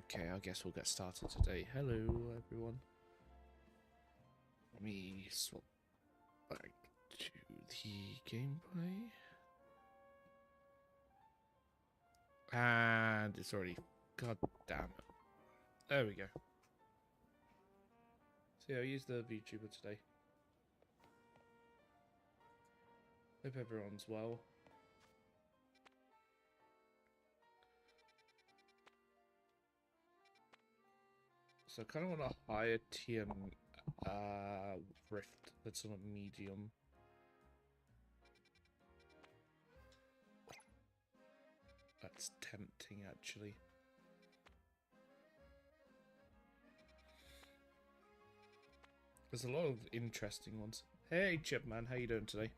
Okay, I guess we'll get started today. Hello, everyone. Let me swap back to the gameplay. And it's already... God damn it. There we go. So yeah, I used the VTuber today. Hope everyone's well. So I kind of want a higher tier Rift that's on a medium. That's tempting, actually. There's a lot of interesting ones. Hey, Chipman, how you doing today?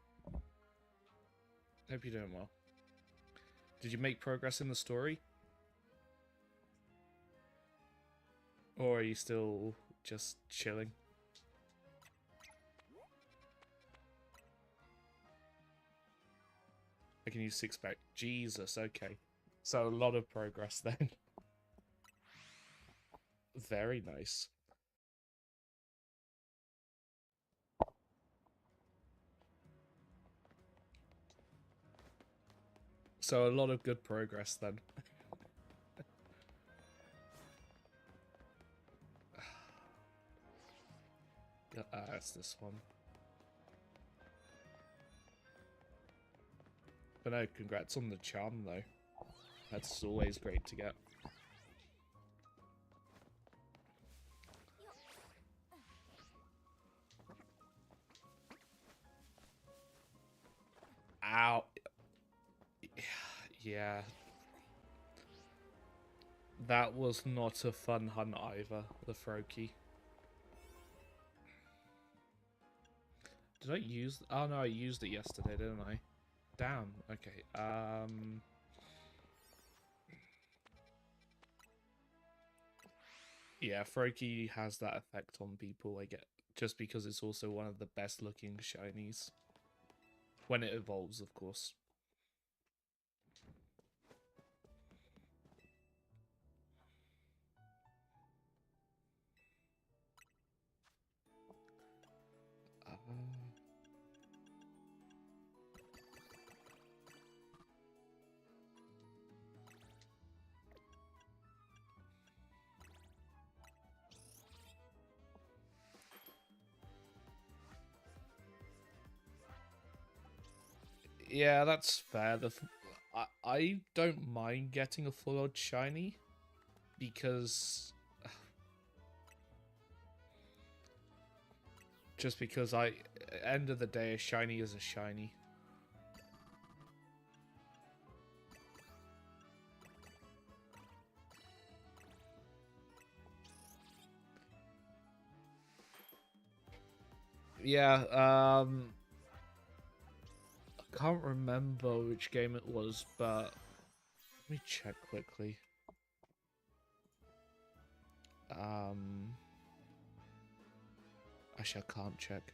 Hope you're doing well. Did you make progress in the story? Or are you still just chilling? I can use 6-pack. Jesus, okay. So a lot of progress then. Very nice. So a lot of good progress then. That's this one. But no, congrats on the charm though. That's always great to get. Ow. Yeah. That was not a fun hunt either, the Froakie. Did I use... Oh no, I used it yesterday, didn't I? Damn, okay. Yeah, Froakie has that effect on people, I get. Just because it's also one of the best looking shinies. When it evolves, of course. Yeah, that's fair. I don't mind getting a full odd shiny because just because end of the day, a shiny is a shiny. Yeah, I can't remember which game it was, but let me check quickly. Actually, I can't check.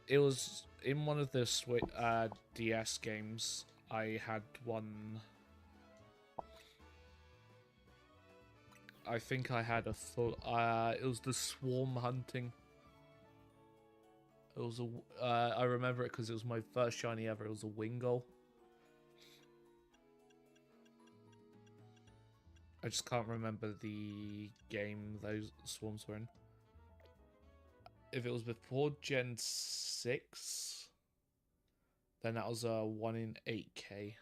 It was in one of the DS games. I had one. I think I had a full. It was the swarm hunting. It was a. I remember it because it was my first shiny ever. It was a Wingull. I just can't remember the game those swarms were in. If it was before Gen 6, then that was a 1 in 8k.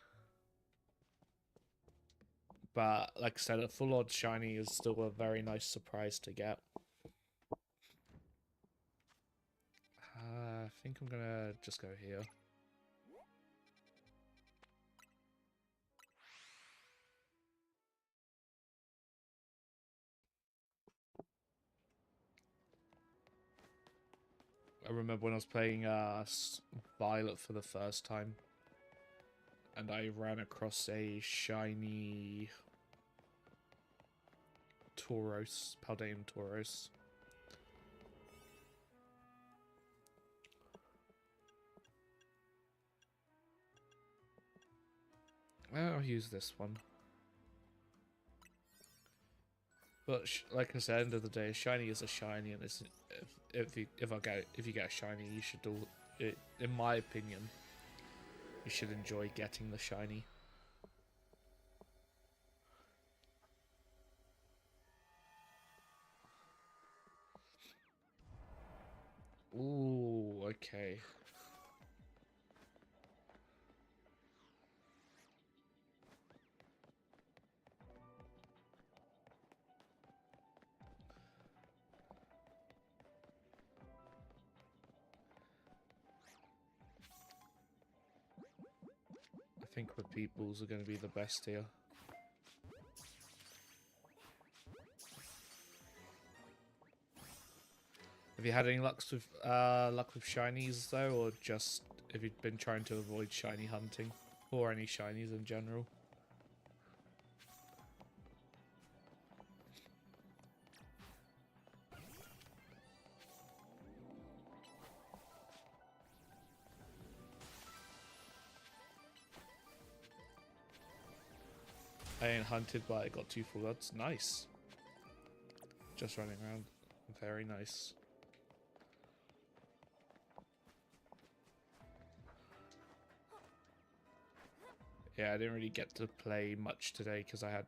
But like I said, a full odd shiny is still a very nice surprise to get. I think I'm gonna just go here. I remember when I was playing Violet for the first time, and I ran across a shiny Tauros, Paldean Tauros. I'll use this one. But like I said, end of the day, a shiny is a shiny, and it's if you get a shiny, you should do it. In my opinion, you should enjoy getting the shiny. Ooh, okay. I think Repeatables are going to be the best here. Have you had any luck with shinies though, or just have you been trying to avoid shiny hunting, or any shinies in general? I ain't hunted, but I got 2 full odds. Nice. Just running around. Very nice. Yeah, I didn't really get to play much today because I had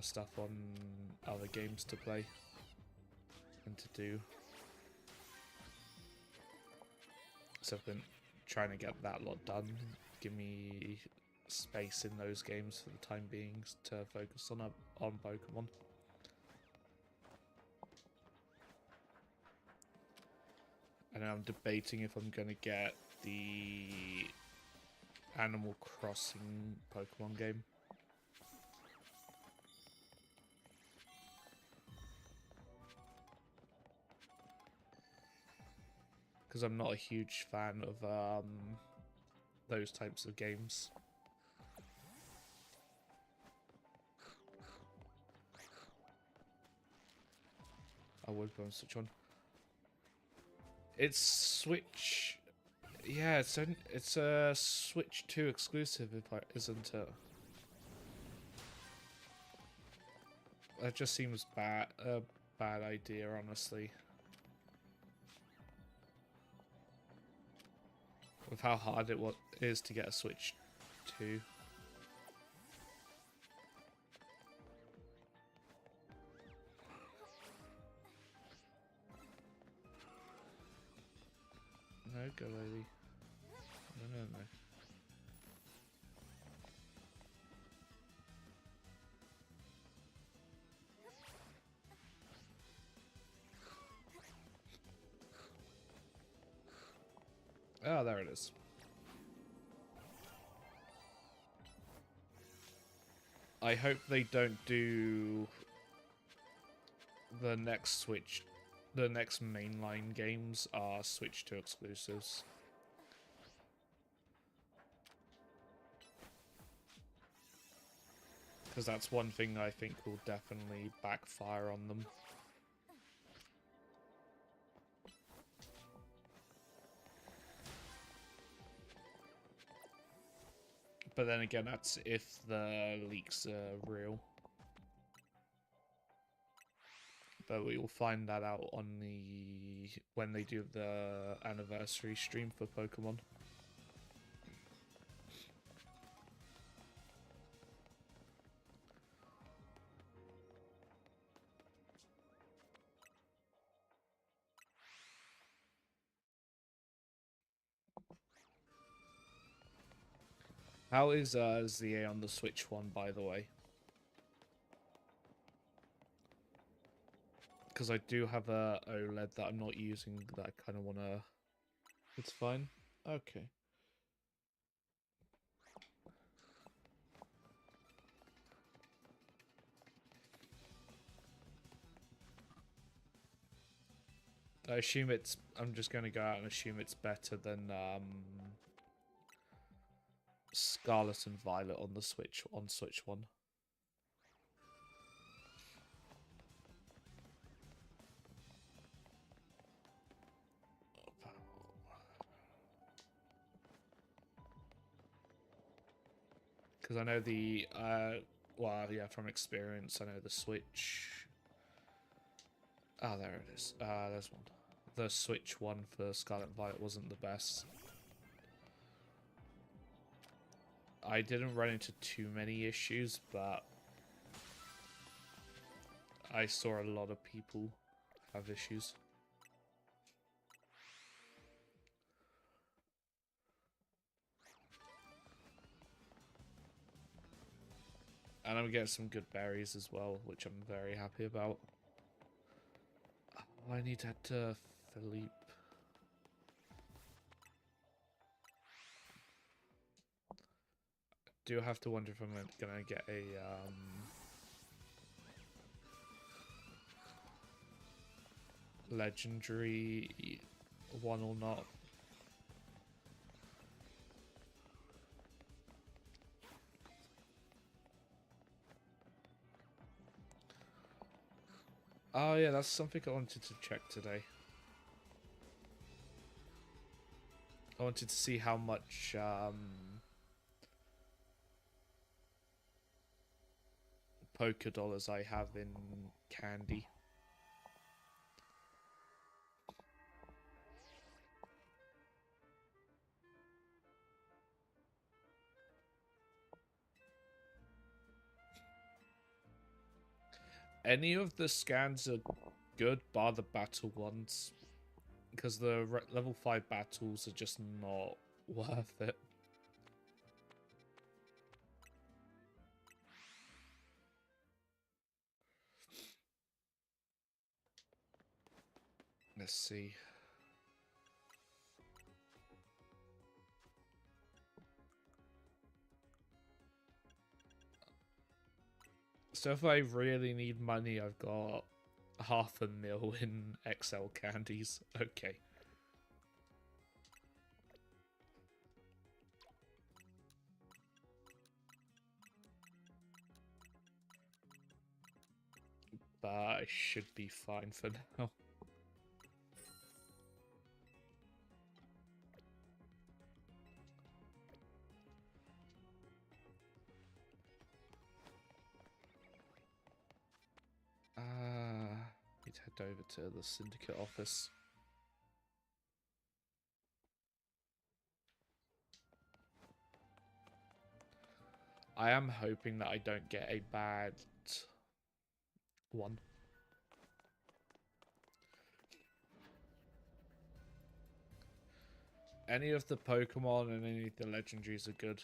stuff on other games to play and to do. So I've been trying to get that lot done. Give me space in those games for the time being to focus on Pokemon. And I'm debating if I'm going to get the Animal Crossing Pokemon game. Because I'm not a huge fan of those types of games. I would go and switch on. It's Switch. Yeah, it's a Switch 2 exclusive, isn't it? That just seems a bad idea, honestly. With how hard it is to get a Switch 2. No, go lady. No. Oh, there it is. I hope they don't do the next mainline games are Switch 2 exclusives. Because that's one thing I think will definitely backfire on them. But then again, that's if the leaks are real. But we will find that out on when they do the anniversary stream for Pokemon. How is ZA on the Switch one, by the way? Because I do have a OLED that I'm not using that I kind of want to... It's fine? Okay. I assume it's... I'm just going to go out and assume it's better than Scarlet and Violet on the Switch, on Switch 1. Because I know the... well, yeah, from experience, I know the Switch Ah, there it is. There's one. The Switch one for Scarlet and Violet wasn't the best. I didn't run into too many issues, but I saw a lot of people have issues. And I'm getting some good berries as well, which I'm very happy about. Oh, I need to head to Philippe. Do have to wonder if I'm gonna get a legendary one or not. Oh yeah, that's something I wanted to check today. I wanted to see how much poker dollars I have in candy. Any of the scans are good, bar the battle ones, because the level 5 battles are just not worth it. Let's see. So if I really need money, I've got 500,000 in XL candies. Okay. But I should be fine for now. Need to head over to the syndicate office. I am hoping that I don't get a bad one. Any of the Pokemon and any of the legendaries are good.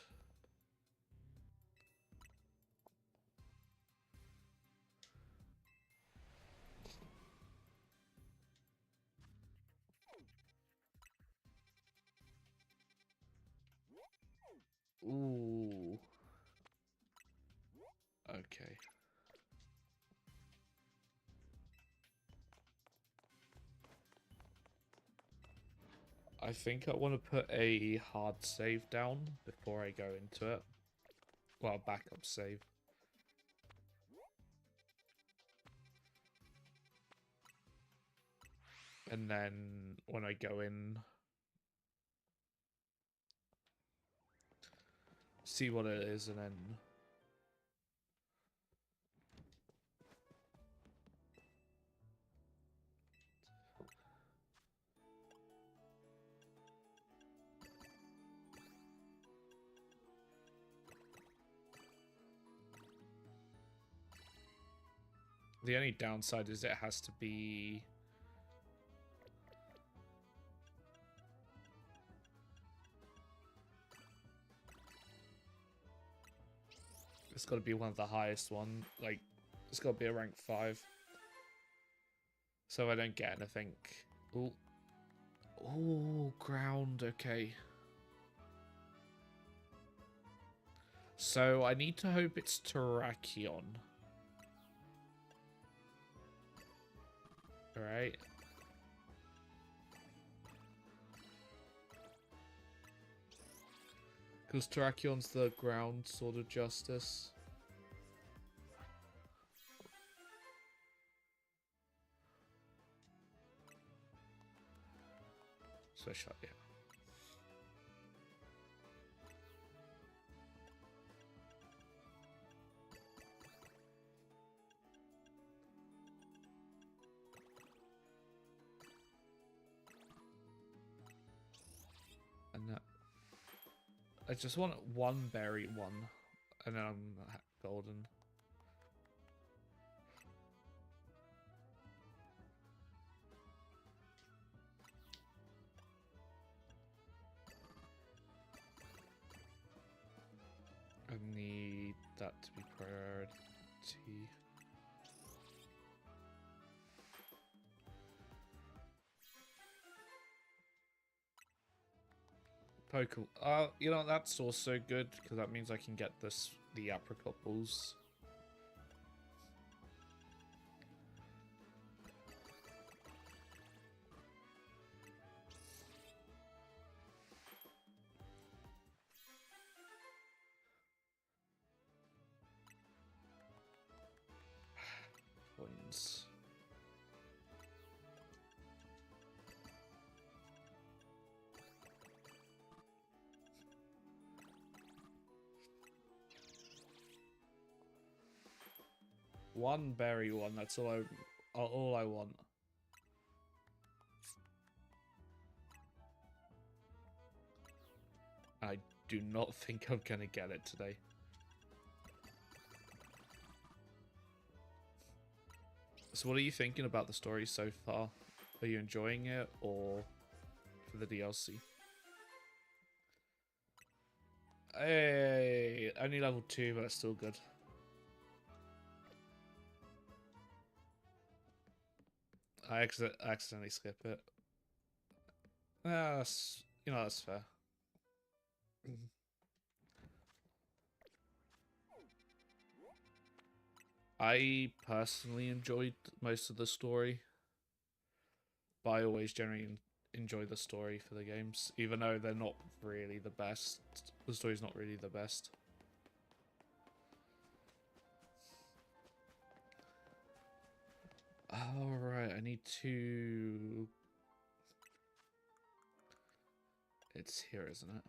Ooh. Okay. I think I want to put a hard save down before I go into it. Well, backup save. And then when I go in, see what it is, and then the only downside is it has to be it's got to be one of the highest one, like it's got to be a rank 5. So I don't get anything. Ooh. Ooh, ground, okay. So I need to hope it's Terrakion. Alright. Because Terrakion's the ground sort of justice. So shut yeah. I just want one berry one, and then I'm golden. I need that to be priority. Pokemon. You know, that's also good because that means I can get the apricot balls. Ones. One berry one. That's all I want. I do not think I'm gonna get it today. So what are you thinking about the story so far? Are you enjoying it, or for the DLC? Hey, only level 2, but it's still good. I accidentally skip it. That's, you know, that's fair. I personally enjoyed most of the story, but I always generally enjoy the story for the games, even though they're not really the best. The story's not really the best. Alright, I need to... It's here, isn't it?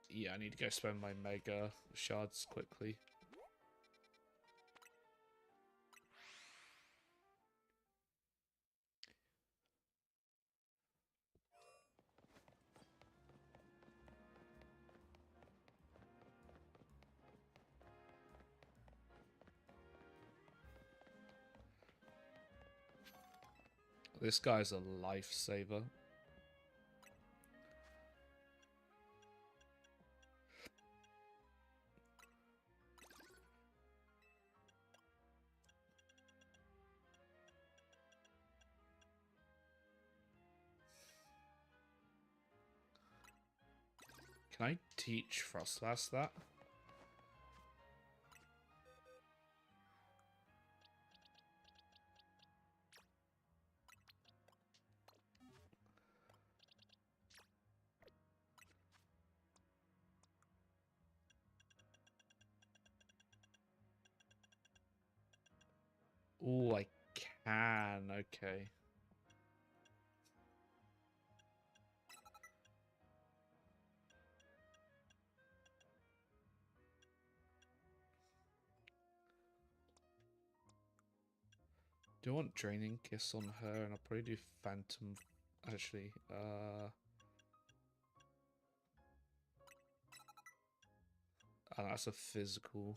Yeah, I need to go spend my mega shards quickly. This guy's a lifesaver. Can I teach Frostlass that? Oh, I can. Okay. Do I want Draining Kiss on her? And I'll probably do Phantom. Actually, oh, that's a physical.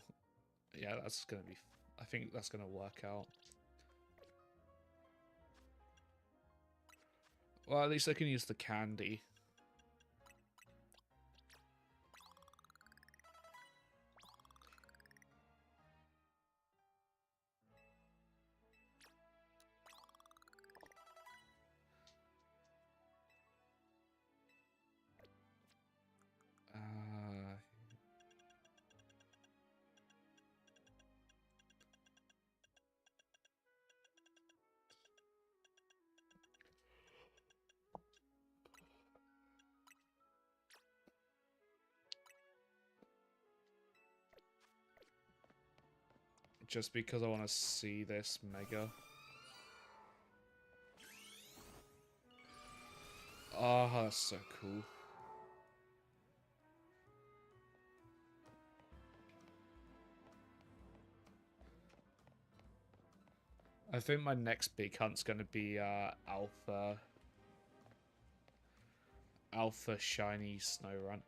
Yeah, that's gonna be. I think that's gonna work out. Well, at least I can use the candy. Just because I want to see this mega. Oh, that's so cool. I think my next big hunt's going to be Alpha Alpha Shiny Snorunt.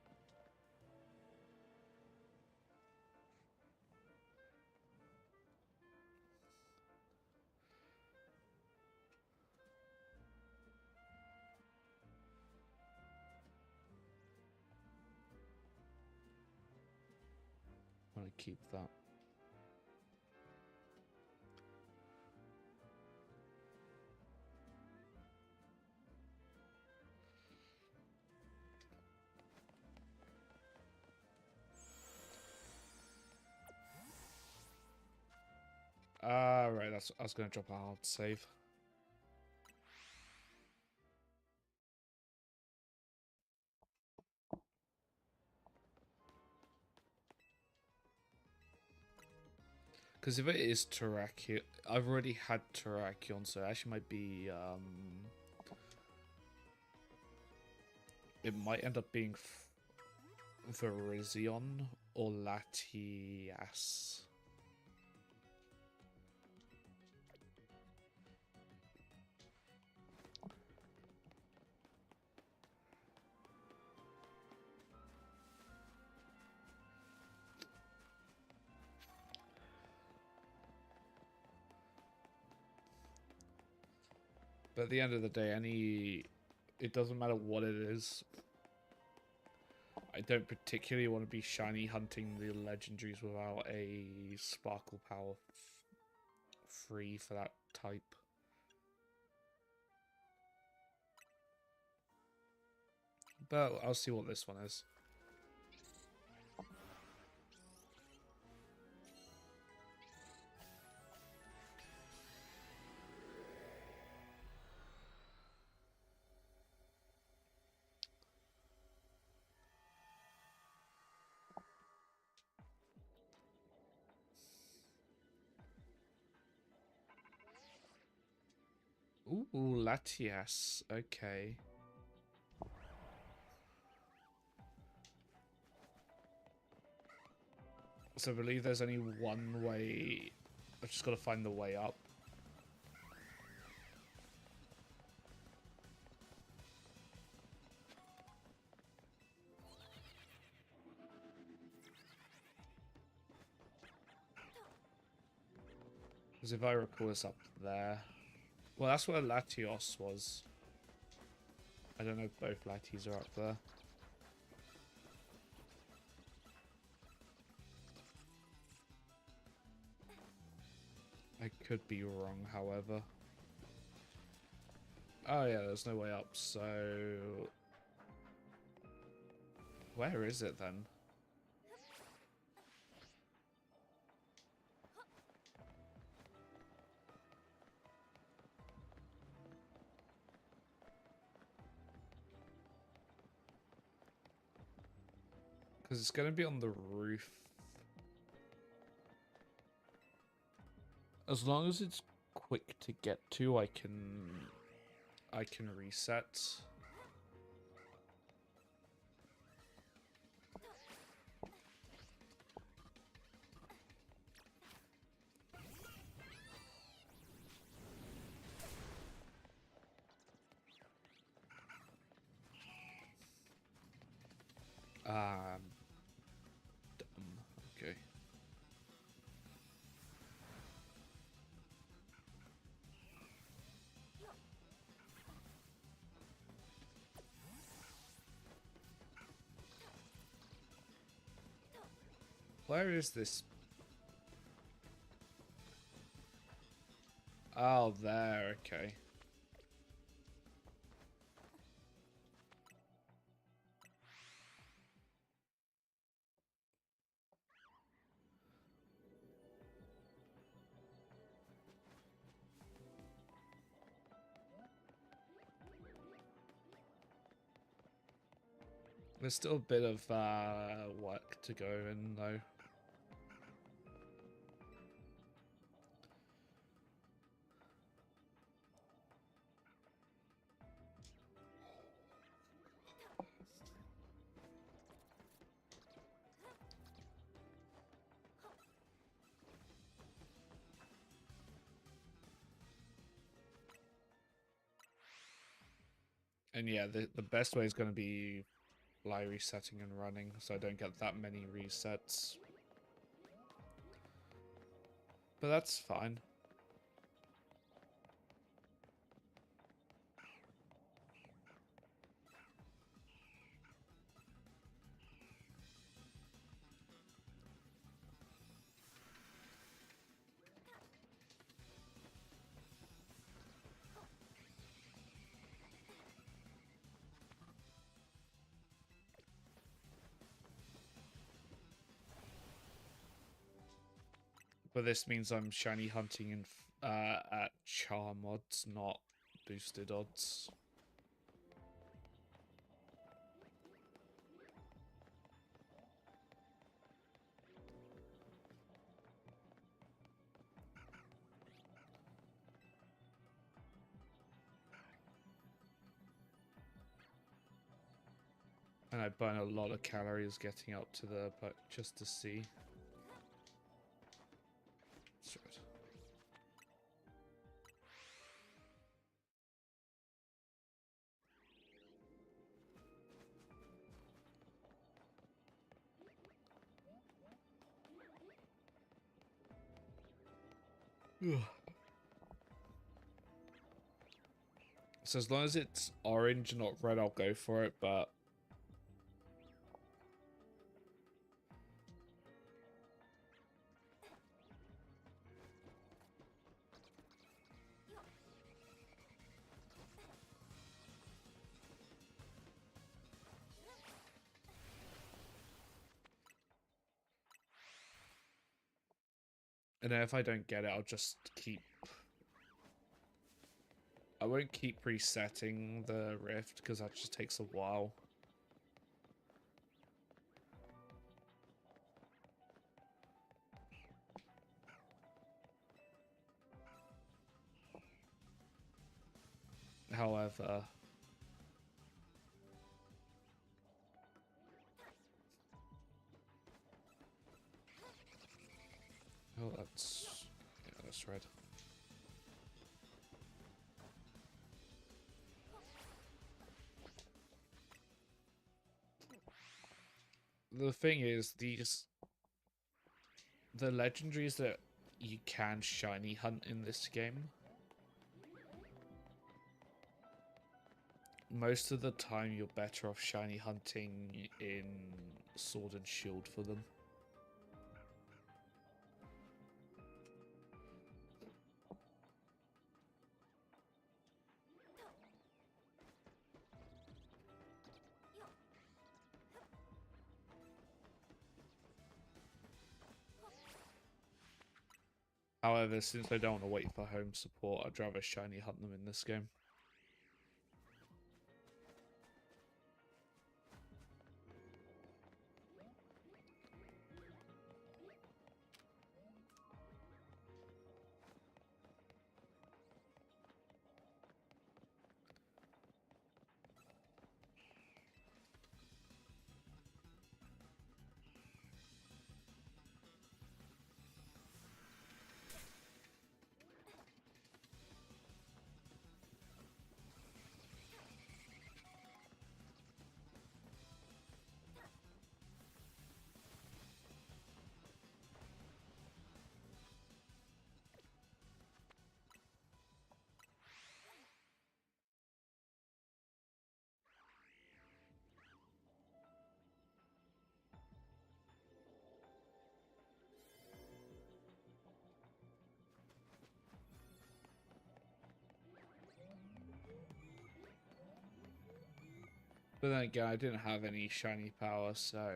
I'm gonna keep that. Right, I was gonna drop a hard save. Because if it is Terrakion, I've already had Terrakion, so it actually might be, it might end up being Virizion or Latias. But at the end of the day, it doesn't matter what it is. I don't particularly want to be shiny hunting the legendaries without a sparkle power free for that type. But I'll see what this one is. Ooh, Latias. Okay. So I believe there's only one way. I've just got to find the way up. Because if I recall, it's up there. Well, that's where Latios was. I don't know if both Latis are up there. I could be wrong, however. Oh yeah, there's no way up, so... Where is it then? Because it's going to be on the roof. As long as it's quick to get to, I can reset. Dumb. Okay. Where is this? Oh, there. Okay. There's still a bit of work to go in, though. And yeah, the best way is going to be like resetting and running, so I don't get that many resets. But that's fine. But this means I'm shiny hunting in at charm odds, not boosted odds. And I burn a lot of calories getting up to the but just to see. That's right. So as long as it's orange, not red, I'll go for it, but and then if I don't get it, I'll just keep. I won't keep resetting the rift because that just takes a while. However, oh, that's red. The thing is, the legendaries that you can shiny hunt in this game, most of the time you're better off shiny hunting in Sword and Shield for them. However, since I don't want to wait for home support, I'd rather shiny hunt them in this game. But then again, I didn't have any shiny power, so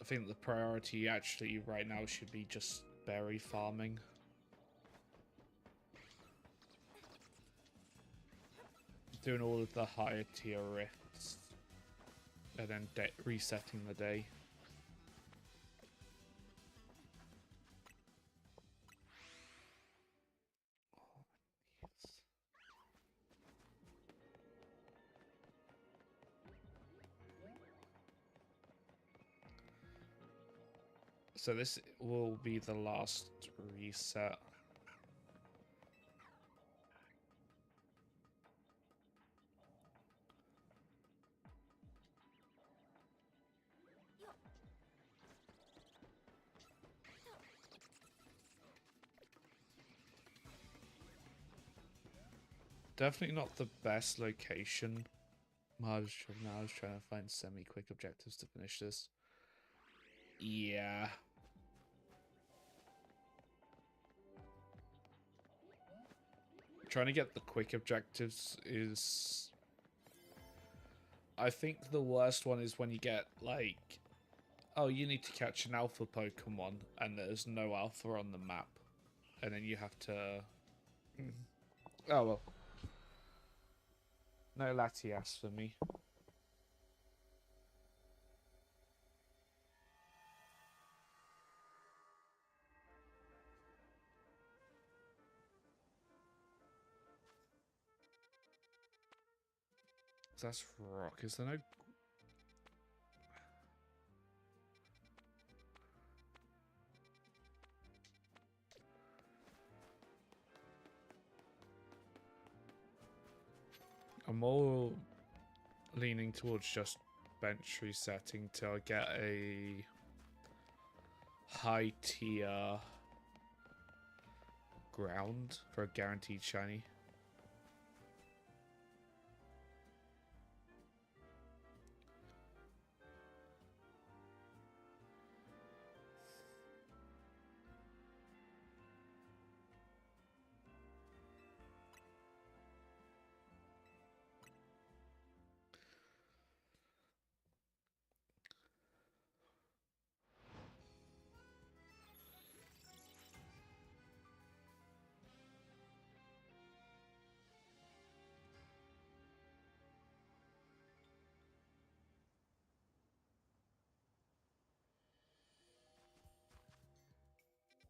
I think the priority actually right now should be just berry farming. Doing all of the higher tier rifts and then resetting the day. So this will be the last reset. Definitely not the best location. I was trying to find semi-quick objectives to finish this. Yeah. Trying to get the quick objectives is... I think the worst one is when you get, like... Oh, you need to catch an alpha Pokemon, and there's no alpha on the map. And then you have to... Oh, well. No Latias for me. That's rock. Is there no... I'm more leaning towards just bench resetting till I get a high tier ground for a guaranteed shiny.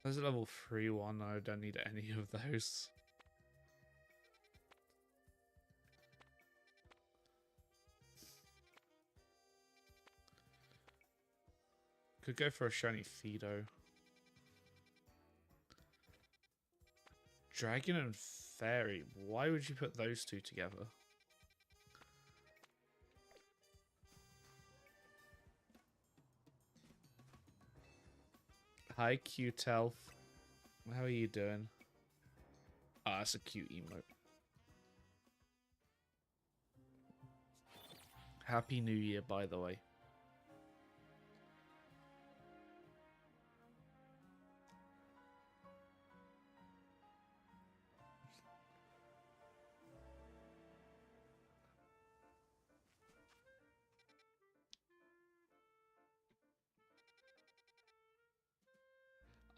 There's a level 3 one, I don't need any of those. Could go for a shiny Fido. Dragon and Fairy, why would you put those two together? Hi, cute elf. How are you doing? Ah, that's a cute emote. Happy New Year, by the way.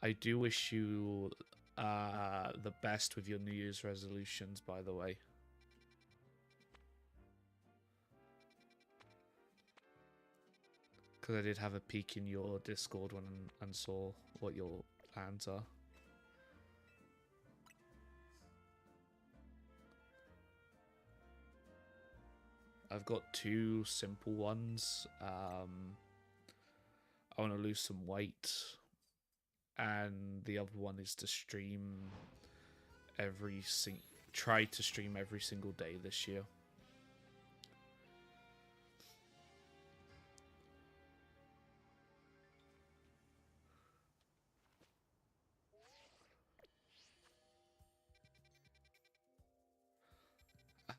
I do wish you the best with your New Year's resolutions, by the way. Because I did have a peek in your Discord one and saw what your plans are. I've got two simple ones. I want to lose some weight. And the other one is to stream try to stream every single day this year.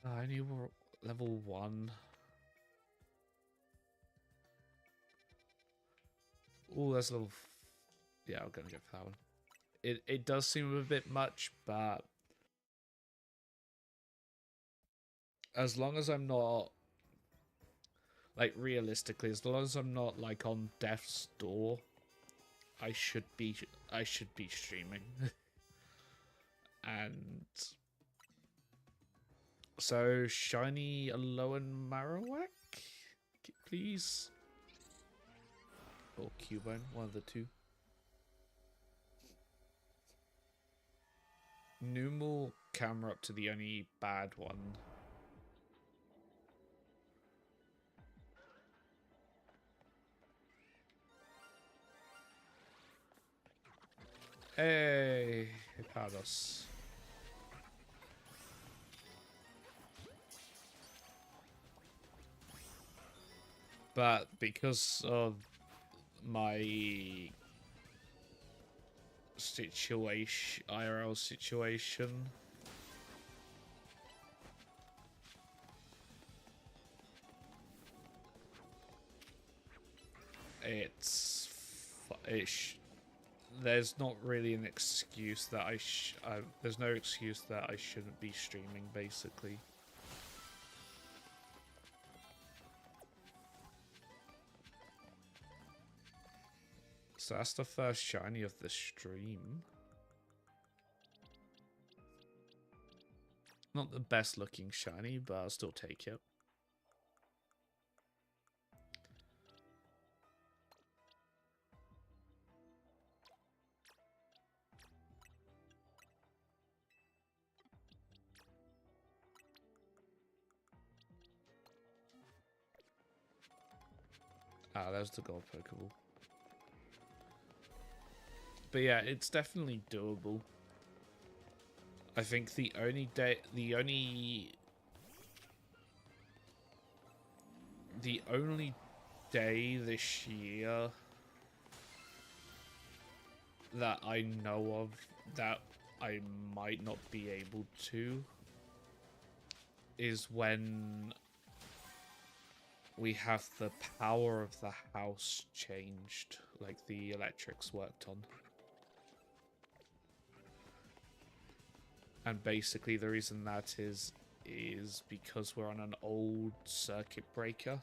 I need level 1. Oh, that's level... Yeah, I'm gonna go for that one. It does seem a bit much, but as long as I'm not, like, realistically, as long as I'm not like on death's door, I should be streaming. And so shiny Alolan Marowak, please, or Cubone, one of the two. Numel Camerupt to the only bad one. Hey, Hippardos. But because of my situation, IRL situation, there's not really an excuse that there's no excuse that I shouldn't be streaming, basically. So that's the first shiny of the stream. Not the best looking shiny, but I'll still take it. Ah, there's the gold Pokeball. But yeah, it's definitely doable. I think the only day this year that I know of that I might not be able to is when we have the power of the house changed, like the electrics worked on. And basically the reason that is because we're on an old circuit breaker.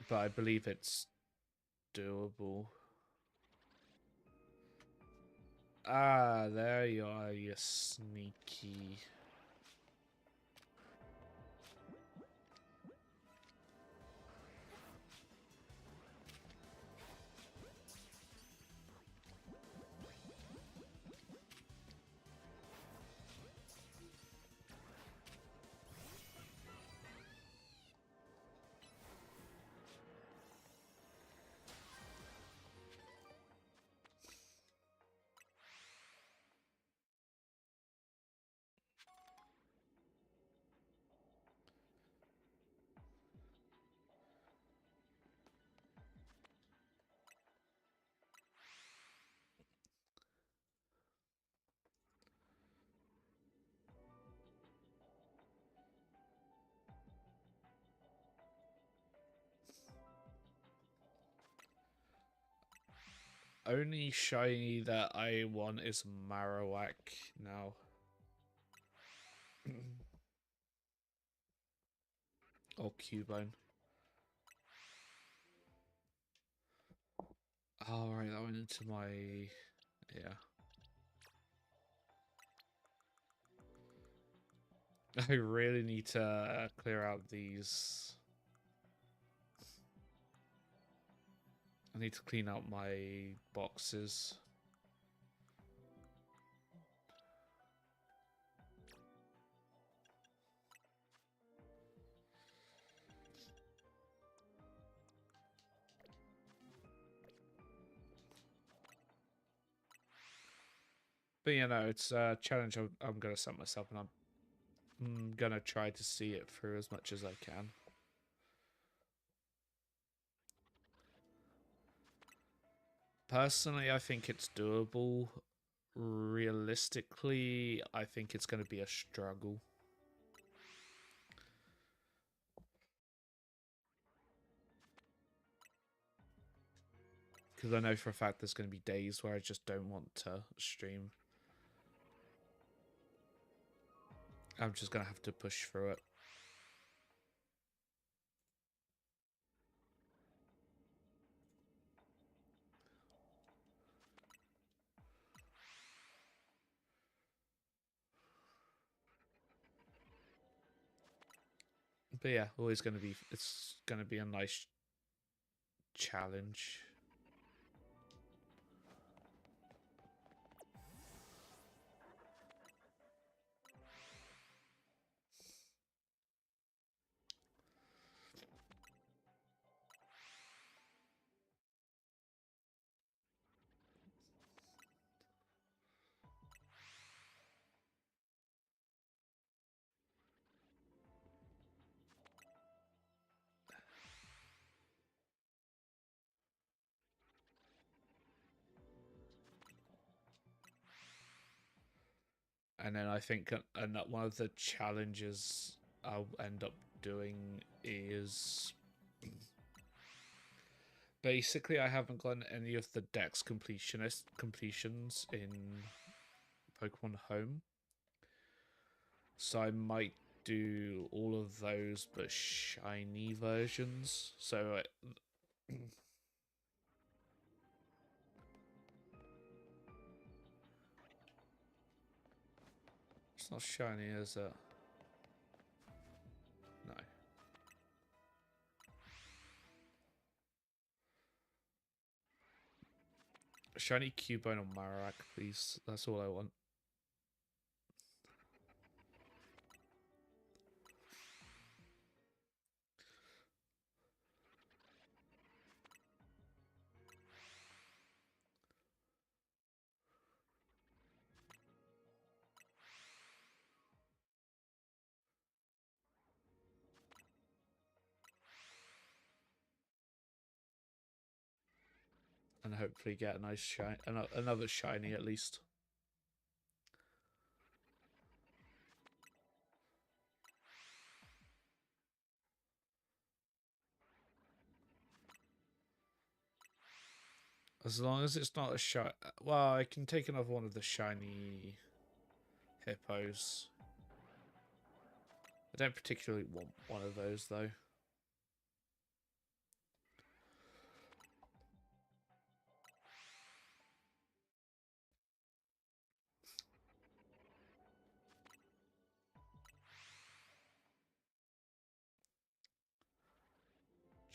But I believe it's doable. Ah, there you are, you sneaky. Only shiny that I want is Marowak now. Or Cubone. Oh, right, that went into my... yeah. I really need to clear out these. I need to clean out my boxes. But you know, it's a challenge I'm going to set myself, and I'm going to try to see it through as much as I can. Personally, I think it's doable. Realistically, I think it's going to be a struggle. Because I know for a fact there's going to be days where I just don't want to stream. I'm just going to have to push through it. But yeah, always going to be, it's going to be a nice challenge. And then I think one of the challenges I'll end up doing is basically I haven't gotten any of the Dex completions in Pokemon Home, so I might do all of those but shiny versions. So it's not shiny, is it? No. Shiny Cubone or Marowak, please. That's all I want. And hopefully get a nice shiny, another shiny at least. As long as it's not a shiny... Well, I can take another one of the shiny hippos. I don't particularly want one of those, though.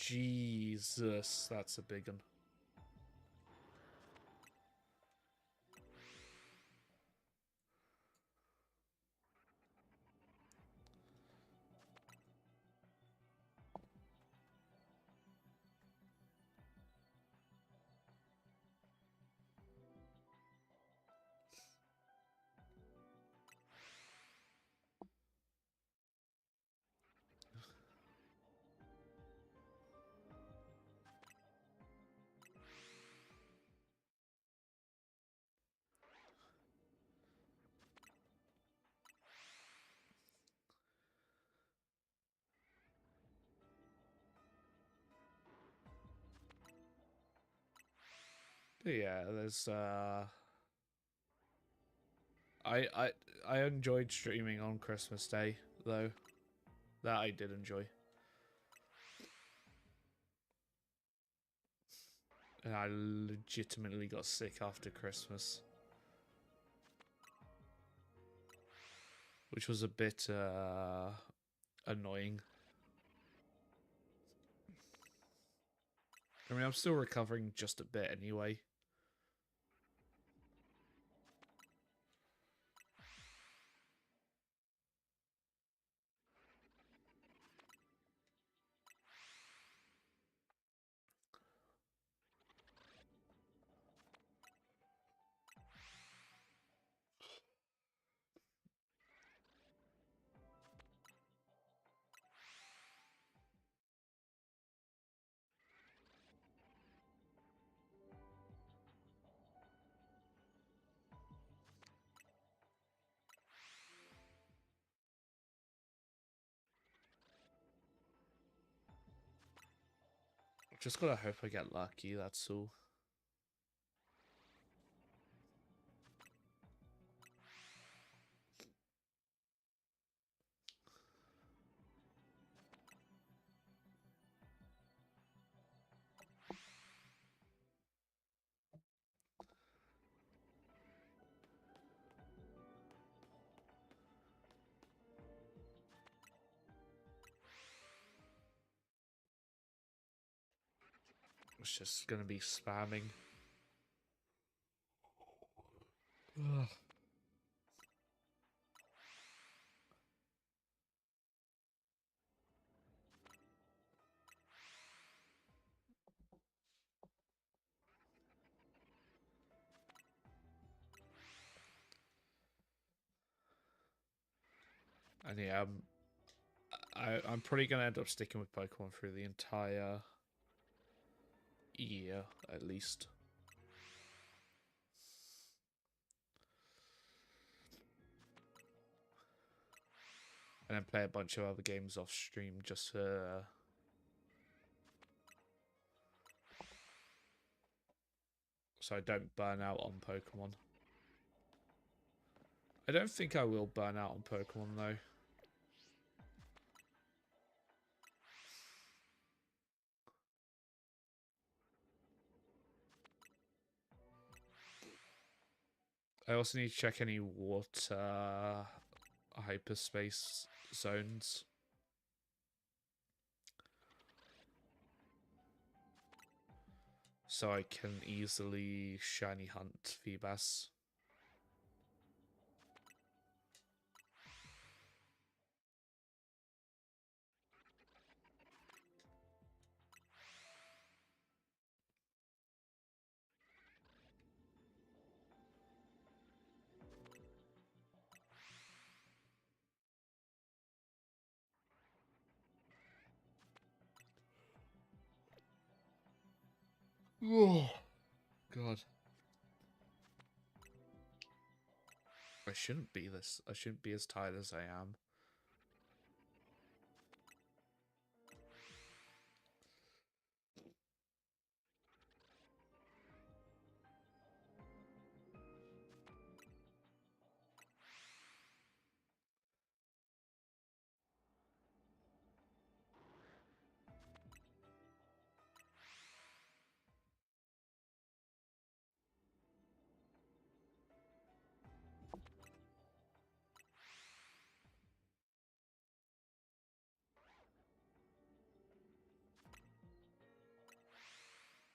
Jesus, that's a big one. But yeah, there's I I enjoyed streaming on Christmas Day, though. That I did enjoy. And I legitimately got sick after Christmas. Which was a bit annoying. I mean, I'm still recovering just a bit anyway. Just gotta hope I get lucky, that's all. It's just gonna be spamming. Ugh. And yeah, I'm probably gonna end up sticking with Pokemon through the entire year, at least. And then play a bunch of other games off stream just for so I don't burn out on Pokemon. I don't think I will burn out on Pokemon though. I also need to check any water hyperspace zones. So I can easily shiny hunt Feebas. Oh, God. I shouldn't be this. I shouldn't be as tired as I am.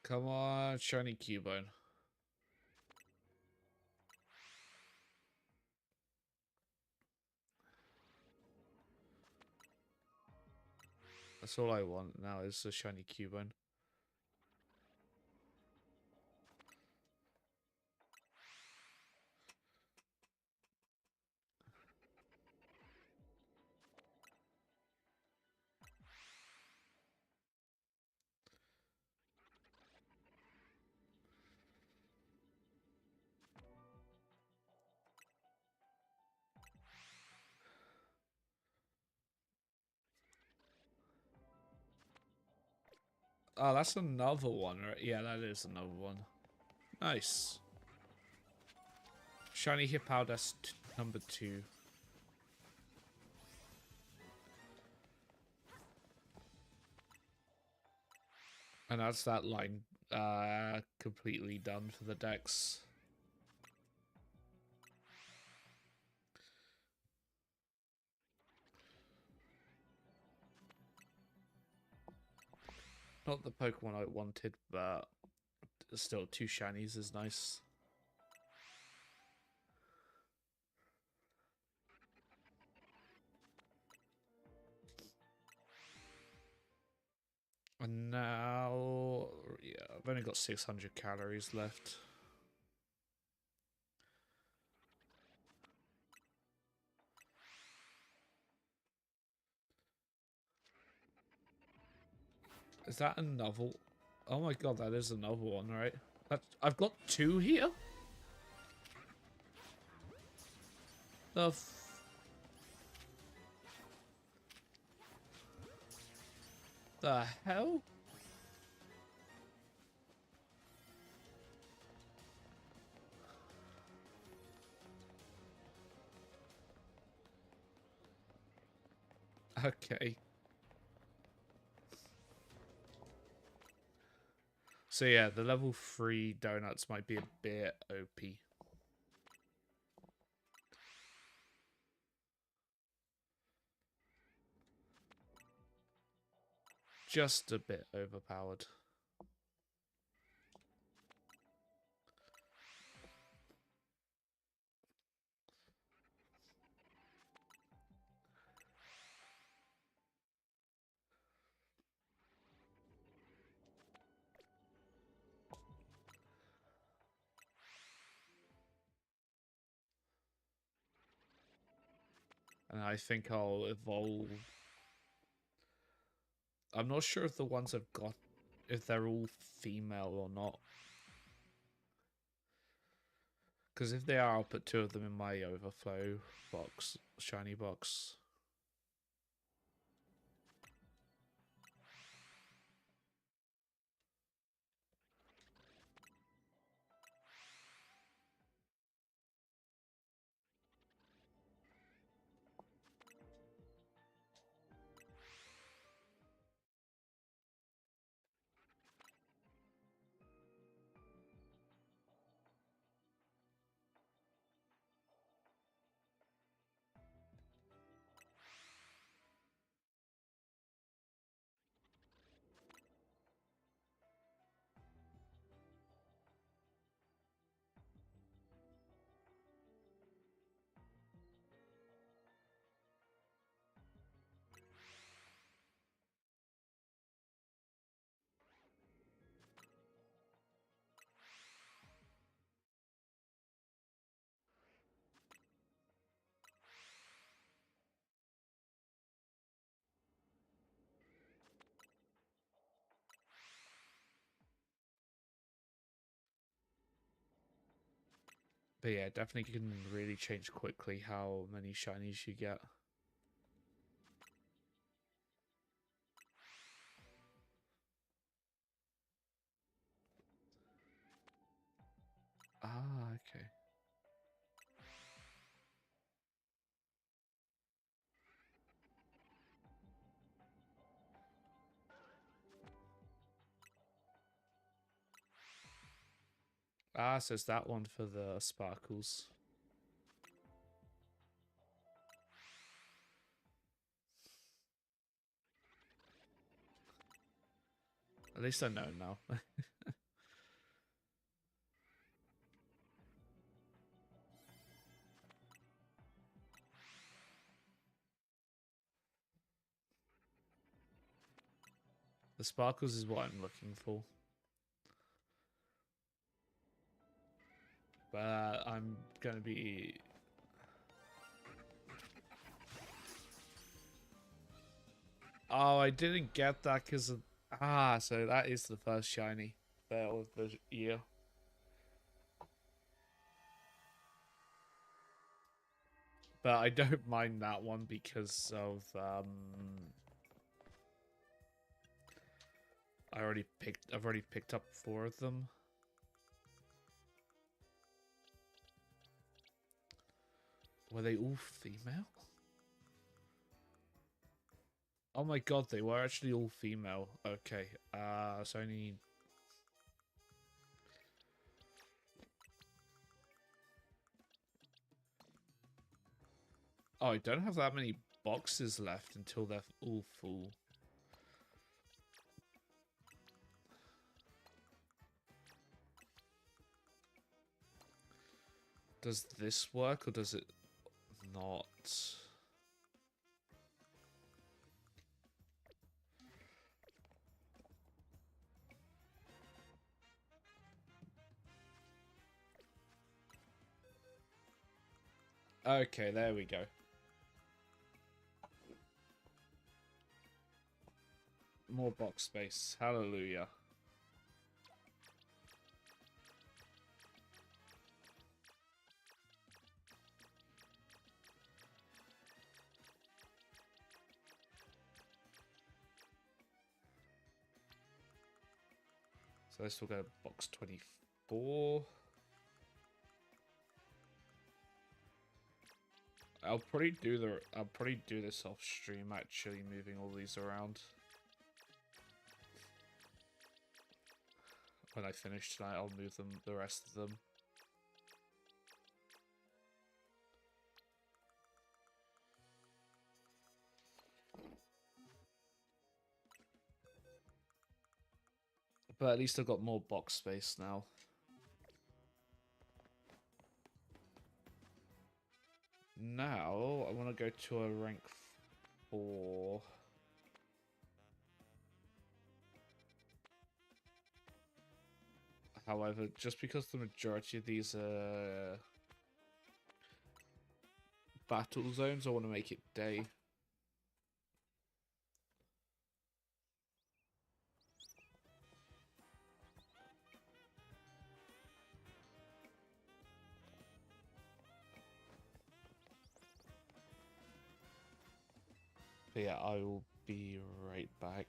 Come on, shiny Cubone. That's all I want now is a shiny Cubone. Oh, that's another one, right? Yeah, that is another one. Nice. Shiny Hippowdust number 2. And that's that line completely done for the decks. Not the Pokemon I wanted, but still 2 shinies is nice. And now, yeah, I've only got 600 calories left. Is that a novel? Oh my god, that is another one, right? I've got 2 here? The hell? Okay. So yeah, the level 3 donuts might be a bit OP. Just a bit overpowered. And I think I'll evolve. I'm not sure if the ones I've got, if they're all female or not. Because if they are, I'll put 2 of them in my overflow box, shiny box. But yeah, definitely can really change quickly how many shinies you get. Ah, okay. Ah, so it's that one for the sparkles. At least I know now. The sparkles is what I'm looking for. But I'm gonna be... Oh, I didn't get that because of... Ah, so that is the first shiny there of the year. But I don't mind that one because of I've already picked up 4 of them. Were they all female? Oh my god, they were actually all female. Okay. So I need... Oh, I don't have that many boxes left until they're all full. Does this work or does it not? Okay, there we go. More box space. Hallelujah. So let's still go to box 24. I'll probably do this off stream, actually moving all these around. When I finish tonight, I'll move the rest of them. But at least I've got more box space now. Now, I want to go to a rank 4. However, just because the majority of these are battle zones. I want to make it day. But yeah, I will be right back.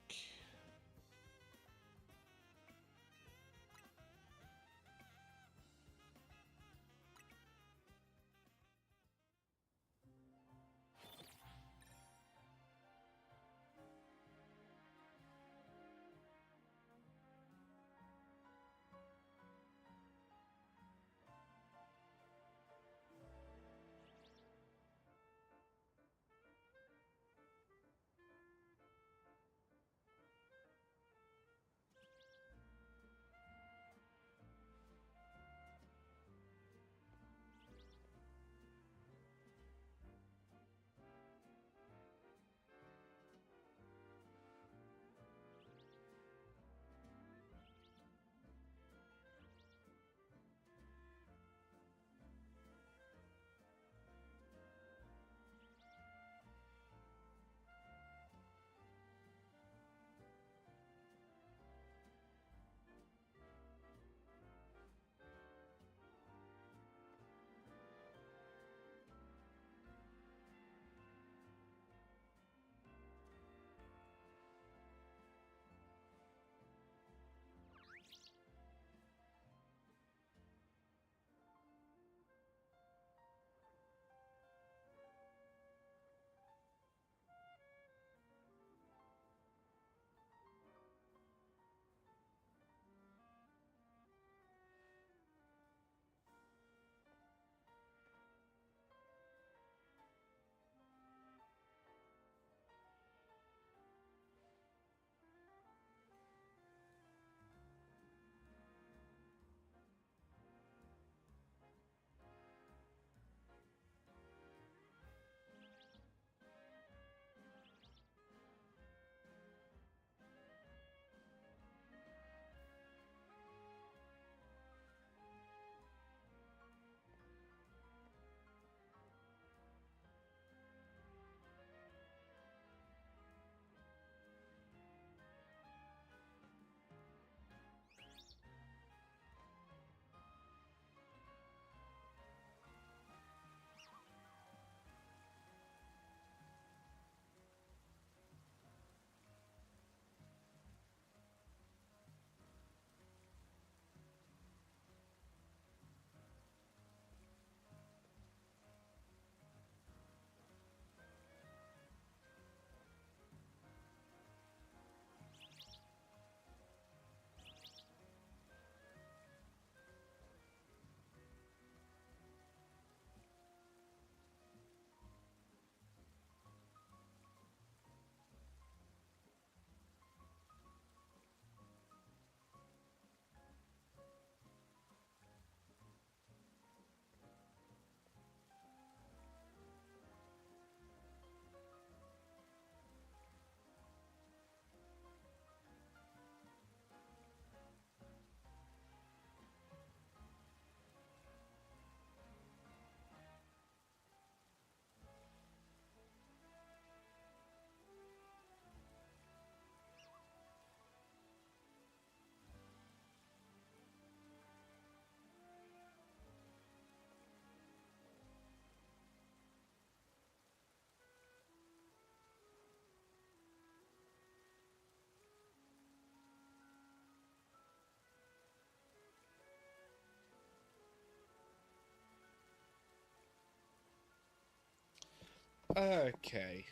Okay.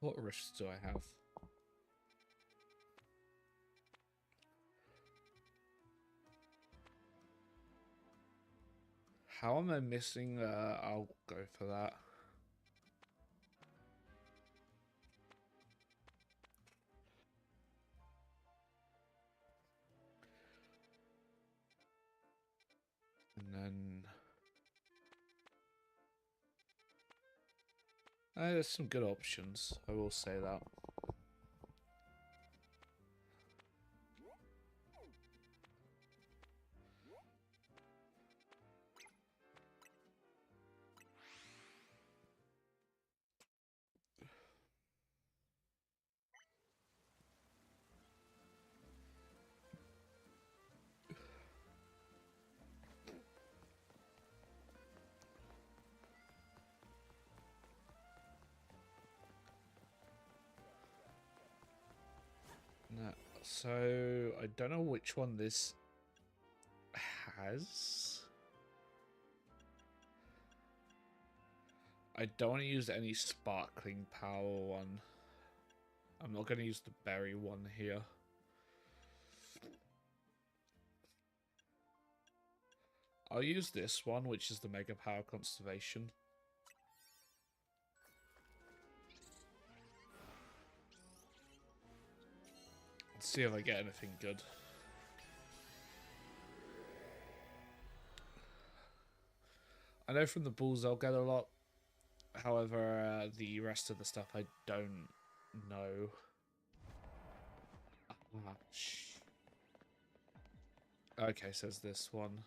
What risks do I have? How am I missing? I'll go for that. And then there's some good options. I will say that. So I don't know which one this has. I don't want to use any sparkling power one. I'm not going to use the berry one here. I'll use this one, which is the Mega Power Conservation. Let's see if I get anything good. I know from the bulls I'll get a lot. However, the rest of the stuff I don't know. Okay, says this one.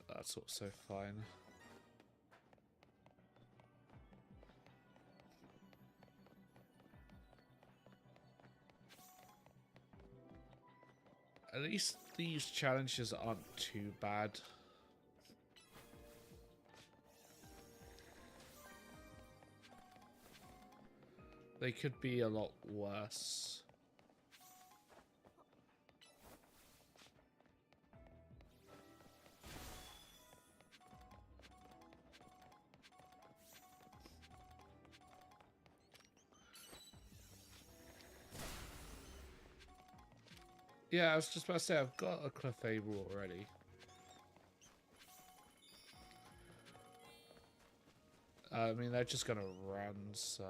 That's also fine. At least these challenges aren't too bad. They could be a lot worse. Yeah, I was just about to say, I've got a Clefable already. I mean, they're just gonna run, so...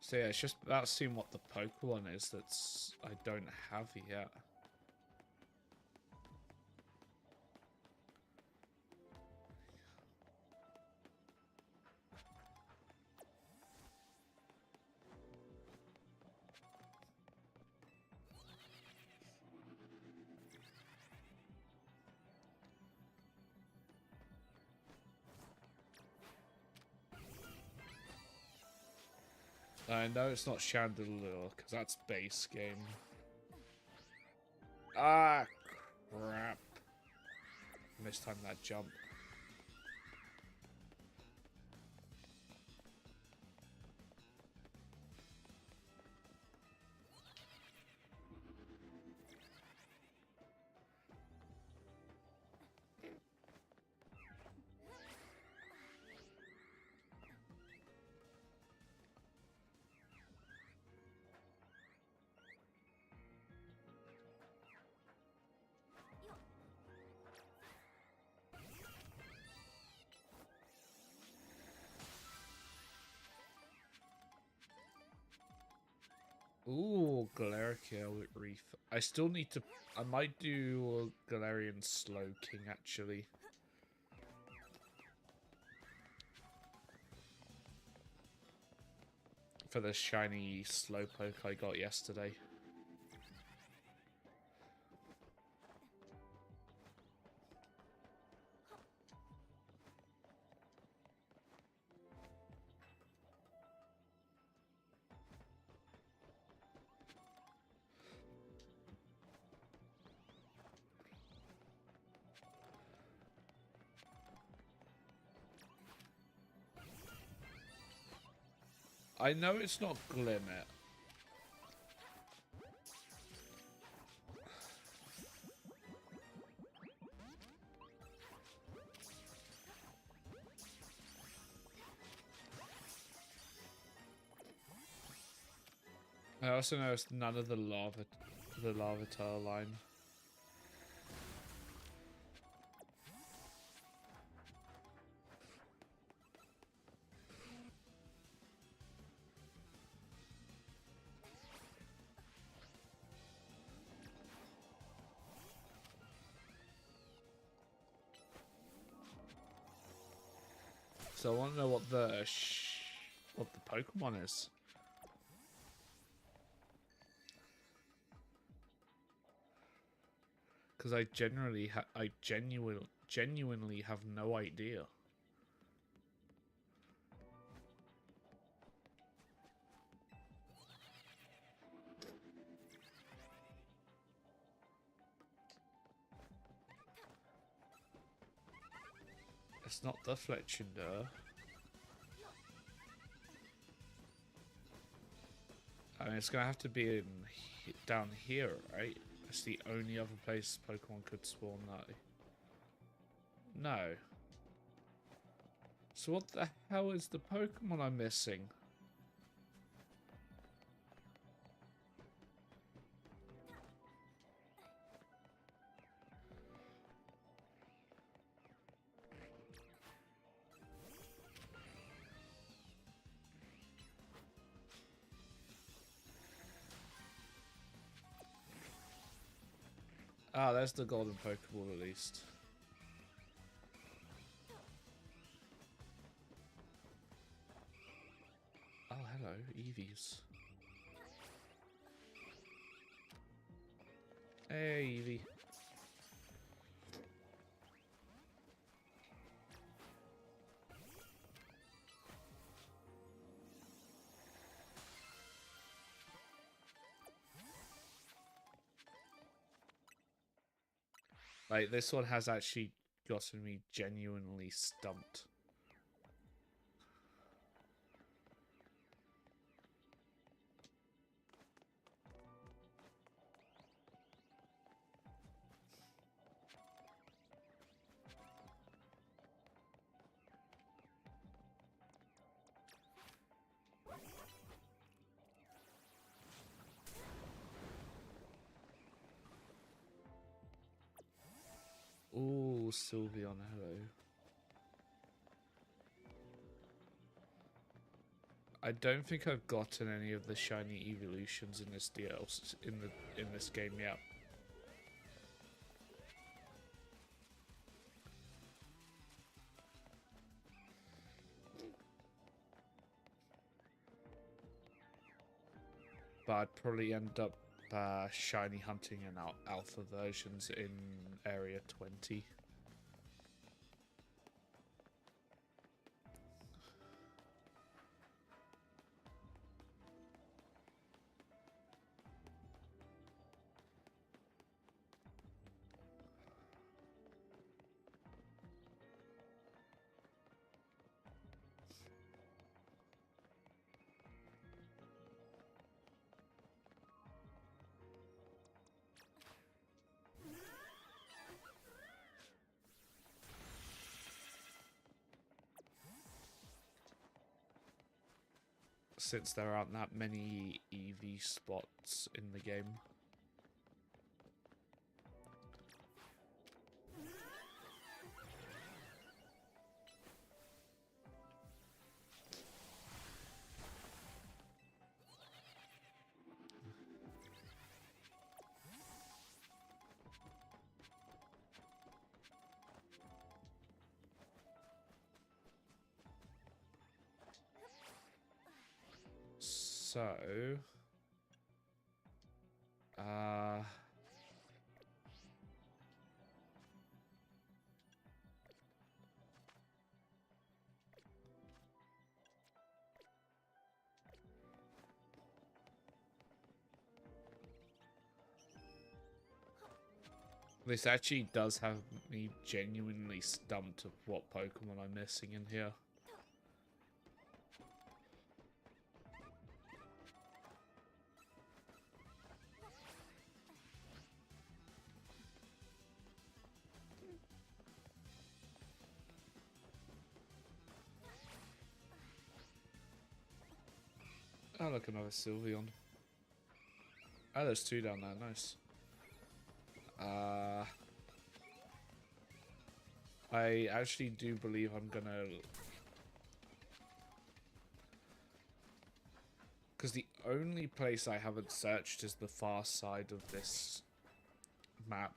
So yeah, it's just about seeing what the Pokemon is that's I don't have yet. No, it's not Chandelure, because that's base game. Ah, crap. Mistimed that jump. Ooh, Galarian with Reef. I still need to... I might do Galarian Slowking, actually. For the shiny Slowpoke I got yesterday. I know it's not Glimmet. I also know it's none of the Larvitar line. So I want to know what the Pokemon is. Because I genuinely have no idea. It's not the Fletchinder. I mean, it's gonna have to be down here, right? It's the only other place Pokemon could spawn that. No. So what the hell is the Pokemon I'm missing? Ah, there's the golden Pokeball at least. Oh, hello, Eevees. Hey, Eevee. Like, this one has actually gotten me genuinely stumped. Ooh, Sylveon, hello. I don't think I've gotten any of the shiny evolutions in this DLC in this game yet. But I'd probably end up shiny hunting and alpha versions in Area 20. Since there aren't that many EV spots in the game. So, this actually does have me genuinely stumped of what Pokemon I'm missing in here. Oh, look, another Sylveon. Oh, there's two down there. Nice. I actually do believe I'm gonna... Because the only place I haven't searched is the far side of this map.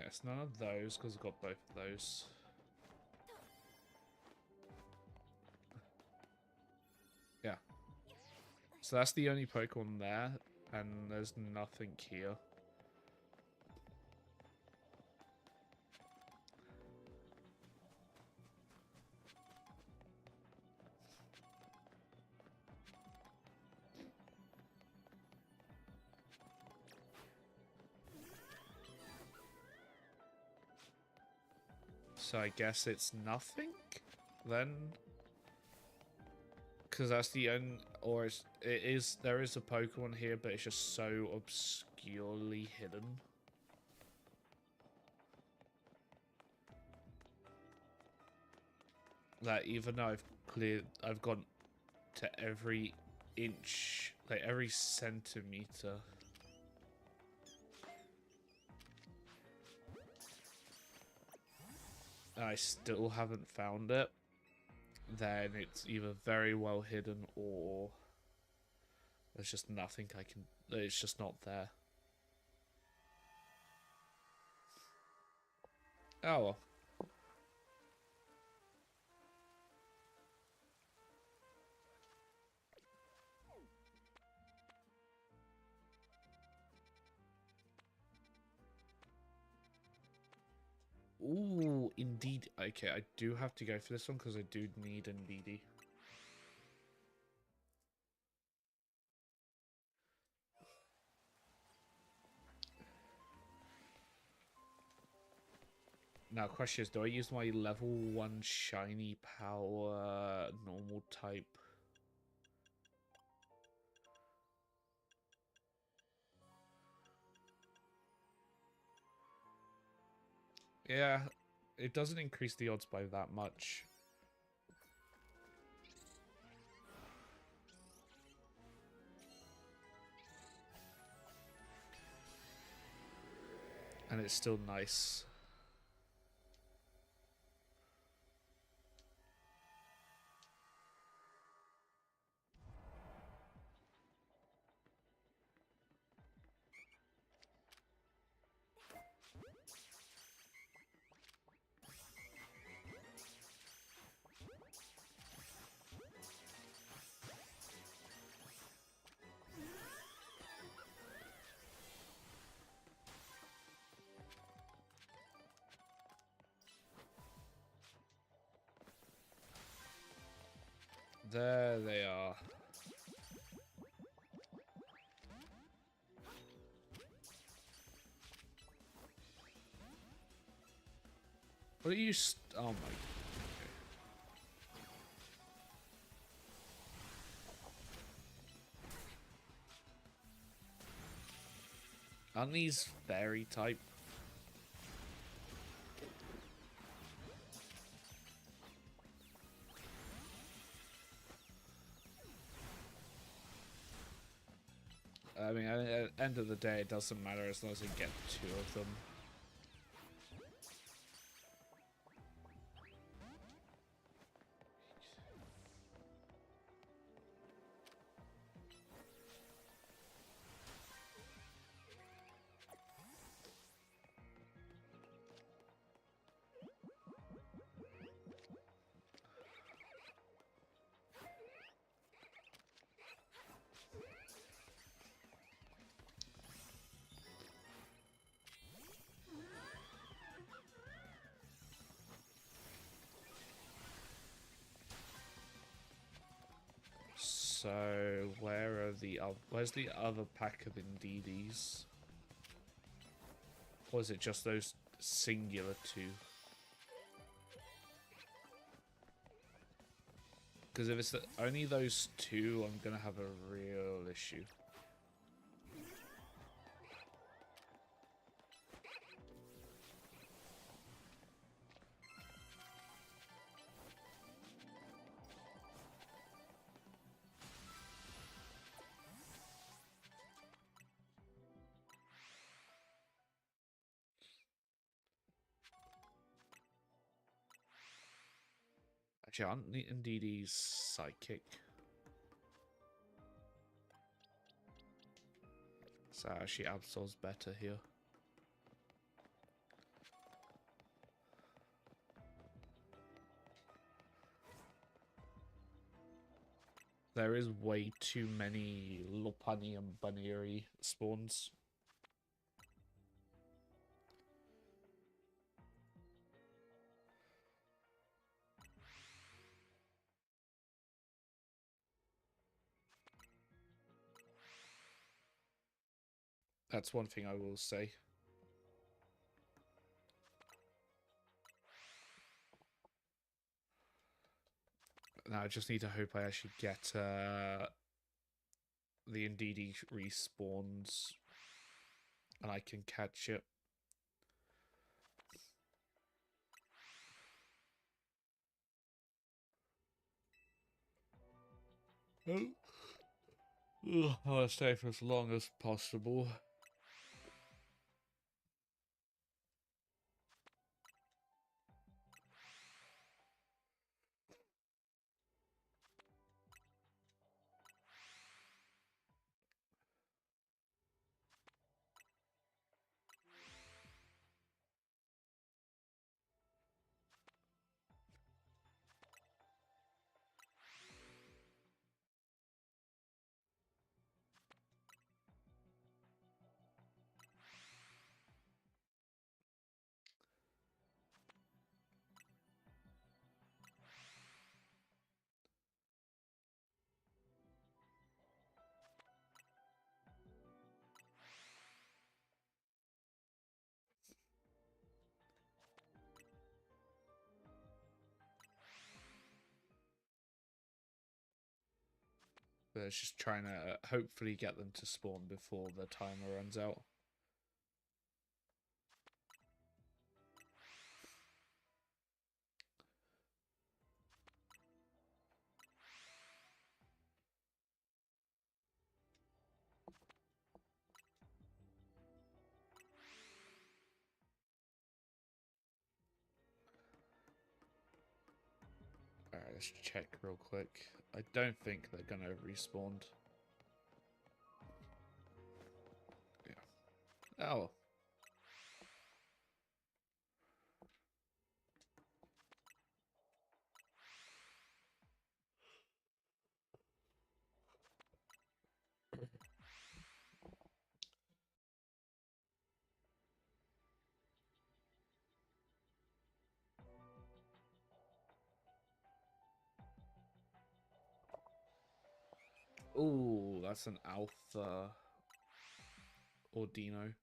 Okay, it's none of those because I've got both of those. Yeah. So that's the only Pokemon there, and there's nothing here. So I guess it's nothing then, because that's the only, or there is a Pokemon here, but it's just so obscurely hidden. That even though I've gone to every inch, like every centimeter. I still haven't found it, then it's either very well hidden or there's just nothing I can, it's just not there. Oh well. Ooh, indeed. Okay, I do have to go for this one because I do need Indeedee. Now, question is, do I use my level 1 shiny power normal type? Yeah, it doesn't increase the odds by that much. And it's still nice. There they are. What are you oh my... Aren't these fairy type? I mean, at the end of the day, it doesn't matter as long as I get 2 of them. So, where's the other pack of Indeedees? Or is it just those singular 2? Because if it's only those 2, I'm gonna have a real issue. Actually, aren't the Indeedees psychic? So actually Absol's better here. There is way too many Lopunny and Buneary spawns. That's one thing I will say. Now I just need to hope I actually get the Indeedee respawns and I can catch it. Oh. I want to stay for as long as possible. But it's just trying to hopefully get them to spawn before the timer runs out. Alright, let's check real quick. I don't think they're gonna respawn. Yeah. Oh. Ooh, that's an alpha Ordino.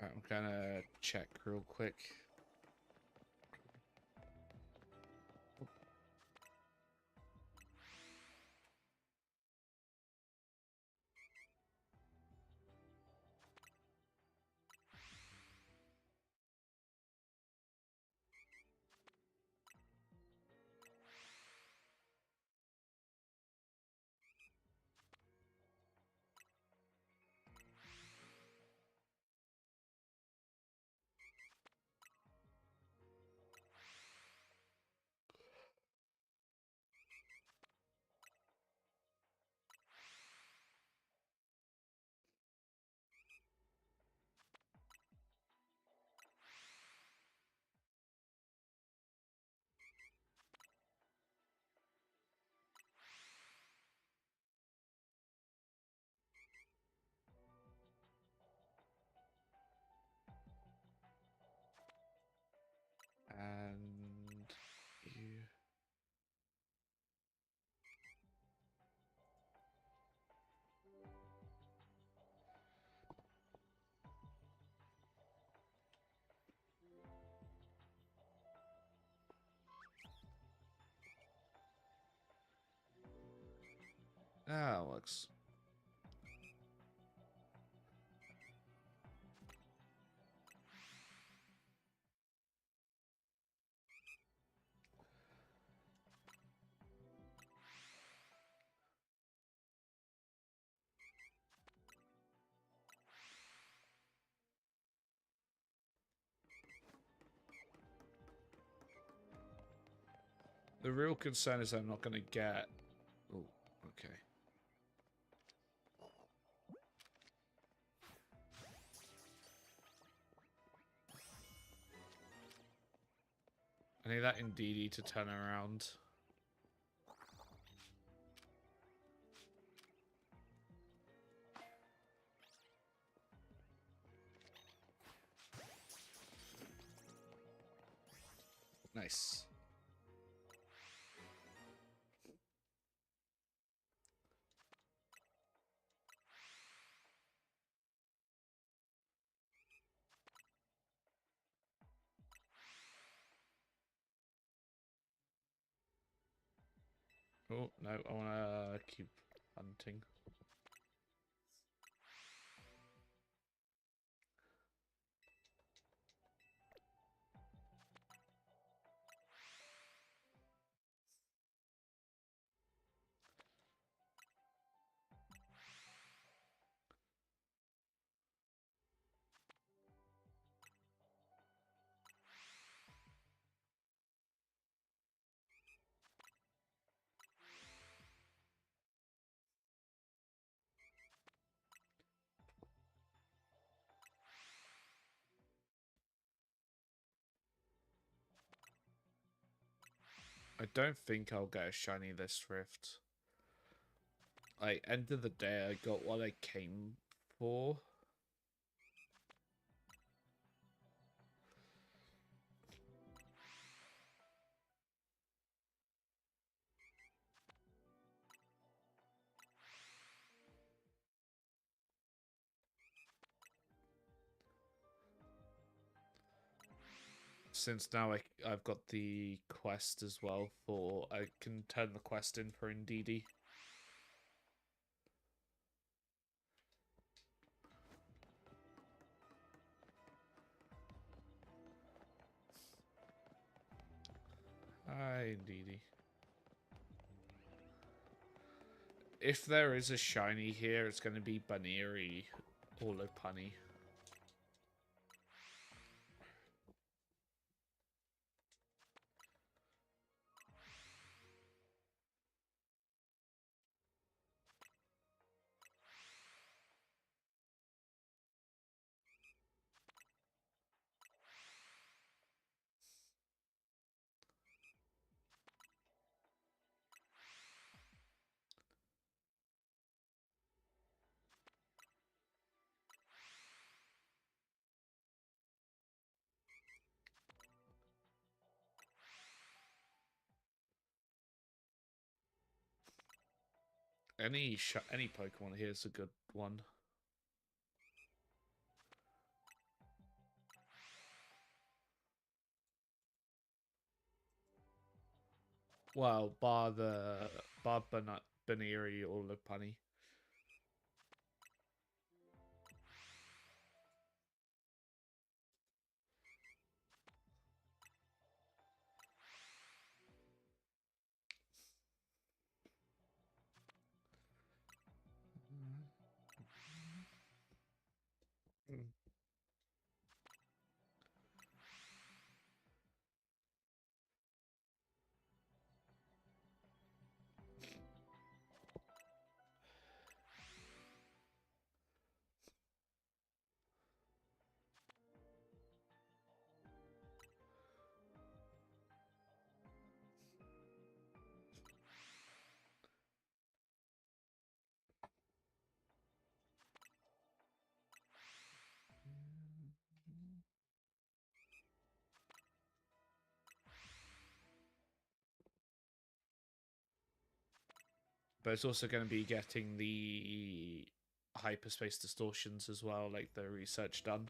Alright, I'm gonna check real quick. Ah, works. The real concern is I'm not going to get... Oh, okay. I need that Indeedee to turn around. Nice. Oh, no, I want to keep hunting. I don't think I'll get a shiny this Rift. Like, end of the day, I got what I came for. Since now I've got the quest as well for... I can turn the quest in for Indeedee. Hi, Indeedee. If there is a shiny here, it's going to be Baneri or Lopunny. Any Pokemon here is a good one. Well, bar Baneri or Lopunny. But it's also going to be getting the hyperspace distortions as well, like the research done.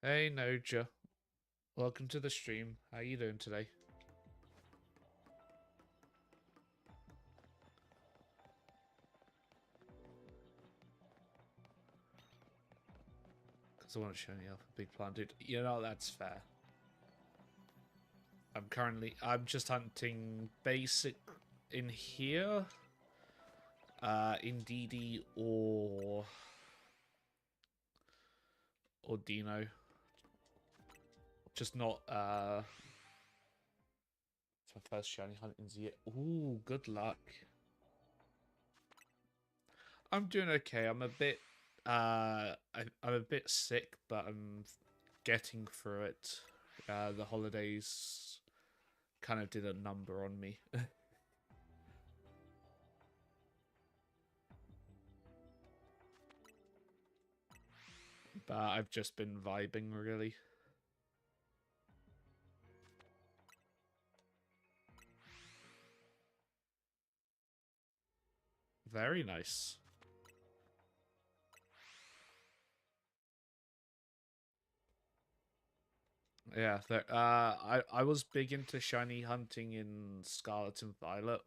Hey Noja, welcome to the stream. How you doing today? Because I want to show you off a big plan, dude. You know, that's fair. I'm just hunting basic in here. In DD or Dino. Just not, it's my first shiny hunting's yet. Ooh, good luck. I'm doing okay. I'm a bit, I'm a bit sick, but I'm getting through it. The holidays kind of did a number on me. But I've just been vibing, really. Very nice. Yeah, I was big into shiny hunting in Scarlet and Violet.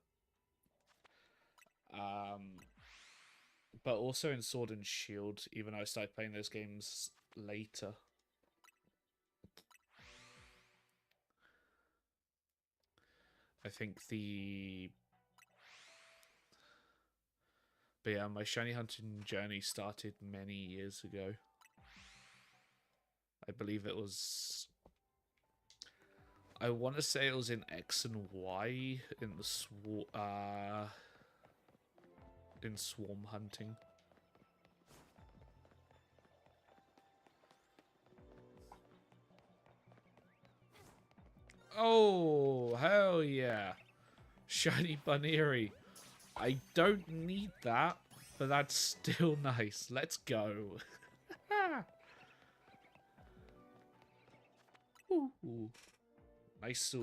But also in Sword and Shield, even though I started playing those games later. I think But yeah, my shiny hunting journey started many years ago. I believe it was... I want to say it was in X and Y in the in swarm hunting. Oh, hell yeah. Shiny Bunnery. I don't need that, but that's still nice. Let's go. Ooh. Nice.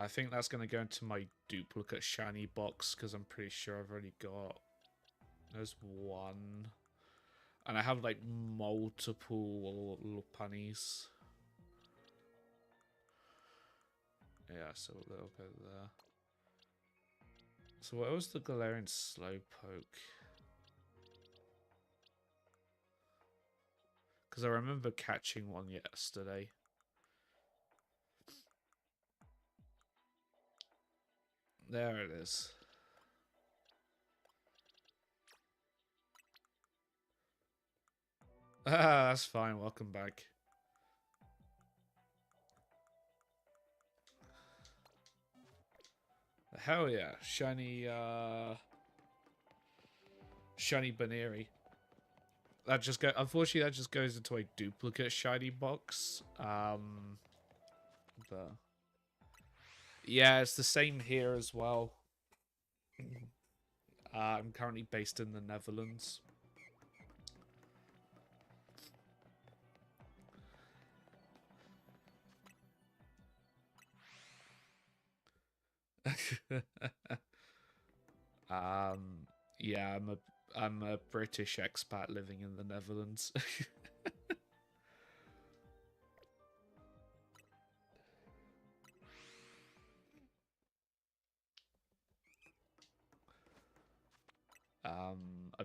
I think that's going to go into my duplicate shiny box because I'm pretty sure I've already got... There's one. And I have like multiple Lopunnies. Yeah, so they'll go there. So what was the Galarian Slowpoke? Because I remember catching one yesterday. There it is. Ah, that's fine. Welcome back. Hell yeah. Shiny Bunnery. That just unfortunately that just goes into a duplicate shiny box. But yeah, it's the same here as well. I'm currently based in the Netherlands. Yeah, I'm a British expat living in the Netherlands.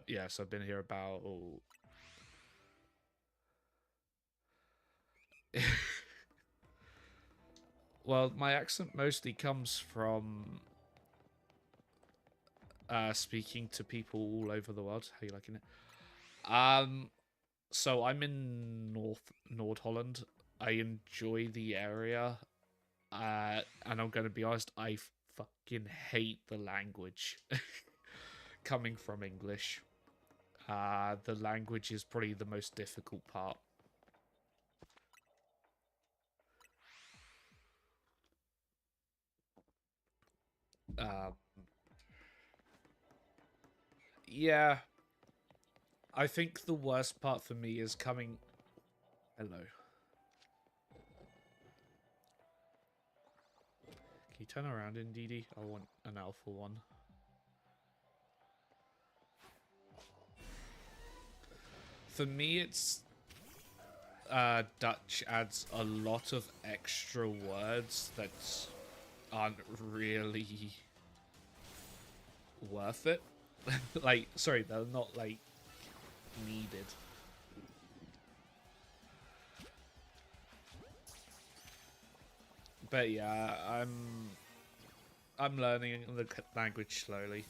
Yes, I've been here about well, my accent mostly comes from speaking to people all over the world. How you liking it? So I'm in Nord Holland. I enjoy the area. And I'm going to be honest, I fucking hate the language. Coming from English. The language is probably the most difficult part. Yeah. I think the worst part for me is coming... Hello. you turn around, Indeedee? I want an alpha one. For me, it's Dutch adds a lot of extra words that aren't really worth it. Like, sorry, they're not like needed. But yeah, I'm learning the language slowly.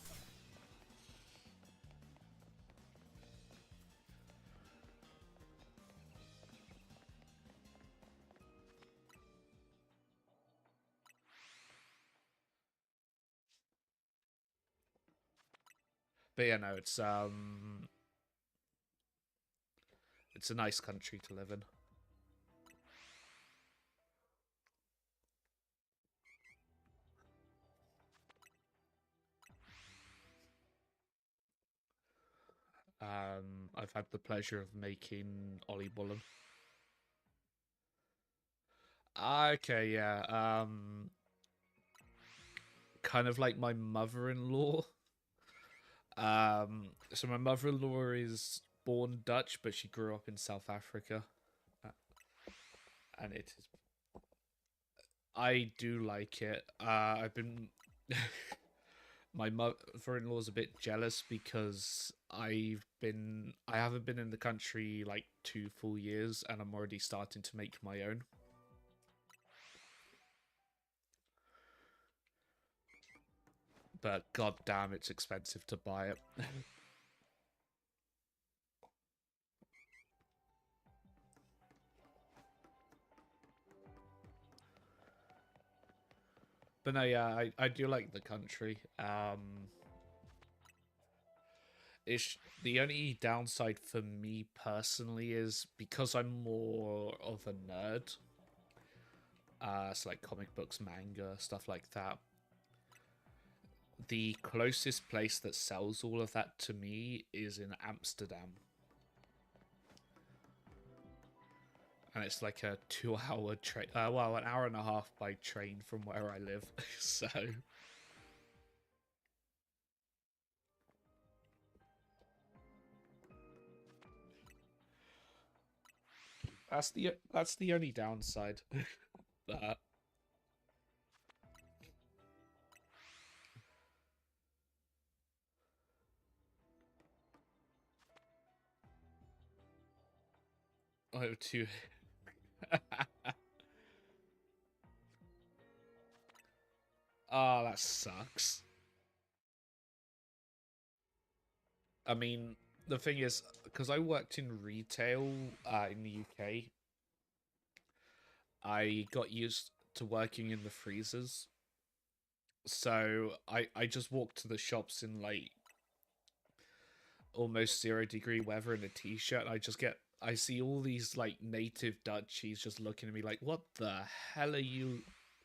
But yeah, no, it's a nice country to live in. I've had the pleasure of making Ollie Bullen. Okay, yeah. Kind of like my mother-in-law. So my mother-in-law is born Dutch, but she grew up in South Africa, and it is. I do like it. I've been. My mother-in-law's a bit jealous because I haven't been in the country like 2 full years, and I'm already starting to make my own. But god damn, it's expensive to buy it. But no, yeah, I do like the country. It's the only downside for me personally is because I'm more of a nerd. So like comic books, manga, stuff like that. The closest place that sells all of that to me is in Amsterdam. And it's like a 2-hour train, well, an hour and a half by train from where I live. So that's the only downside. But oh, too. Oh, that sucks. I mean, the thing is, because I worked in retail in the UK, I got used to working in the freezers. So I just walked to the shops in like almost 0-degree weather in a t-shirt. I see all these like native Dutchies just looking at me like, what the hell are you,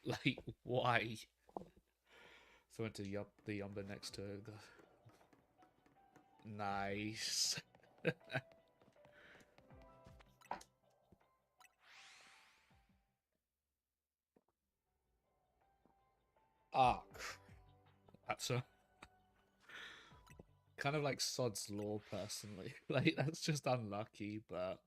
like, why? So I went to the Yumba next to it. Nice. Ah, that's a kind of like Sod's Law, personally. Like, that's just unlucky, but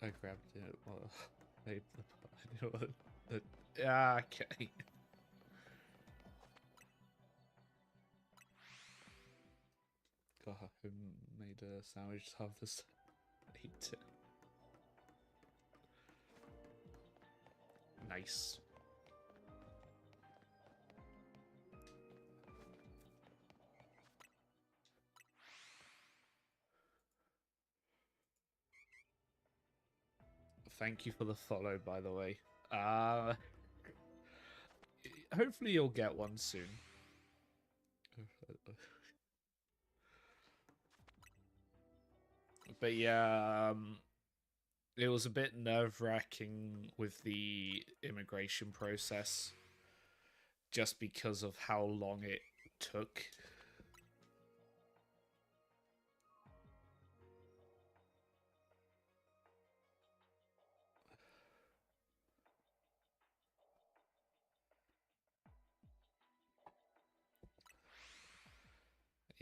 I grabbed it. Well, I know what yeah, okay. God, I made a sandwich to have this. Ate it. Nice. Thank you for the follow, by the way. Hopefully you'll get one soon. But yeah, it was a bit nerve-wracking with the immigration process, just because of how long it took.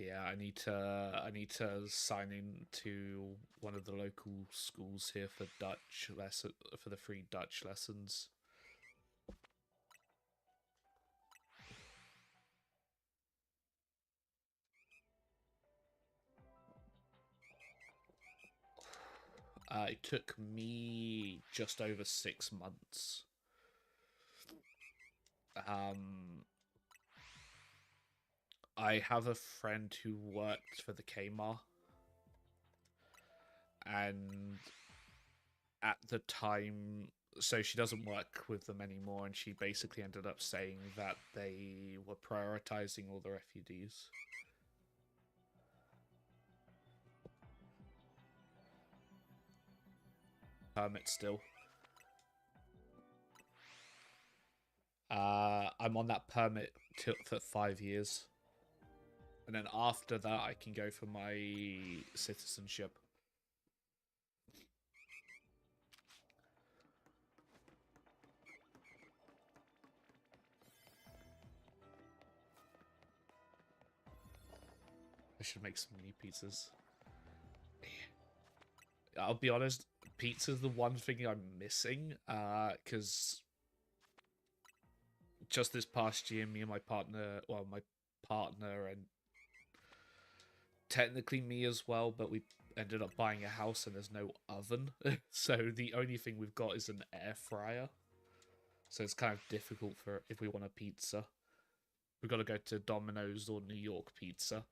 Yeah, I need to sign in to one of the local schools here for Dutch lesson for the free Dutch lessons. It took me just over 6 months. Um, I have a friend who worked for the Kmart, and at the time, so she doesn't work with them anymore, and she basically ended up saying that they were prioritizing all the refugees. Permit still. I'm on that permit for 5 years, and then after that, I can go for my citizenship. I should make some mini pizzas. I'll be honest, pizza's the one thing I'm missing, because just this past year, me and my partner, well, my partner and technically me as well, but we ended up buying a house and there's no oven. So the only thing we've got is an air fryer. So it's kind of difficult for if we want a pizza. We've got to go to Domino's or New York Pizza.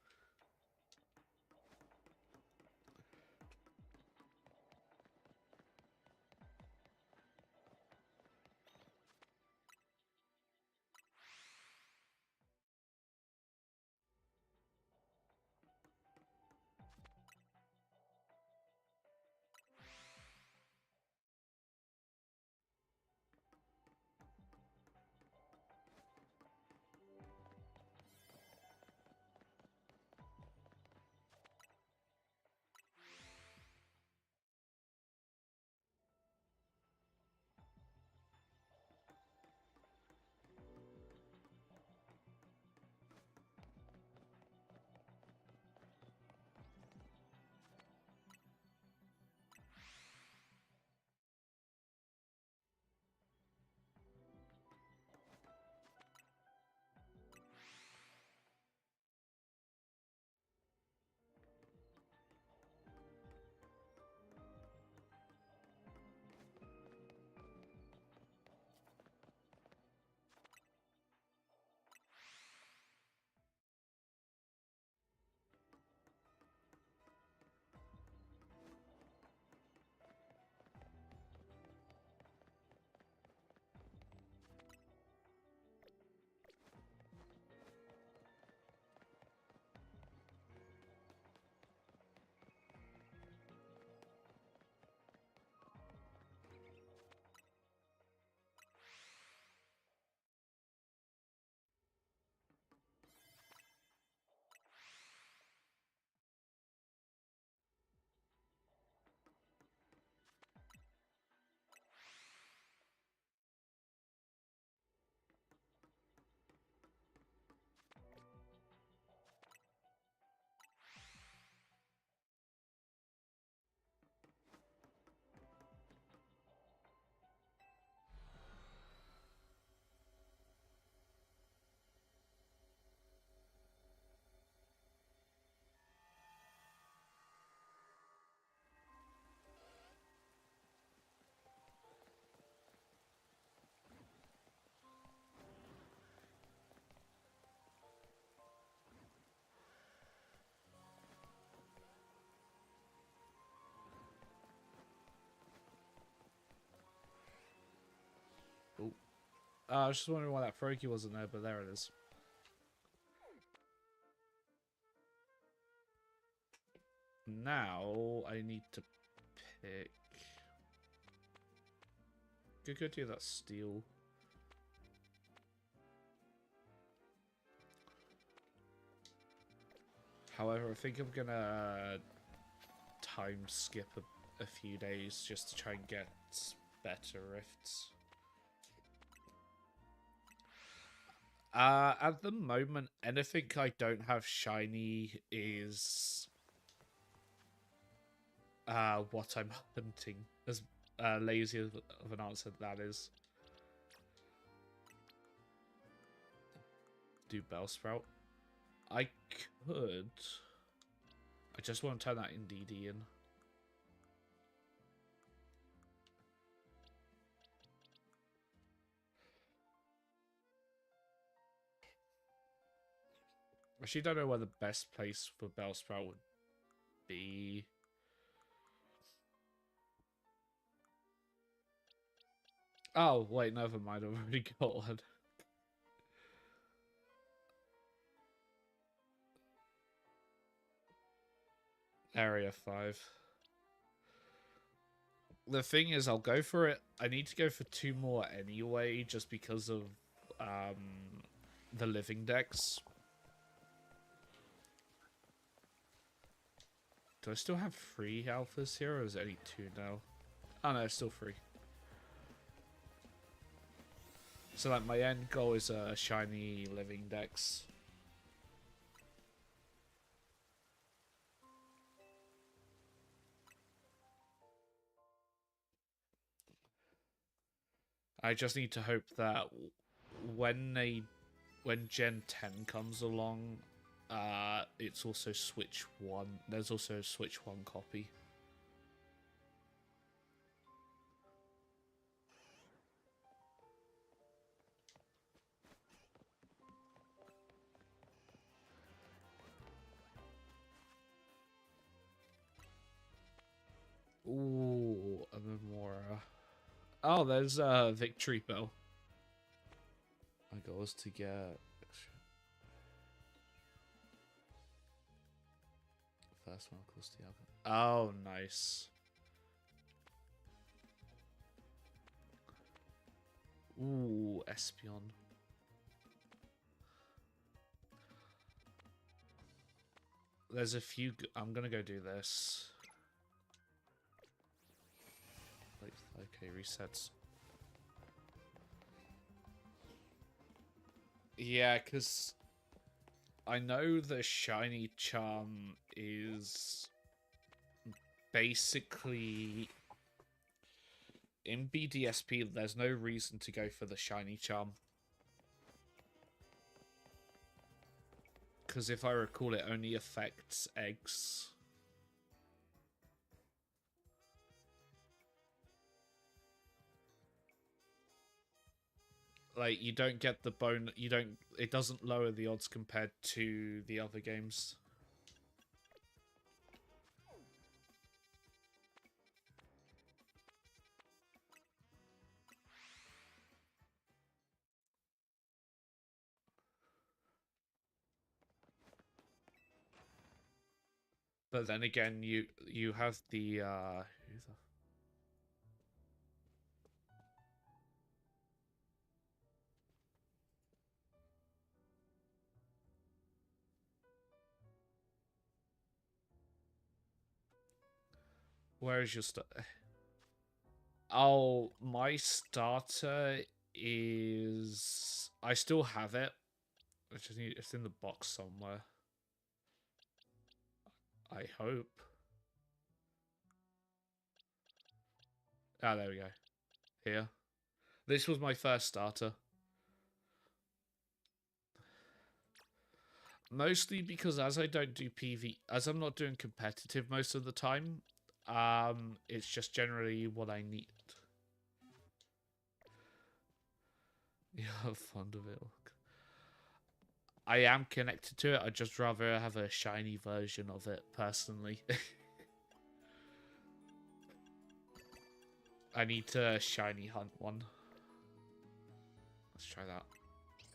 Oh, I was just wondering why that Froakie wasn't there, but there it is. Now I need to pick. Go do that steel. However, I think I'm gonna time skip a few days just to try and get better rifts. At the moment, anything I don't have shiny is what I'm hunting. As lazy of an answer that is. Do Bellsprout. I could. I just want to turn that Indeedee in. Actually, don't know where the best place for Bellsprout would be. Oh, wait, never mind. I've already got one. Area 5. The thing is, I'll go for it. I need to go for 2 more anyway, just because of the living decks. Do I still have 3 alphas here, or is it only 2 now? Oh no, it's still 3. So like my end goal is shiny living decks. I just need to hope that when Gen 10 comes along, it's also Switch 1. There's also a Switch 1 copy. Ooh, a Memora. Oh, there's a Victory Bell. My goal is to get first one close to the other. Oh, nice. Ooh, Espeon. There's a few. I'm gonna go do this. Okay, resets. Yeah, because I know the shiny charm is basically in BDSP. There's no reason to go for the shiny charm. Because if I recall, it only affects eggs. Like, you don't get the bone, it doesn't lower the odds compared to the other games. But then again, you have the where is your Oh, my starter is... I still have it. It's in the box somewhere. I hope. Ah, there we go. Here. This was my first starter. Mostly because as I don't do PV... As I'm not doing competitive most of the time, it's just generally what I need. You're fond of it. I am connected to it. I'd just rather have a shiny version of it, personally. I need to shiny hunt one. Let's try that.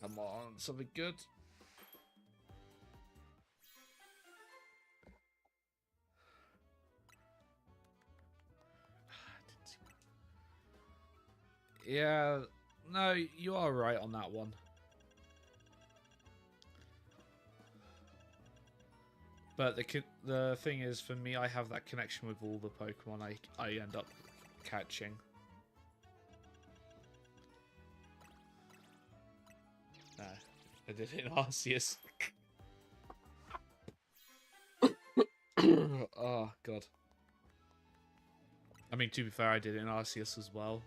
Come on, something good. Yeah, no, you are right on that one. But the thing is, for me, I have that connection with all the Pokemon I end up catching. No, I did it in Arceus. Oh, God. I mean, to be fair, I did it in Arceus as well.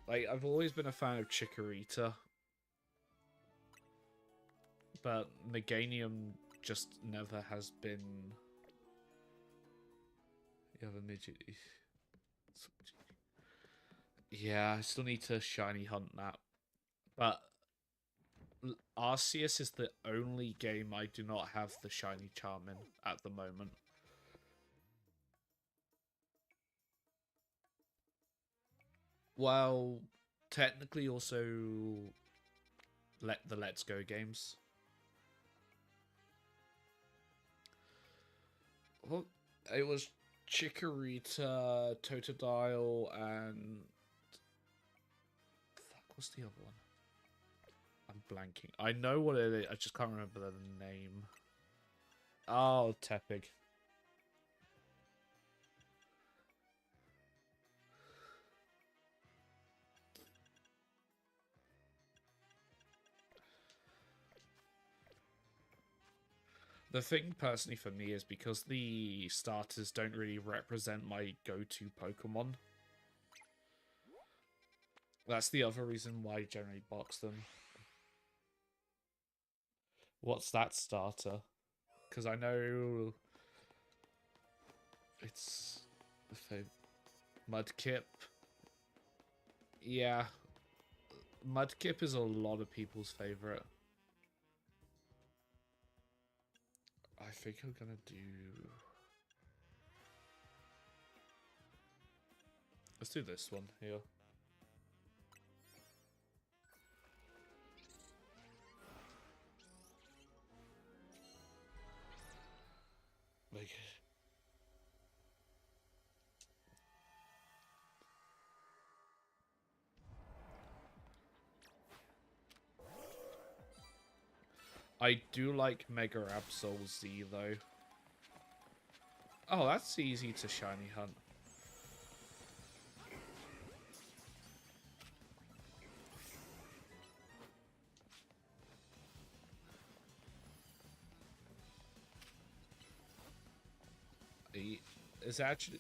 Like, I've always been a fan of Chikorita. But Meganium just never has been... You have a midget... Yeah, I still need to shiny hunt that. But Arceus is the only game I do not have the shiny charm in at the moment. Well, technically also the Let's Go games. Well, it was Chikorita, Totodile, and... Fuck, what's the other one? I'm blanking. I know what it is, I just can't remember the name. Oh, Tepig. The thing, personally, for me is because the starters don't really represent my go-to Pokemon. That's the other reason why I generally box them. What's that starter? Because I know... It's... Mudkip. Yeah. Mudkip is a lot of people's favourite. I think I'm gonna do... Let's do this one here. Like... I do like Mega Absol Z though. Oh, that's easy to shiny hunt. Is actually...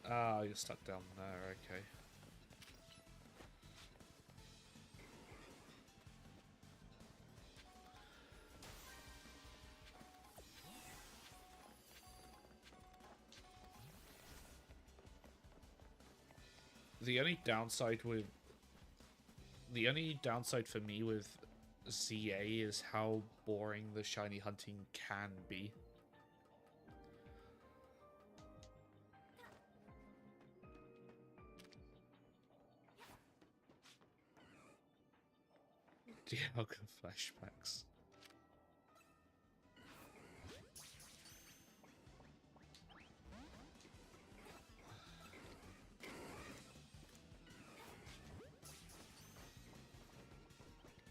Ah, you're stuck down there, okay. The only downside for me with ZA is how boring the shiny hunting can be. Dialga flashbacks.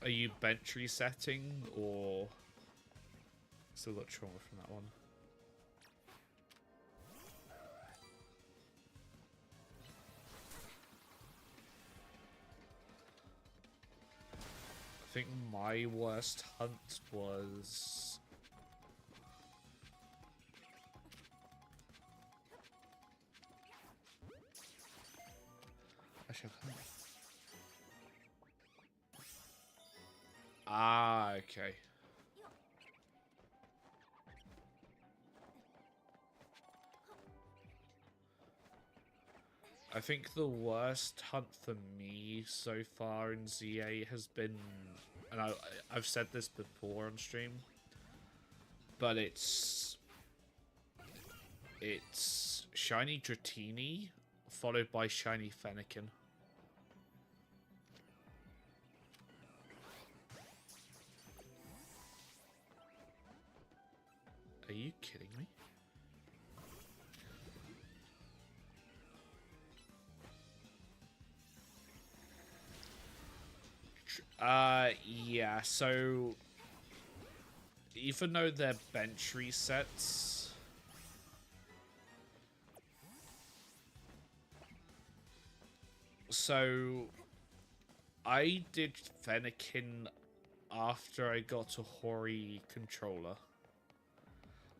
Are you bench resetting or still got trauma from that one? I think my worst hunt was... Actually, I can't... Ah, okay. I think the worst hunt for me so far in ZA has been, and I've said this before on stream, but it's Shiny Dratini followed by Shiny Fennekin. Are you kidding me? Yeah, so even though they're bench resets, so I did Fennekin after I got a Hori controller.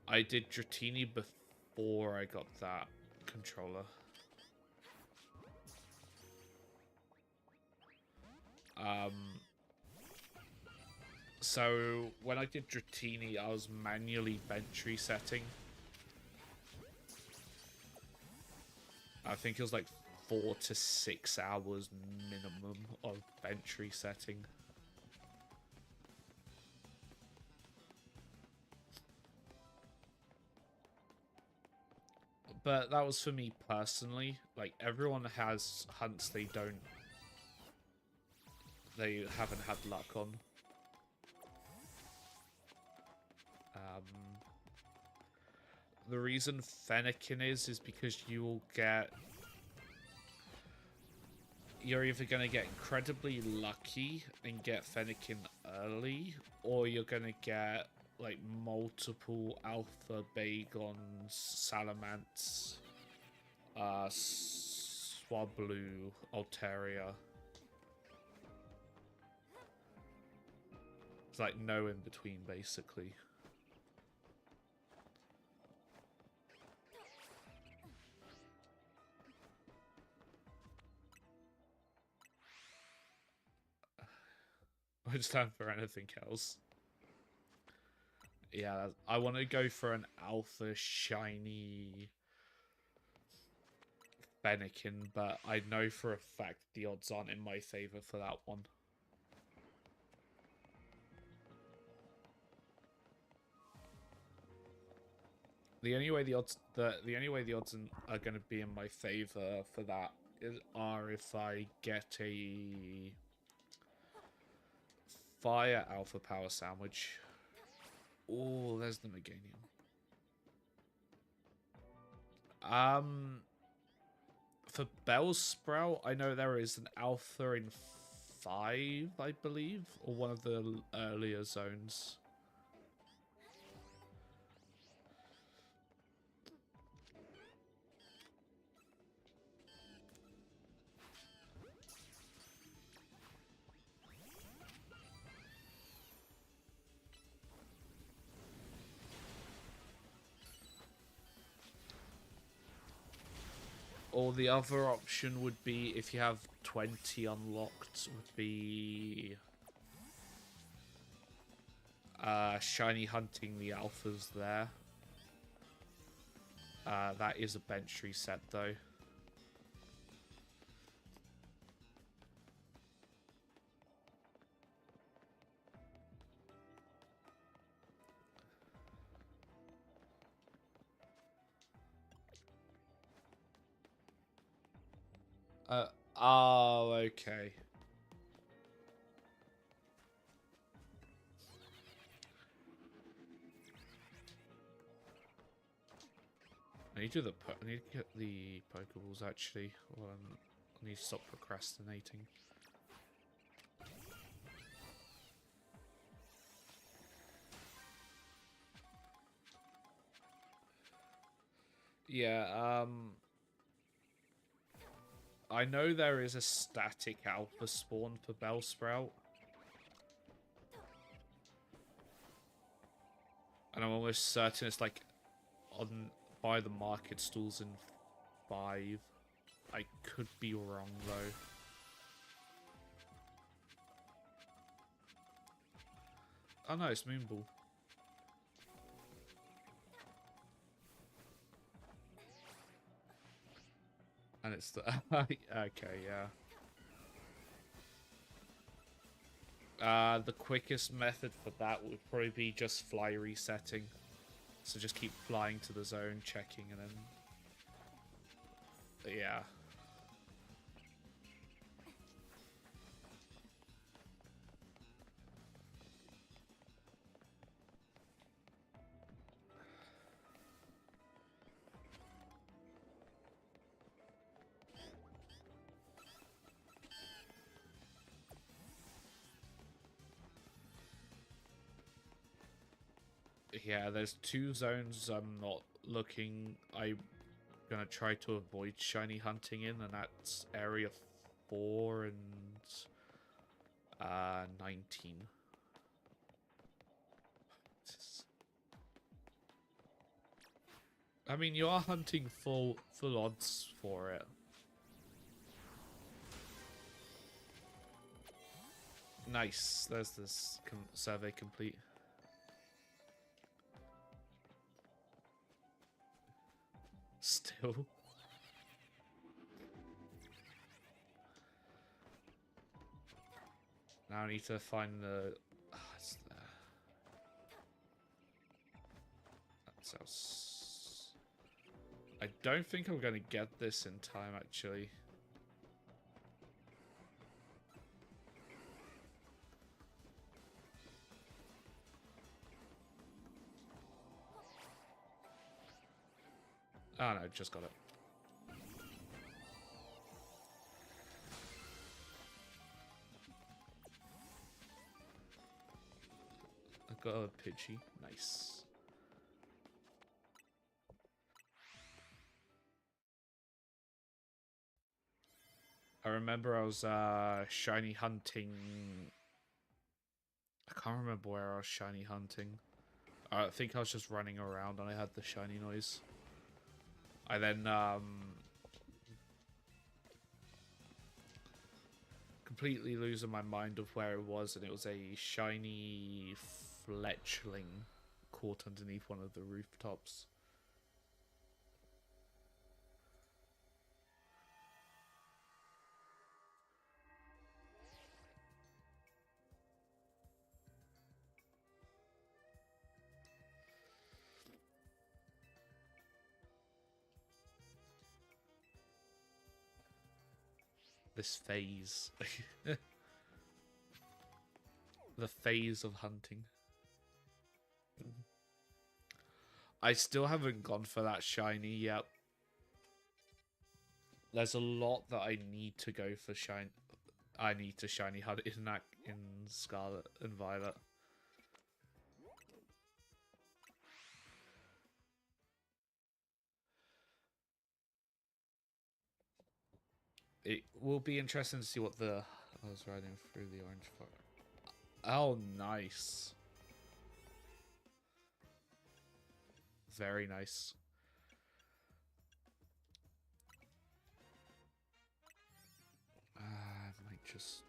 I did Dratini before I got that controller. So when I did Dratini, I was manually bench resetting. I think it was like 4 to 6 hours minimum of bench resetting. But that was for me personally. Like, everyone has hunts they haven't had luck on. The reason Fennekin is because you will get... You're either going to get incredibly lucky and get Fennekin early, or you're going to get, like, multiple Alpha Bagons, Salamence, Swablu, Altaria. It's like no in between, basically. I just stand for anything else. Yeah, I want to go for an alpha shiny Fennekin, but I know for a fact the odds aren't in my favor for that one. The only way the odds are going to be in my favor for that are if I get a Fire Alpha Power Sandwich. Oh, there's the Meganium. For Bellsprout, I know there is an Alpha in 5, I believe, or one of the earlier zones. Or the other option would be, if you have 20 unlocked, would be shiny hunting the alphas there. That is a bench reset though. Oh, okay. I need to get the Pokeballs actually. Well, I need to stop procrastinating. Yeah, I know there is a static alpha spawn for Bellsprout. And I'm almost certain it's like by the market stalls in 5. I could be wrong though. Oh no, it's Moonball. And it's the okay, yeah. The quickest method for that would probably be just fly resetting. So just keep flying to the zone, checking, and then... Yeah. Yeah, there's 2 zones I'm not looking. I'm gonna try to avoid shiny hunting in, and that's area 4 and 19. I mean, you are hunting full odds for it. Nice. There's this survey complete. Still. Now I need to find the... Oh, it's there. That's else. I don't think I'm going to get this in time, actually. Oh no, just got it. I got a Pidgey. Nice. I remember I was shiny hunting. I can't remember where I was shiny hunting. I think I was just running around and I had the shiny noise. I then completely losing my mind of where it was, and it was a shiny fletchling caught underneath one of the rooftops. This phase. The phase of hunting. I still haven't gone for that shiny yet. There's a lot that I need to go for shine. I need to shiny hunt in that in Scarlet and Violet. It will be interesting to see what the... I was riding through the orange forest. Oh, nice. Very nice. I might just...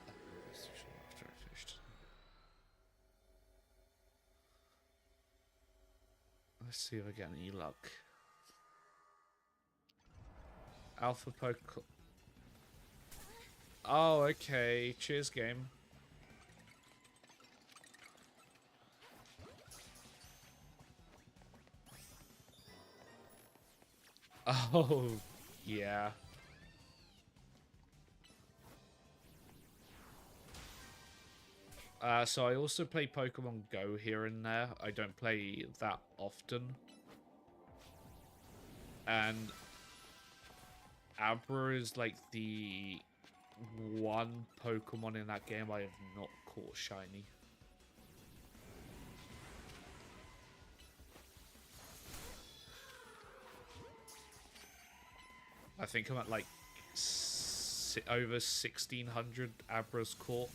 After I finished. Let's see if I get any luck. Alpha Poke. Oh, okay. Cheers, game. Oh, yeah. So I also play Pokemon Go here and there. I don't play that often. And Abra is like the one Pokemon in that game I have not caught shiny. I think I'm at like over 1,600 Abras caught.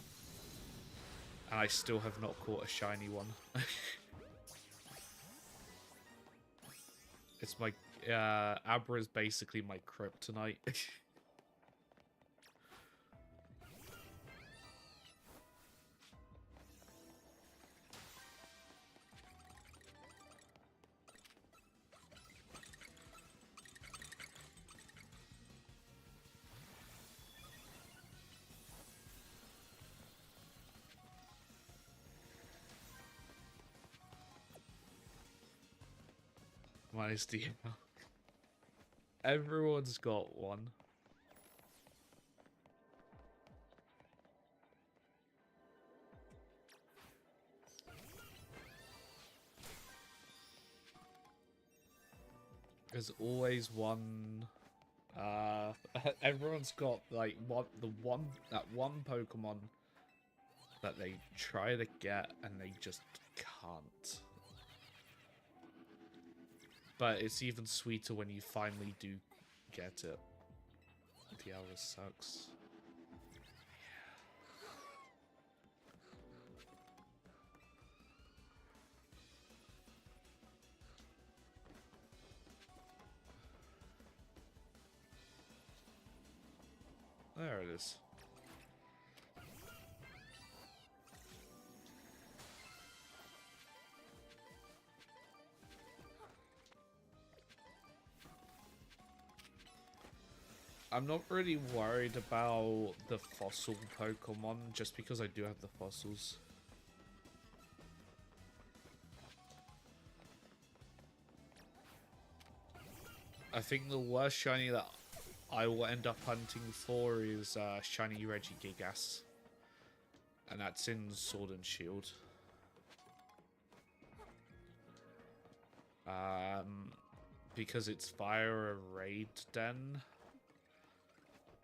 And I still have not caught a shiny one. It's my... Abra is basically my kryptonite. Minus the... Everyone's got one. There's always one Everyone's got like that one Pokemon that they try to get and they just can't. But it's even sweeter when you finally do get it. The hour sucks. There it is. I'm not really worried about the fossil Pokemon just because I do have the fossils. I think the worst shiny that I will end up hunting for is shiny Regigigas. And that's in Sword and Shield. Because it's via a raid den.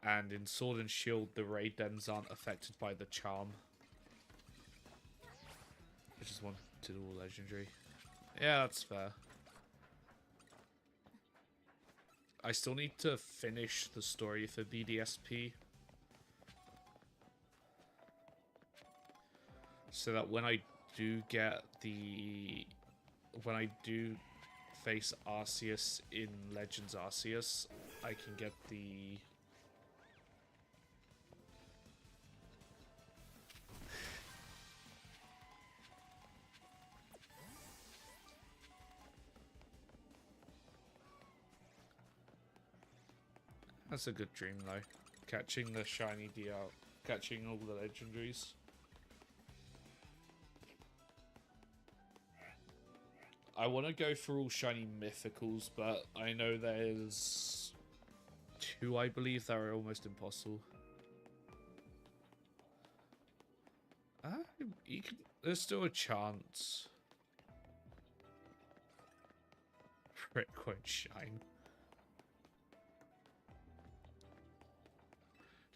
And in Sword and Shield, the raid dens aren't affected by the charm. I just wanted to do all legendary. Yeah, that's fair. I still need to finish the story for BDSP. So that when I do get the... When I do face Arceus in Legends Arceus, I can get the... That's a good dream, though. Catching the shiny DR, catching all the legendaries. I want to go for all shiny mythicals, but I know there's 2, I believe, that are almost impossible. You can, there's still a chance. Crit won't shine.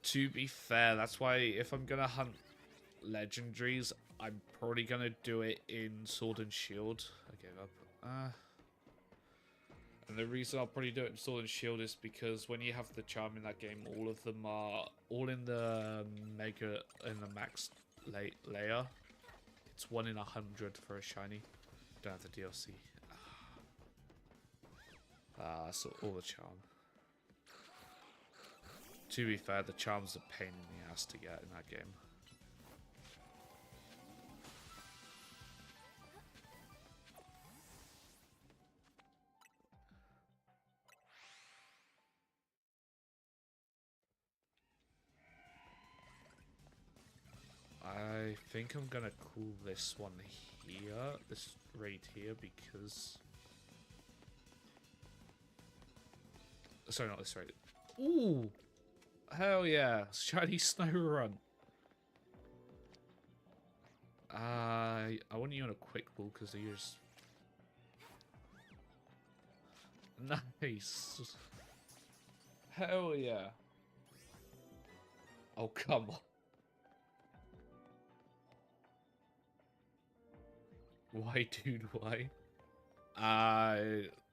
To be fair, that's why if I'm gonna hunt legendaries, I'm probably gonna do it in Sword and Shield. I gave up. And the reason I'll probably do it in Sword and Shield is because when you have the charm in that game, all of them are all in the max layer. It's 1 in 100 for a shiny. Don't have the DLC. So all the charm. To be fair, the charm's a pain in the ass to get in that game. I think I'm gonna call this one here, this raid here, because... Sorry, not this raid. Ooh! Hell yeah! Shiny Snorunt! I want you on a quick ball because you're just... Nice! Hell yeah! Oh, come on. Why, dude, why?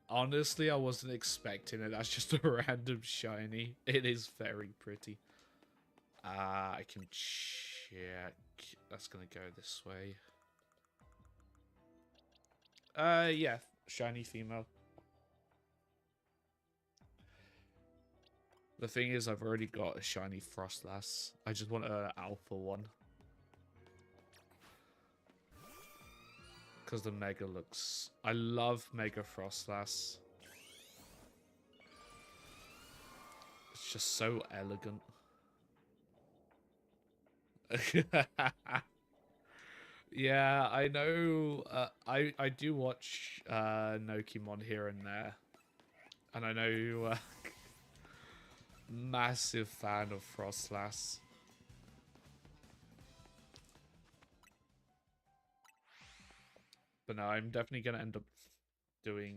Honestly, I wasn't expecting it. That's just a random shiny. It is very pretty. I can check. That's gonna go this way. Yeah, shiny female. The thing is, I've already got a shiny Frostlass. I just want an alpha one. Because the Mega looks... I love Mega Frostlass. It's just so elegant. Yeah, I know. I do watch Nokimon here and there. And I know massive fan of Frostlass. But no, I'm definitely going to end up doing...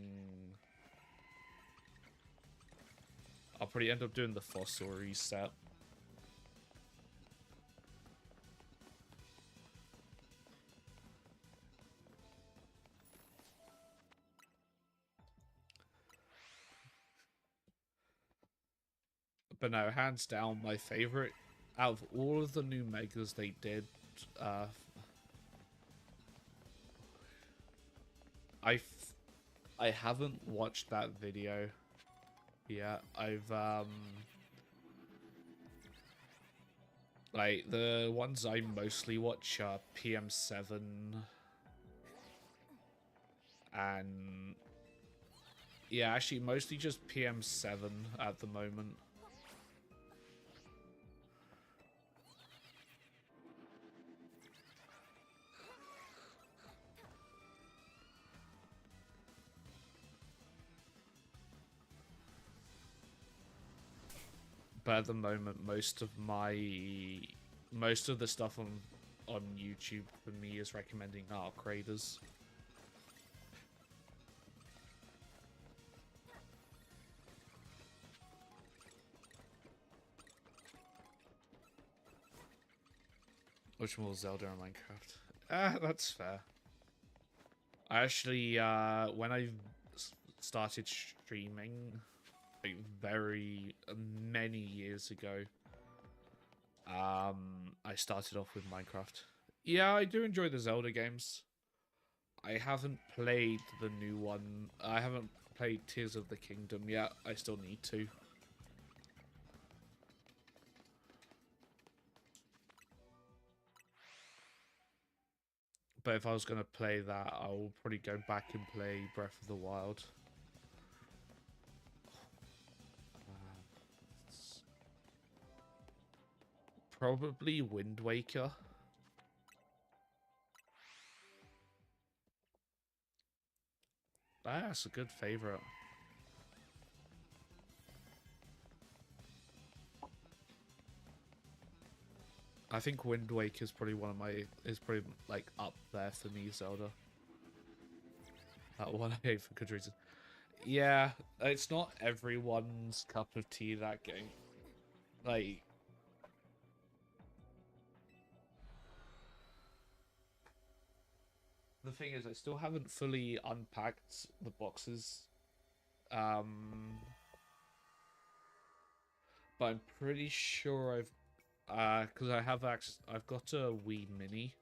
I'll probably end up doing the fossil reset. But no, hands down, my favorite out of all of the new megas they did, I haven't watched that video yet. Like, the ones I mostly watch are PM7 and yeah, actually mostly just PM7 at the moment. But at the moment, most of the stuff on YouTube for me is recommending Arc Raiders. Which more Zelda and Minecraft? Ah, that's fair. I actually, when I started streaming, like very many years ago, I started off with Minecraft. Yeah, I do enjoy the Zelda games. I haven't played the new one. I haven't played Tears of the Kingdom yet. I still need to. But if I was going to play that, I'll probably go back and play Breath of the Wild. Probably Wind Waker. That's a good favorite. I think Wind Waker is probably probably like up there for me, Zelda. That one I hate for good reason. Yeah, it's not everyone's cup of tea, that game. Like, the thing is, I still haven't fully unpacked the boxes. But I'm pretty sure because I have access, I've got a Wii Mini.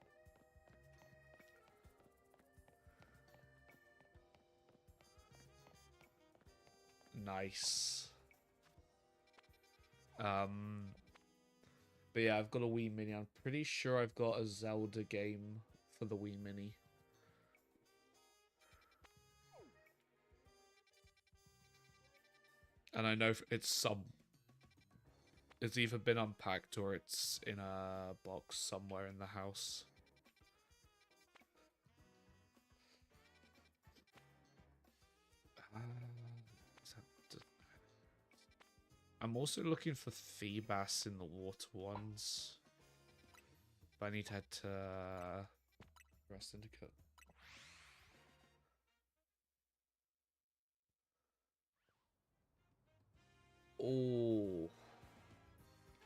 Nice. But yeah, I've got a Wii Mini. I'm pretty sure I've got a Zelda game for the Wii Mini. And I know it's either been unpacked or it's in a box somewhere in the house. I'm also looking for Feebas in the water ones. But I need to head to Rest Syndicate. Oh.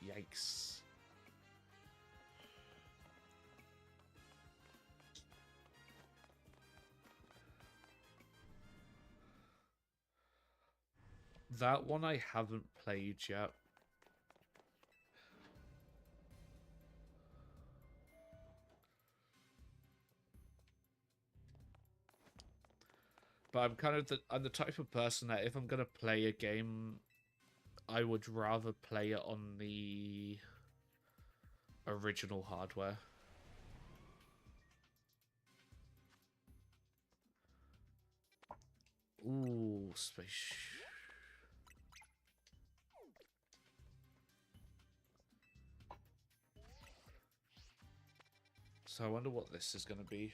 Yikes. That one I haven't played yet. But I'm the type of person that if I'm gonna play a game, I would rather play it on the original hardware. Ooh, space. So I wonder what this is gonna be.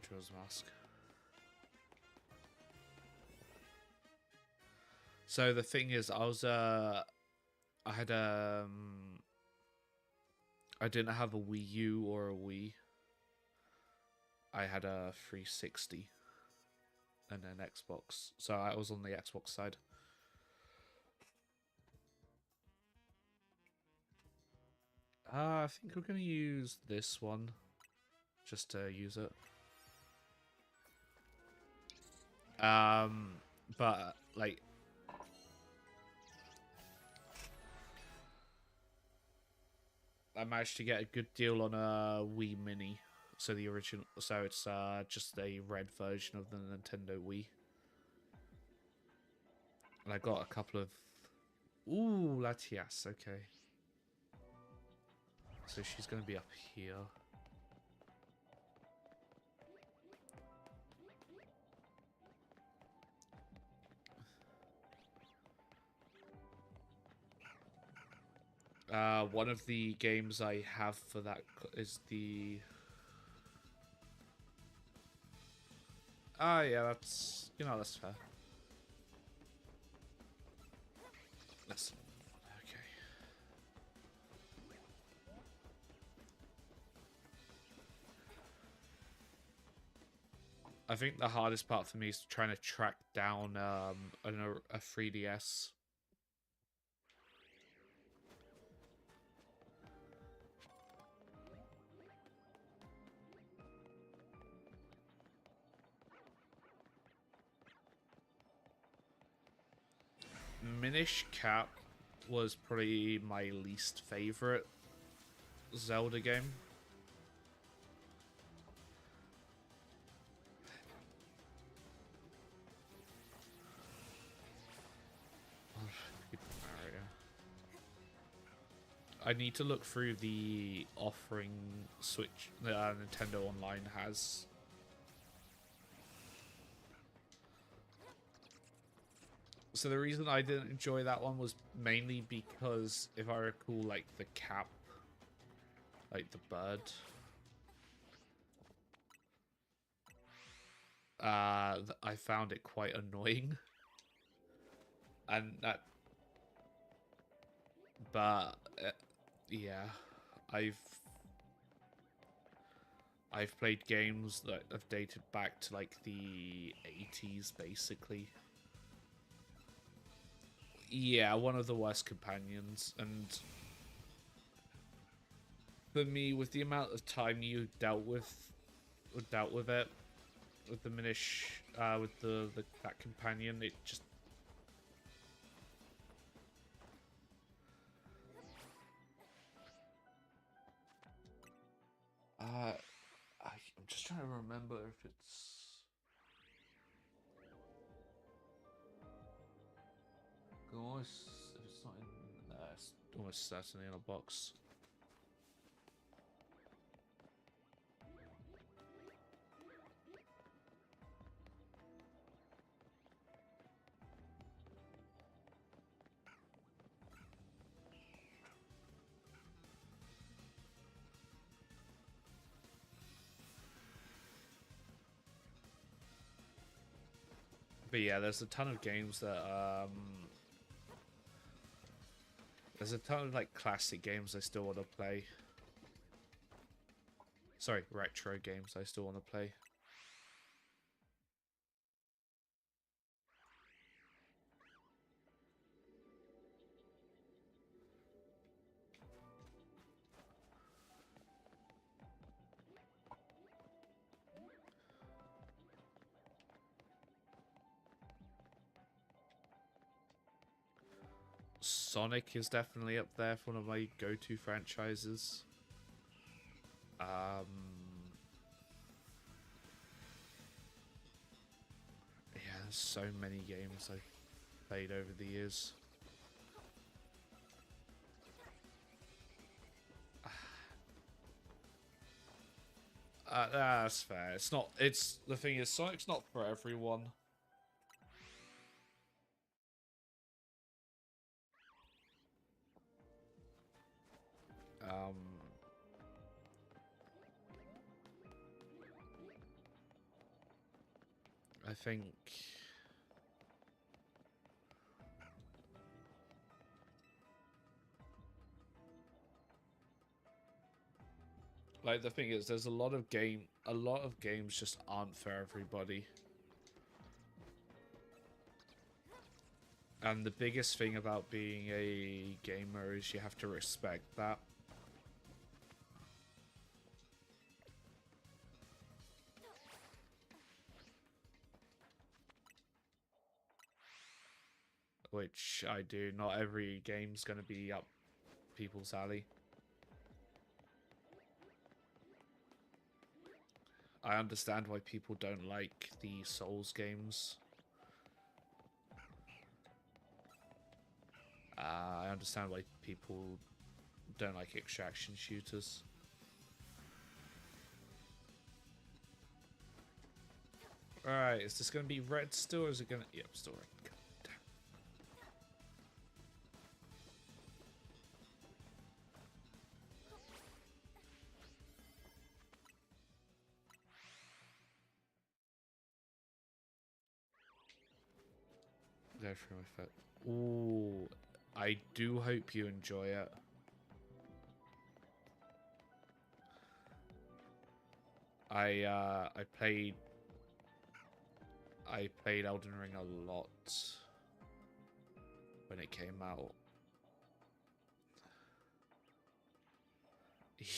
Majora's Mask. So the thing is, I didn't have a Wii U or a Wii. I had a 360 and an Xbox, so I was on the Xbox side. I think we're gonna use this one just to use it. But like, I managed to get a good deal on a Wii Mini. So the original, so it's just a red version of the Nintendo Wii. And I got a couple of, ooh, Latias, okay. So she's gonna be up here. One of the games I have for that is the... yeah, that's... You know, that's fair. That's... Okay. I think the hardest part for me is trying to track down a 3DS. Minish Cap was probably my least favorite Zelda game. I need to look through the offering Switch Nintendo Online has. So the reason I didn't enjoy that one was mainly because, if I recall, like the cap, like the bird, I found it quite annoying, and that, but yeah, I've played games that have dated back to like the 80s, basically. Yeah, one of the worst companions, and for me, with the amount of time you dealt with it, with the Minish, with that companion, it just... I'm just trying to remember if it's... Almost, if it's not in... it's almost certainly in a box. But yeah, there's a ton of games that, there's a ton of, like, classic games I still want to play. Sorry, retro games I still want to play. Sonic is definitely up there for one of my go-to franchises. Yeah, there's so many games I've played over the years. That's fair. It's not. It's the thing is, Sonic's not for everyone. Um, I think... Like, the thing is, there's a lot of games just aren't for everybody. And the biggest thing about being a gamer is you have to respect that. Which I do. Not every game's going to be up people's alley. I understand why people don't like the Souls games. I understand why people don't like extraction shooters. Alright, is this going to be red still, or is it going to... Yep, still red. Go through my foot. Ooh, I do hope you enjoy it. I played Elden Ring a lot when it came out.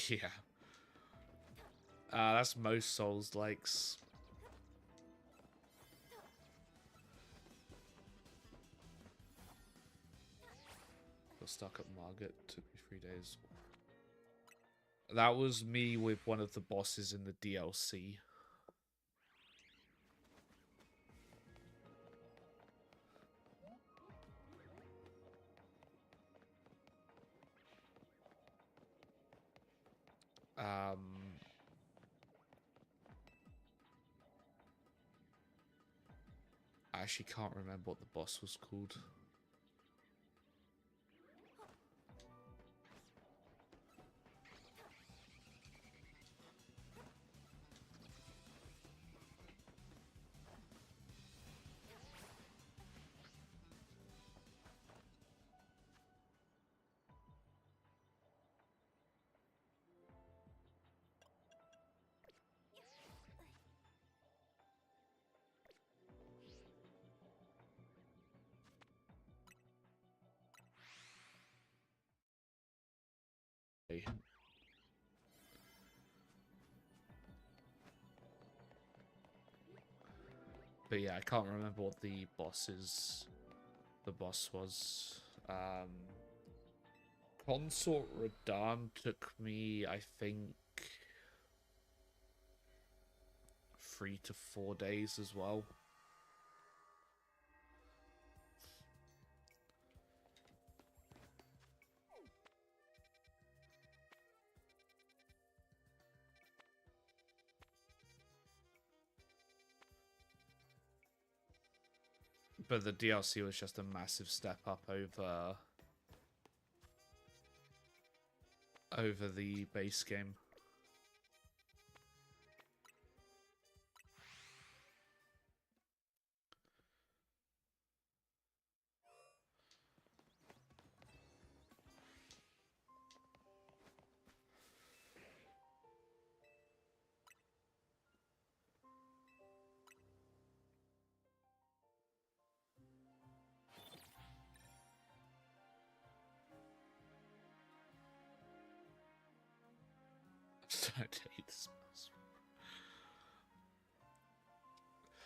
Yeah. That's most Souls likes. Got stuck at Margit, took me 3 days. That was me with one of the bosses in the DLC. I actually can't remember what the boss was called. But yeah, I can't remember what the boss was. Consort Radahn took me, I think, 3 to 4 days as well. But the DLC was just a massive step up over the base game. I hate this mouse.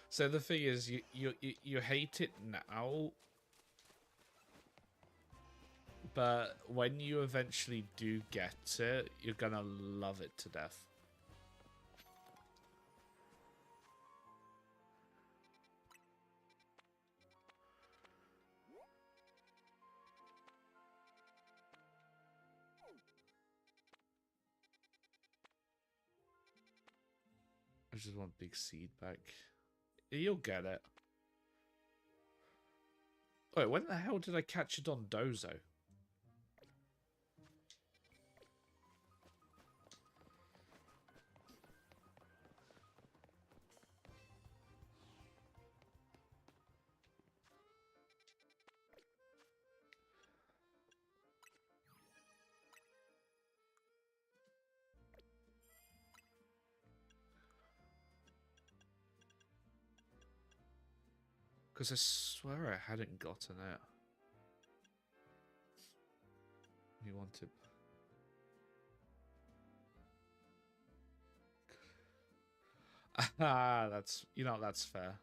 So the thing is, you hate it now, but when you eventually do get it, you're gonna love it to death. I just want Big Seed back. You'll get it. Wait, when the hell did I catch it on Dozo? Because I swear I hadn't gotten it. You wanted... Ah, that's... You know, that's fair.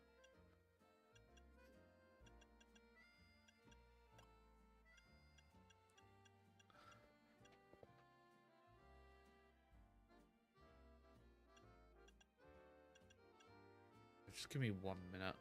Just give me 1 minute.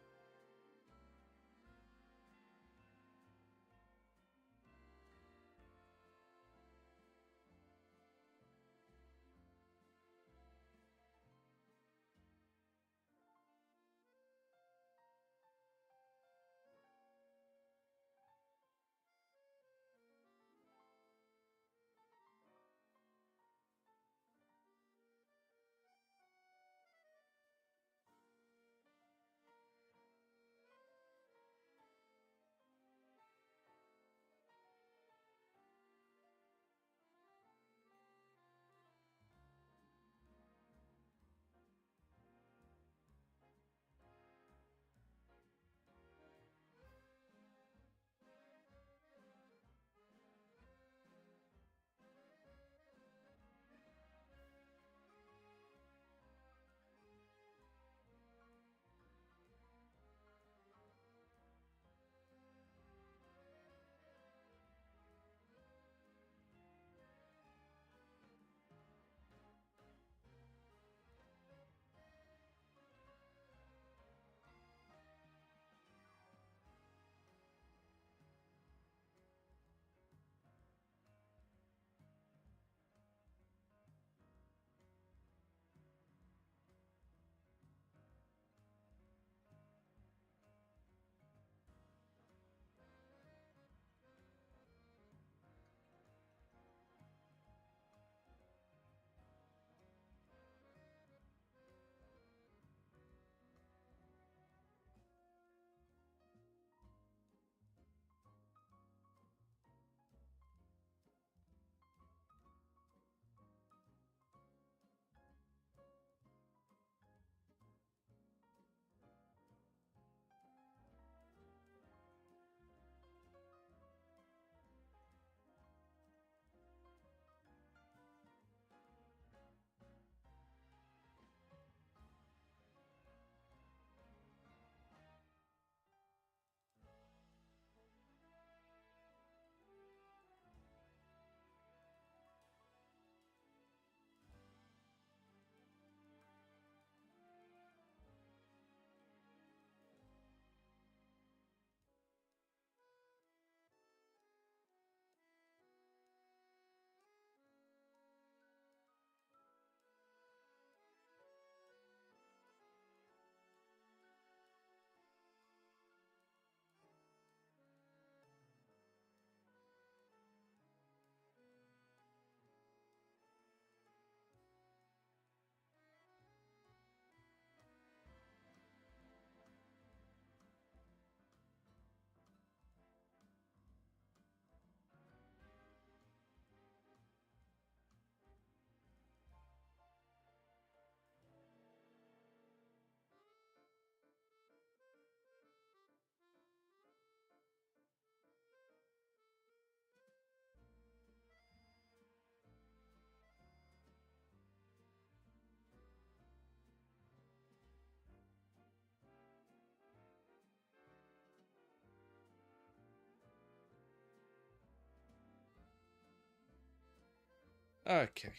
Okay.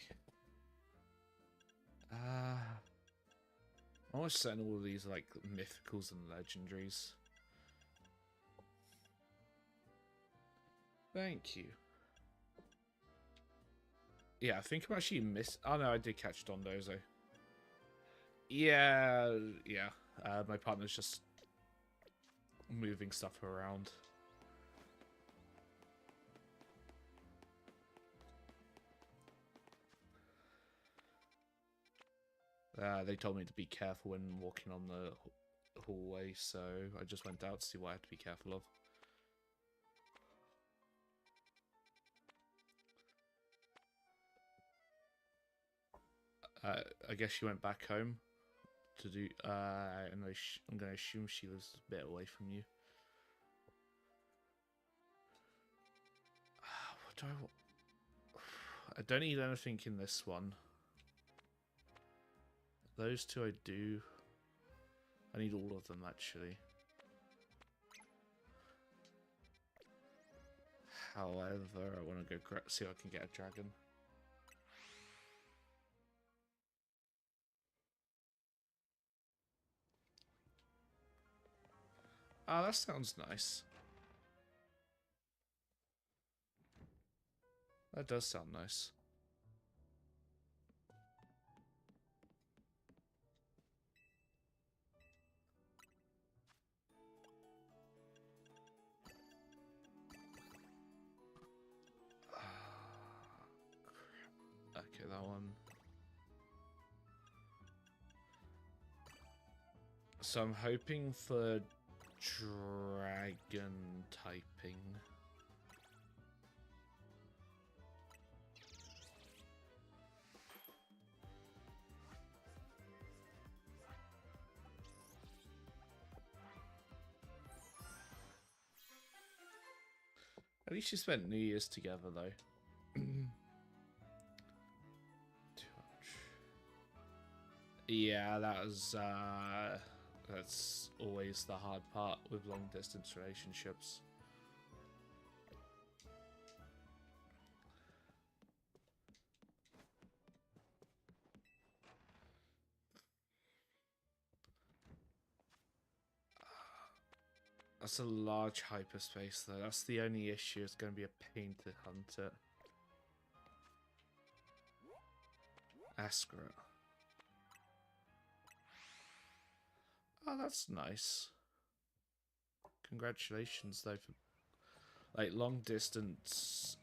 I was setting all of these like mythicals and legendaries. Thank you. Yeah, I think I'm actually oh no, I did catch Dondozo. Yeah. My partner's just moving stuff around. They told me to be careful when walking on the hallway, so I just went out to see what I had to be careful of. I guess she went back home to do. And I'm going to assume she lives a bit away from you. What do I want? I don't need anything in this one. Those two I do. I need all of them, actually. However, I want to go see if I can get a dragon. Ah, that sounds nice. That does sound nice. Okay, that one. So I'm hoping for dragon typing. At least you spent New Year's together, though. Too much. Yeah, that's always the hard part with long-distance relationships. That's a large hyperspace, though. That's the only issue. It's going to be a pain to hunt it. Askeret. Oh, that's nice. Congratulations, though. Like, long distance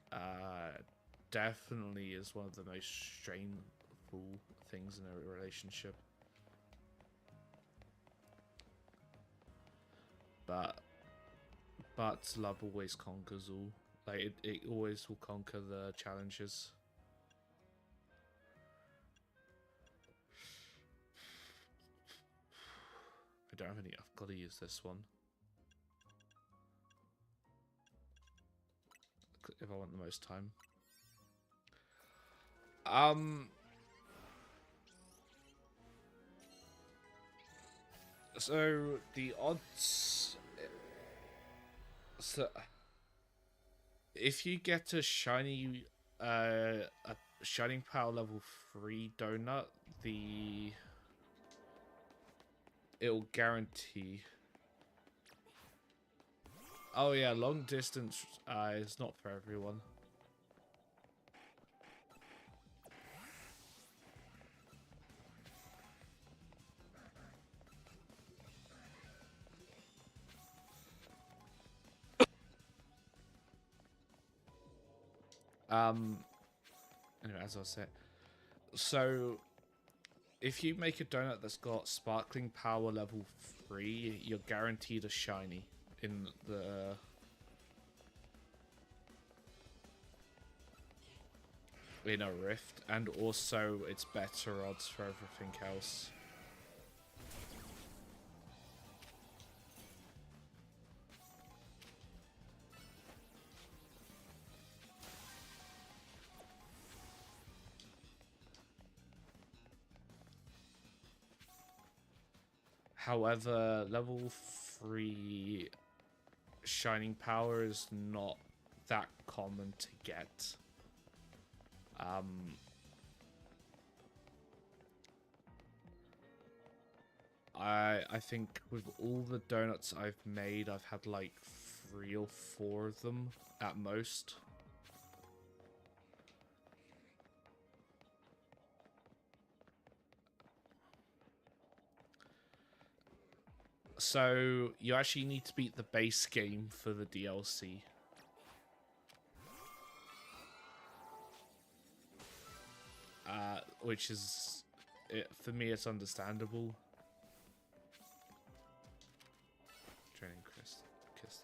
definitely is one of the most strainful things in a relationship. But love always conquers all. Like, it always will conquer the challenges. I don't have any. I've got to use this one. If I want the most time. So the odds. So if you get a shiny, a shining power level 3 donut, it'll guarantee. Oh yeah, long distance is not for everyone. Anyway, as I said, so if you make a donut that's got sparkling power level 3, you're guaranteed a shiny in a rift, and also it's better odds for everything else. However, level 3 shining power is not that common to get. I think with all the donuts I've made, I've had like 3 or 4 of them at most. So you actually need to beat the base game for the DLC. Which is, for me, it's understandable. Training kiss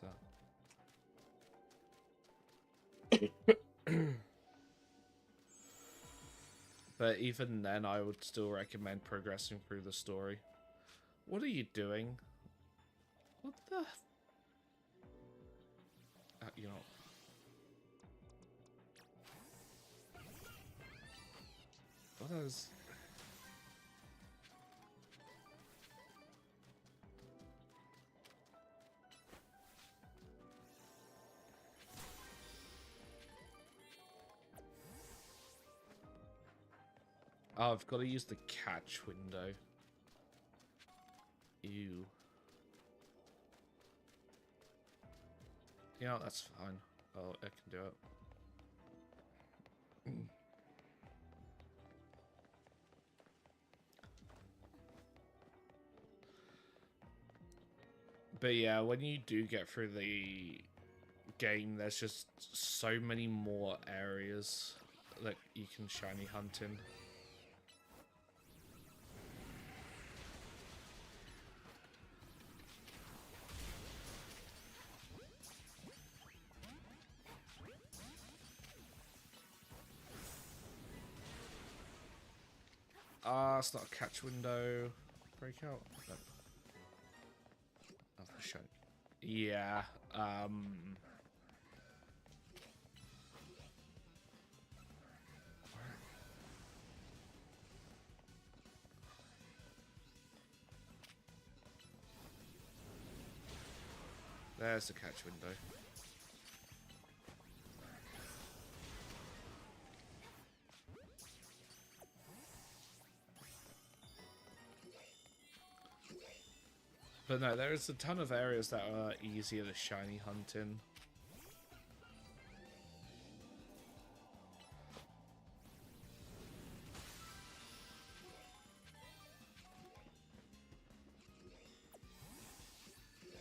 that. But even then, I would still recommend progressing through the story. What are you doing? What the? You know. What is? Oh, I've got to use the catch window. Ew. Yeah, that's fine. Oh, I can do it. But yeah, when you do get through the game, there's just so many more areas that you can shiny hunt in. It's not a catch window. Breakout. No. Oh, the shiny. Yeah. There's the catch window. But no, there is a ton of areas that are easier to shiny hunt in.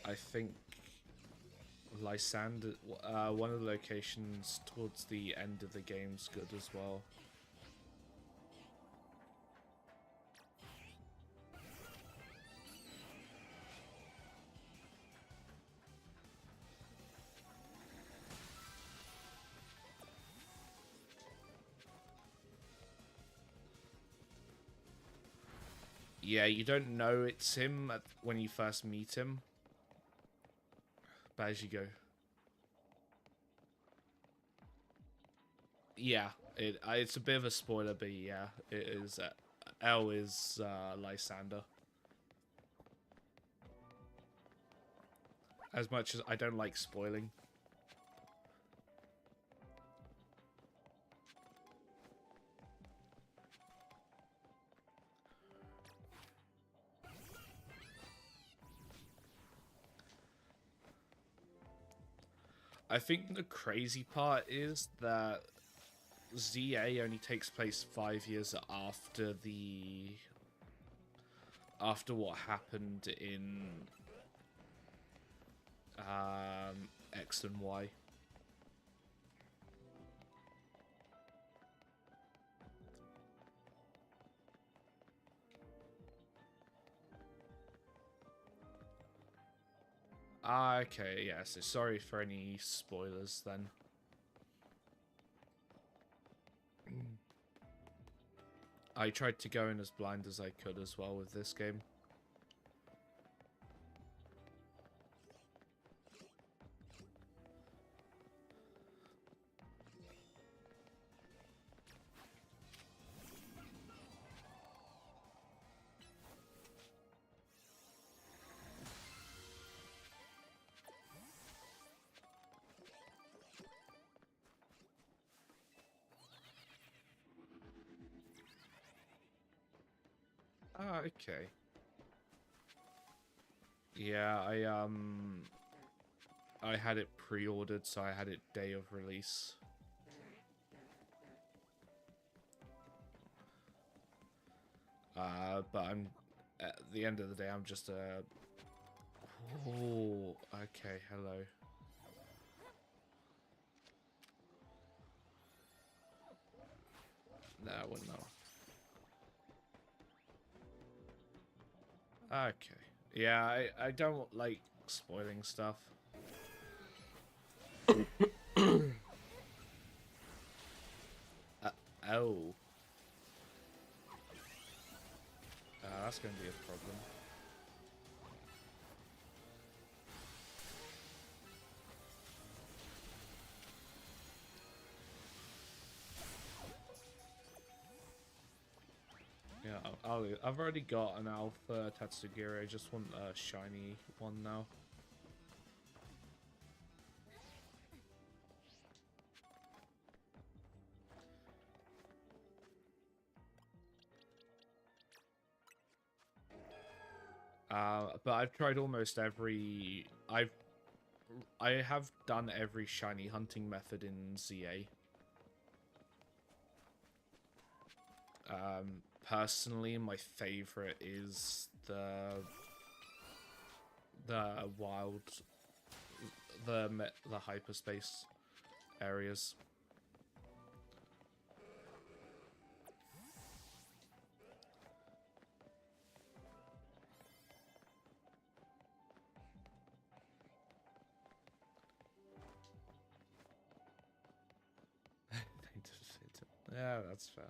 I think Lysander, one of the locations towards the end of the game's good as well. Yeah, you don't know it's him when you first meet him, but as you go. Yeah, it's a bit of a spoiler, but yeah, it is. L is Lysander. As much as I don't like spoiling. I think the crazy part is that ZA only takes place 5 years after what happened in X and Y. Ah, okay, yeah, so sorry for any spoilers then. I tried to go in as blind as I could as well with this game. Ah, okay. Yeah, I had it pre-ordered, so I had it day of release. But I'm at the end of the day, I'm just a. Oh, okay. Hello. No, I wouldn't know. Okay. Yeah, I don't like spoiling stuff. Oh. That's going to be a problem. I've already got an alpha Tatsugiri. I just want a shiny one now. But I've tried almost every... I have done every shiny hunting method in ZA. Personally, my favorite is the wild, the hyperspace areas. Yeah, that's fair.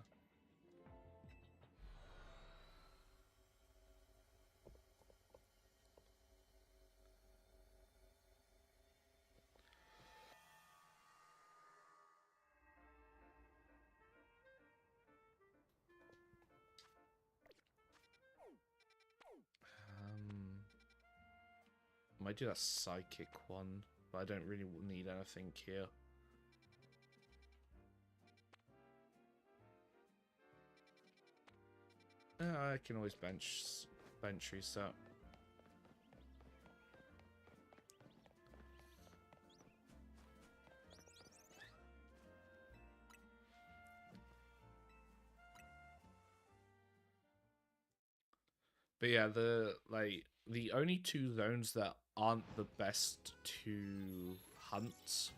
Might do that psychic one, but I don't really need anything here. I can always bench reset. But yeah, the only two zones that aren't the best to hunt,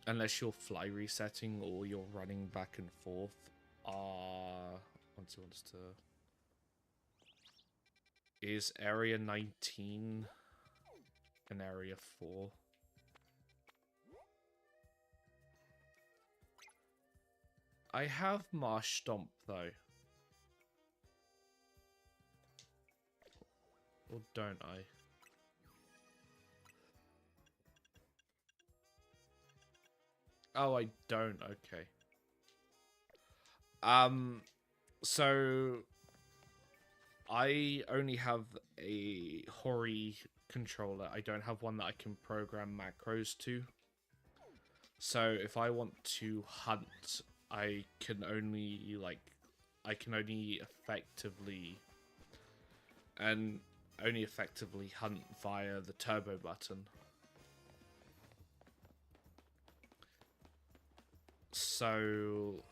unless you're fly resetting or you're running back and forth, are is area 19 and area 4. I have Marsh Stomp though. Or don't I? Oh, I don't. Okay. So I only have a Hori controller. I don't have one that I can program macros to. So if I want to hunt, I can only effectively hunt via the turbo button. So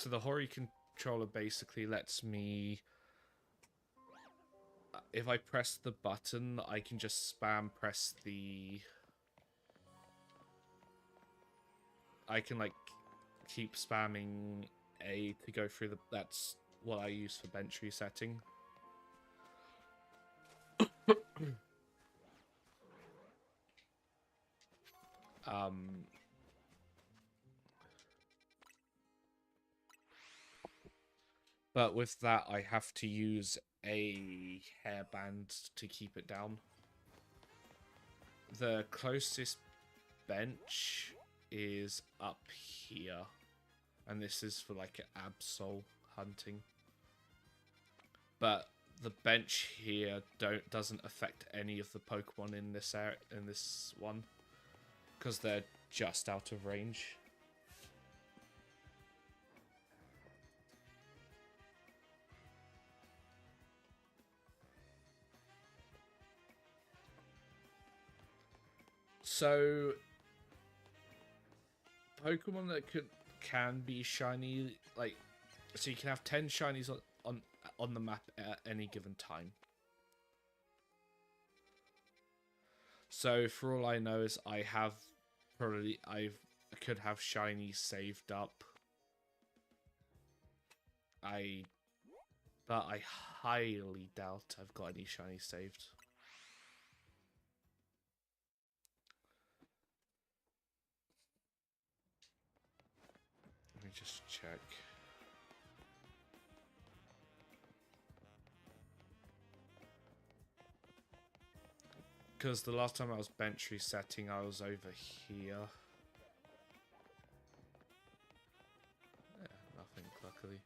the Hori controller basically lets me, if I press the button, I can just spam press the... I can, like, keep spamming A to go through the... That's what I use for bench resetting. But with that, I have to use a hairband to keep it down. The closest bench is up here, and this is for like Absol hunting. But the bench here doesn't affect any of the Pokemon in this one, because they're just out of range. So, Pokemon that can be shiny, like, so you can have 10 shinies on the map at any given time. So for all I know is I could have shiny saved up. But I highly doubt I've got any shiny saved. Let me just check. Because the last time I was bench resetting, I was over here. nothing, luckily.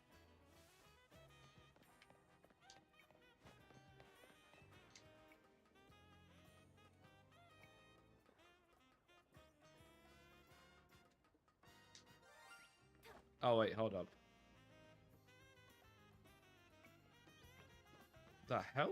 Oh wait, hold up. The hell?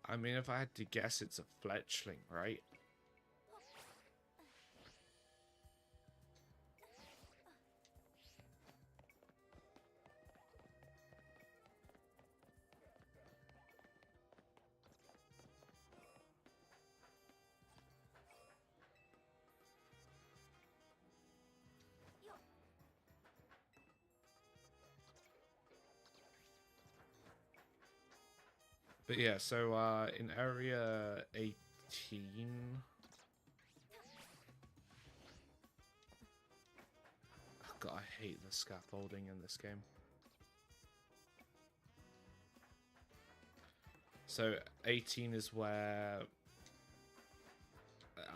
I mean, if I had to guess, it's a fletchling, right? But yeah, so in area 18... Oh god, I hate the scaffolding in this game. So 18 is where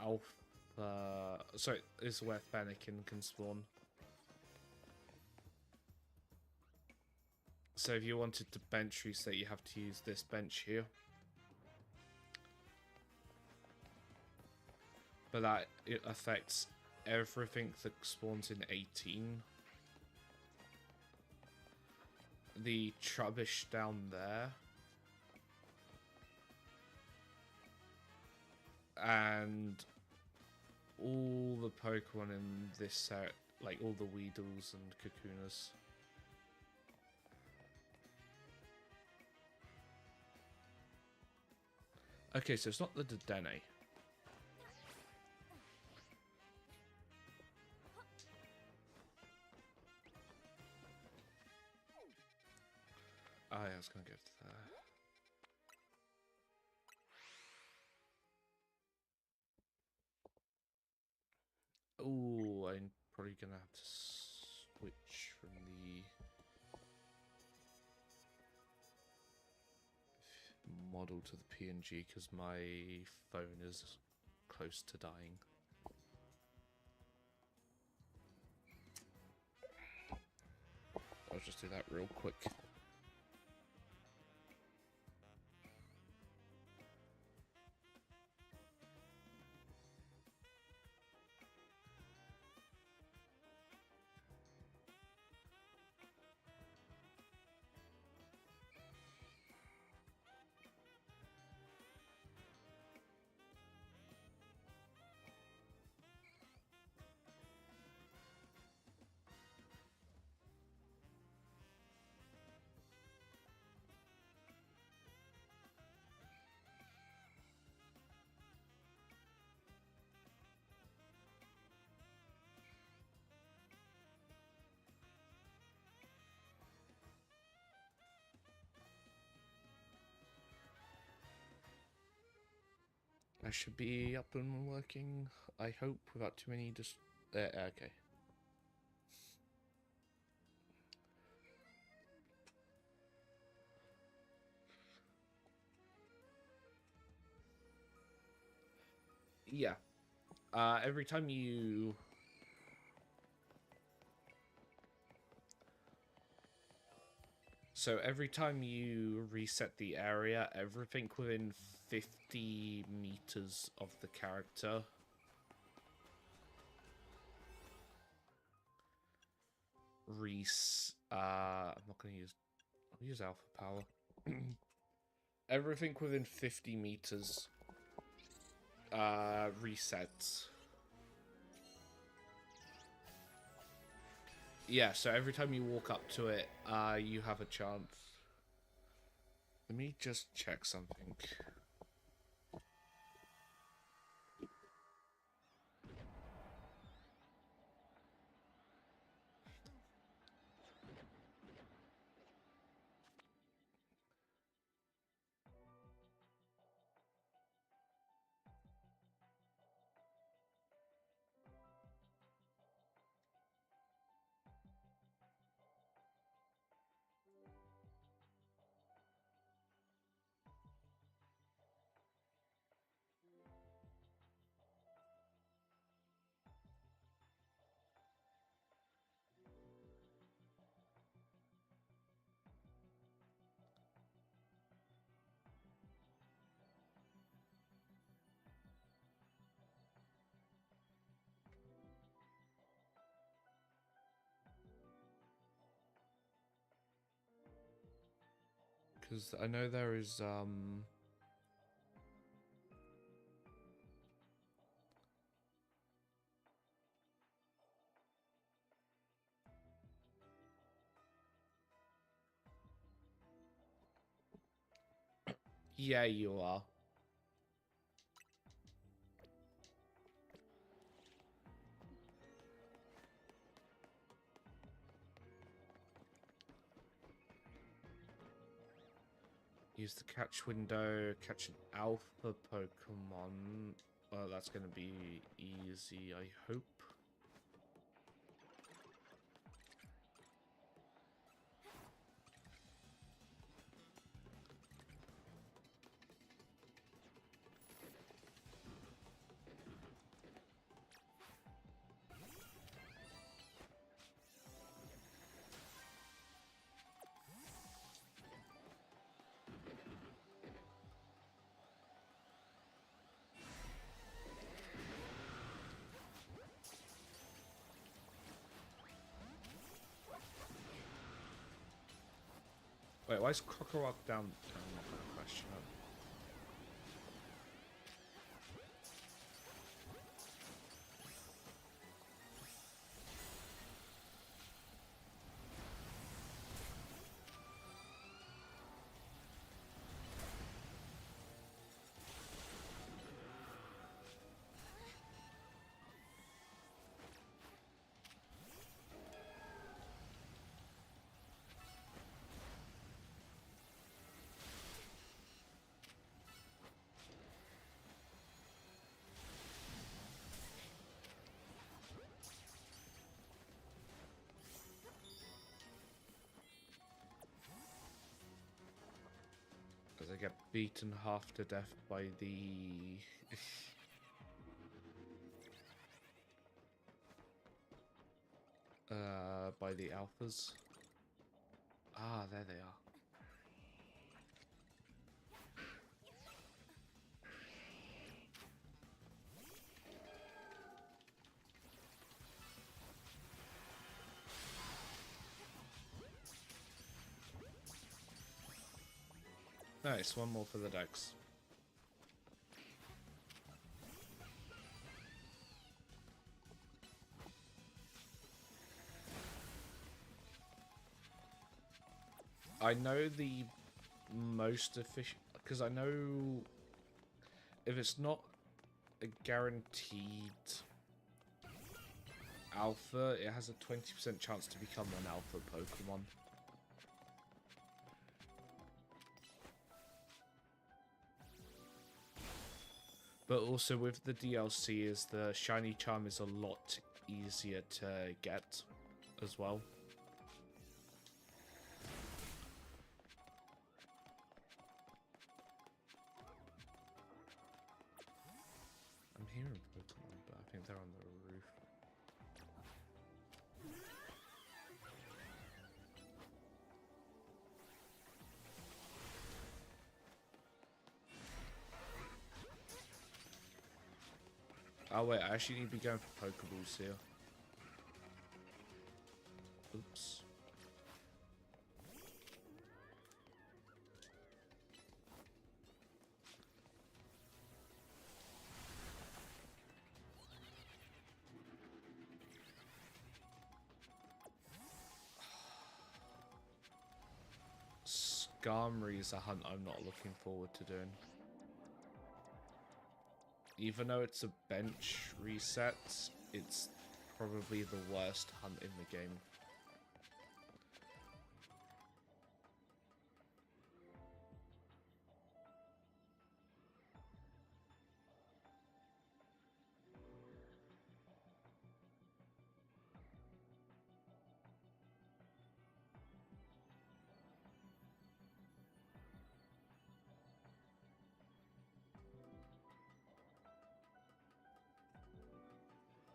Alpha... Sorry, is where Fennekin can spawn. So if you wanted to bench reset, you have to use this bench here. But that it affects everything that spawns in 18. The Trubbish down there. And all the Pokemon in this set, like all the Weedles and Kakunas. Okay, so it's not the Dedenne. Oh, yeah, I was gonna go to there. Oh, I'm probably gonna have to switch from the model to the PNG because my phone is close to dying. I'll just do that real quick. I should be up and working, I hope, without too many okay. Yeah. Every time you... So every time you reset the area, everything within 50 meters of the character I'm not gonna use... I'll use alpha power. Everything within 50 meters resets. Yeah, so every time you walk up to it, you have a chance. Let me just check something. Because I know there is yeah, you are. Use the catch window, catch an alpha Pokemon. Well, that's going to be easy, I hope. Wait, why is Krokorok down? I'm not going to question it. As I get beaten half to death by the... by the alphas. Ah, there they are. Nice, one more for the Dex. I know the most efficient, because I know if it's not a guaranteed alpha, it has a 20% chance to become an alpha Pokemon. But also with the DLC, is the shiny charm is a lot easier to get as well. I'm hearing Pokemon, but I think they're on the roof. Oh wait, I actually need to be going for Pokeballs here. Oops. Skarmory is a hunt I'm not looking forward to doing. Even though it's a bench reset, it's probably the worst hunt in the game.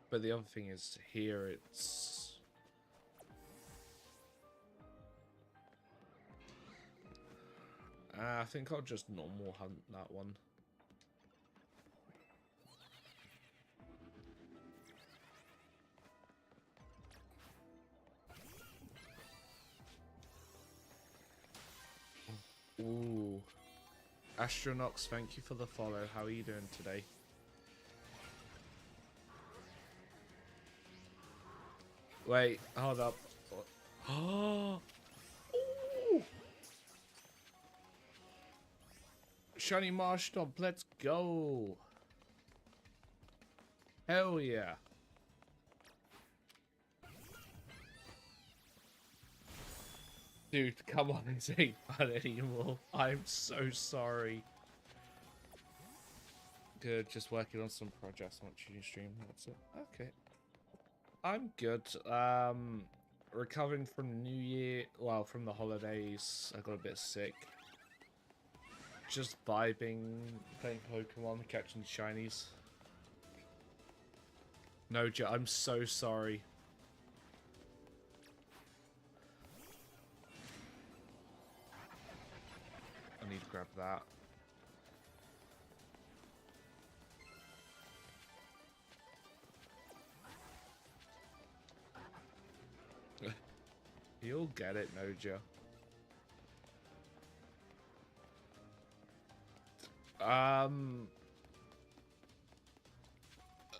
But the other thing is, here it's... I think I'll just normal hunt that one. Ooh. Astronox, thank you for the follow. How are you doing today? Wait, hold up. Oh! Shiny Marshtomp, let's go! Hell yeah! Dude, come on, this ain't fun anymore. I'm so sorry. Good, just working on some projects. Watching you stream. That's it. Okay. I'm good. Recovering from New Year. Well, from the holidays. I got a bit sick. Just vibing, playing Pokemon, catching shinies. No, I'm so sorry. I need to grab that. You'll get it, Noja.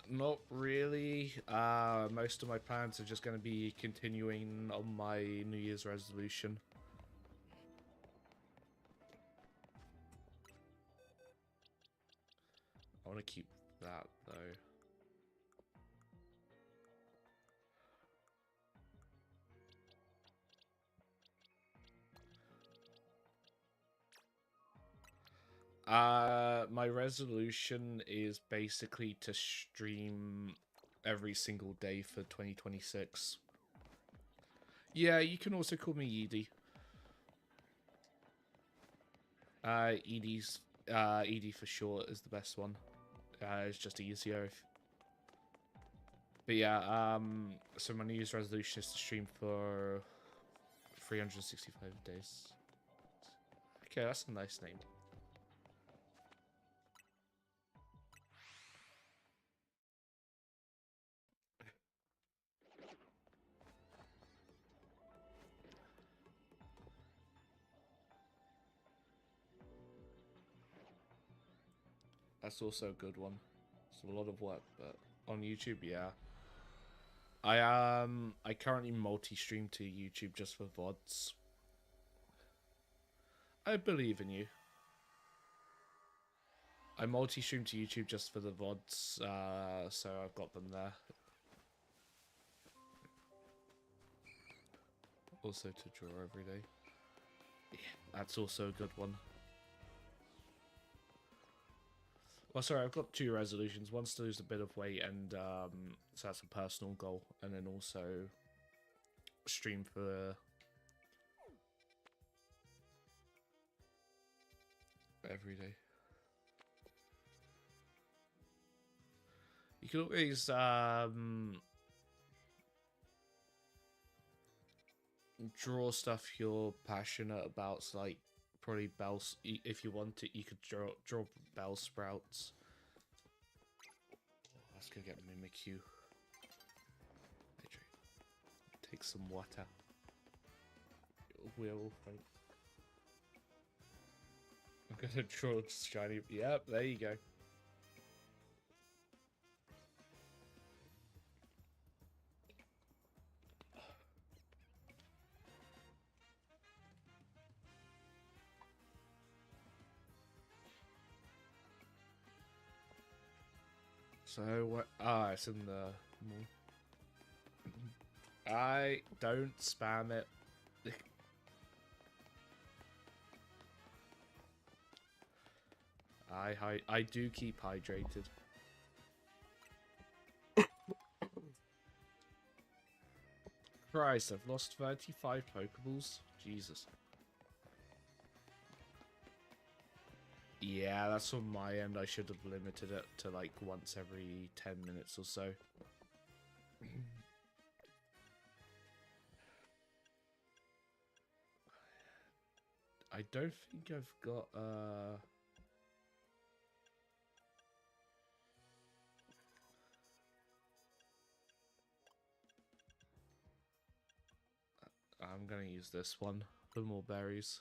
Not really. Most of my plans are just going to be continuing on my New Year's resolution. I want to keep that, though. My resolution is basically to stream every single day for 2026. Yeah, you can also call me Edie. Edie for short is the best one. It's just easier. But yeah, so my New Year's resolution is to stream for 365 days. Okay, that's a nice name. That's also a good one. It's a lot of work, but on YouTube, yeah. I currently multi-stream to YouTube just for VODs. I believe in you. I multi-stream to YouTube just for the VODs, so I've got them there. Also to draw every day. Yeah, that's also a good one. Well, sorry, I've got two resolutions. One's to lose a bit of weight, and so that's a personal goal. And then also stream for every day. You can always draw stuff you're passionate about. So like probably bells. If you want it, you could draw Bellsprouts. Oh, let's go get Mimikyu. Take some water. We'll fight. I'm gonna draw shiny. Yep, there you go. So what? Ah, it's in the mall. I don't spam it. I do keep hydrated. Christ, I've lost 35 Pokeballs. Jesus. Yeah, that's on my end. I should have limited it to like once every 10 minutes or so. I don't think I've got I'm gonna use this one for more berries.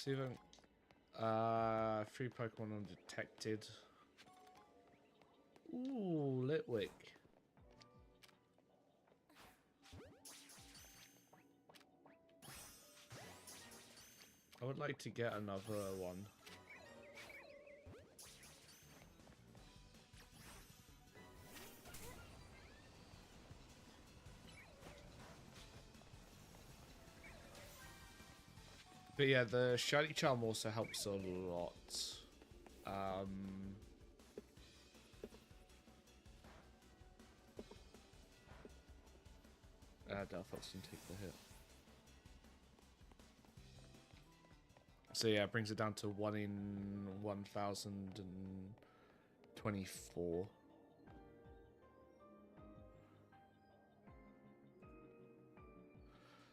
See if free Pokemon undetected. Ooh, Litwick. I would like to get another one. But yeah, the Shiny Charm also helps a lot. Delphox can take the hit. So yeah, it brings it down to 1 in 1024.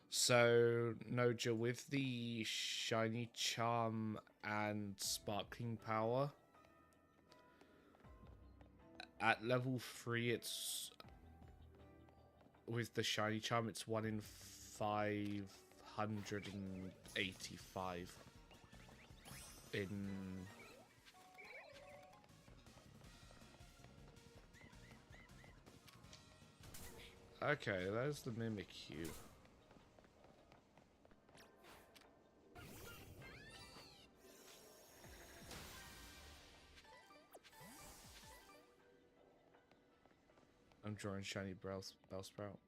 So, Noja, with the Shiny Charm and Sparkling Power, at level 3, it's... With the Shiny Charm, it's 1 in 585. In... Okay, there's the Mimikyu. I'm drawing shiny Bellsprout.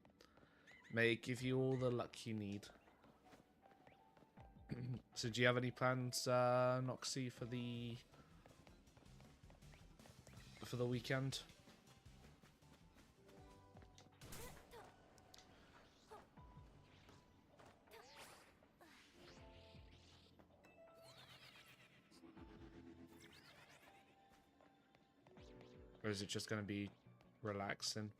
May it give you all the luck you need. So do you have any plans, Noxie, for the weekend? Or is it just going to be relaxing?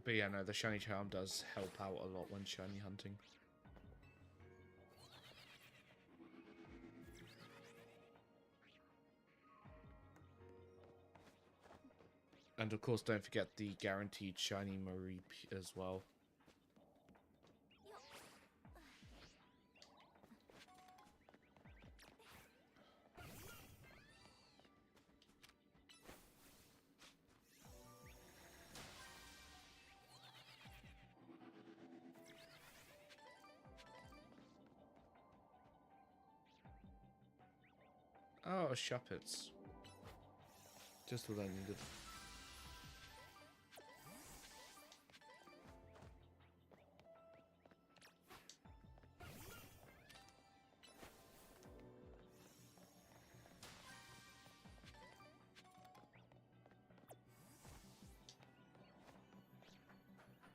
But yeah, no, the Shiny Charm does help out a lot when shiny hunting. And of course, don't forget the guaranteed shiny Mareep as well. Oh, Shuppets. Just what I needed.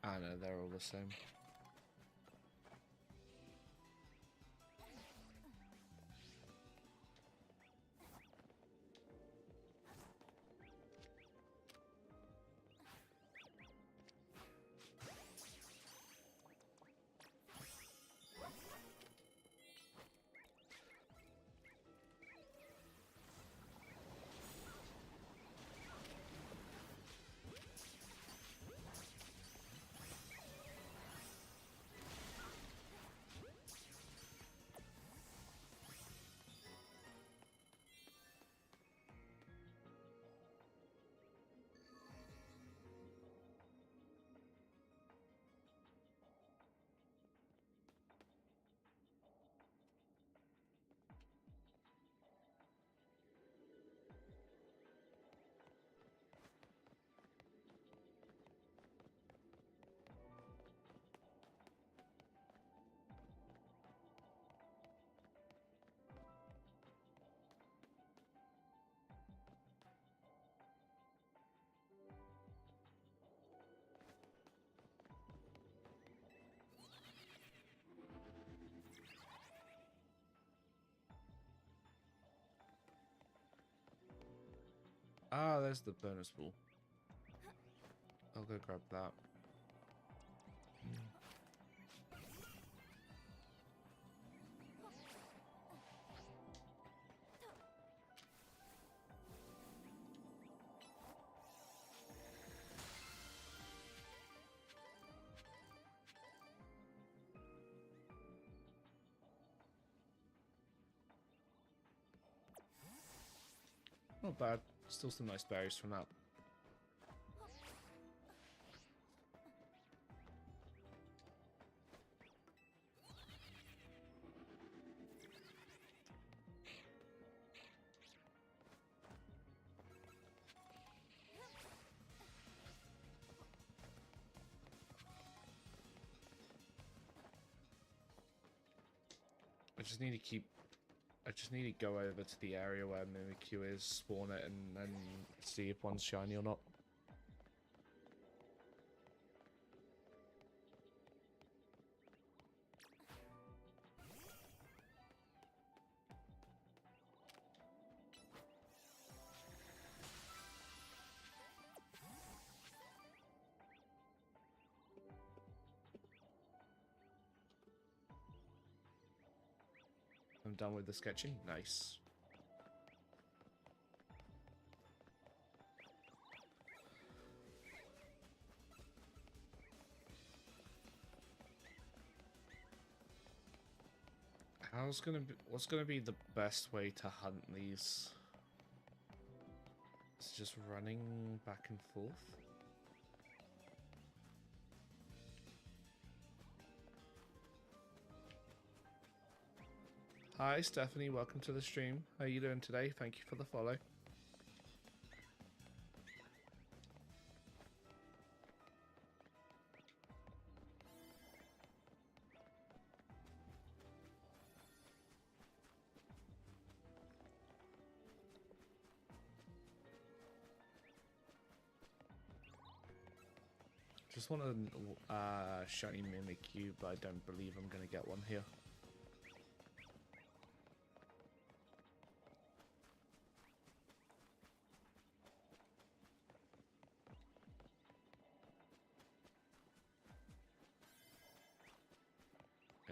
I know, they're all the same. Ah, there's the bonus ball. I'll go grab that. Not bad. Still some nice berries from that. I just need to go over to the area where Mimikyu is, spawn it, and see if one's shiny or not. I'm done with the sketching. Nice. What's gonna be the best way to hunt these? It's just running back and forth. Hi Stephanie, welcome to the stream. How are you doing today? Thank you for the follow. Just want a shiny Mimikyu, but I don't believe I'm gonna get one here.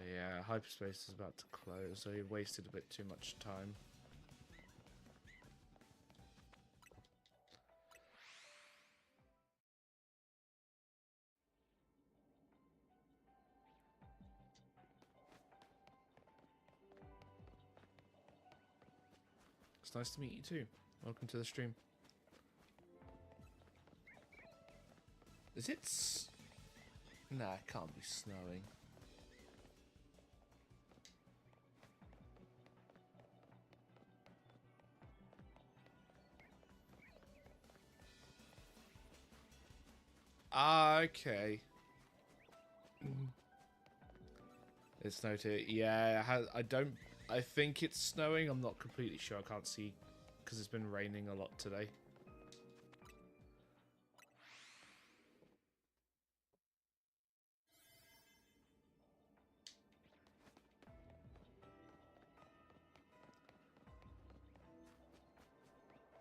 Yeah, hyperspace is about to close, so he wasted a bit too much time. It's nice to meet you too. Welcome to the stream. Is it Nah, it can't be snowing. Ah, okay. It's snowed here. Yeah, I think it's snowing. I'm not completely sure. I can't see because it's been raining a lot today.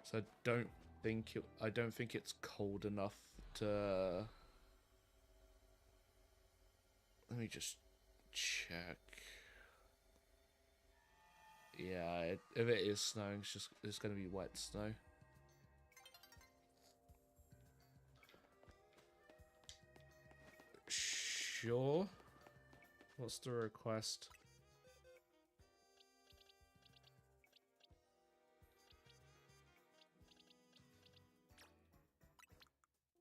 So I don't think it's cold enough to. Let me just check. Yeah, if it is snowing, it's going to be wet snow. Sure. What's the request?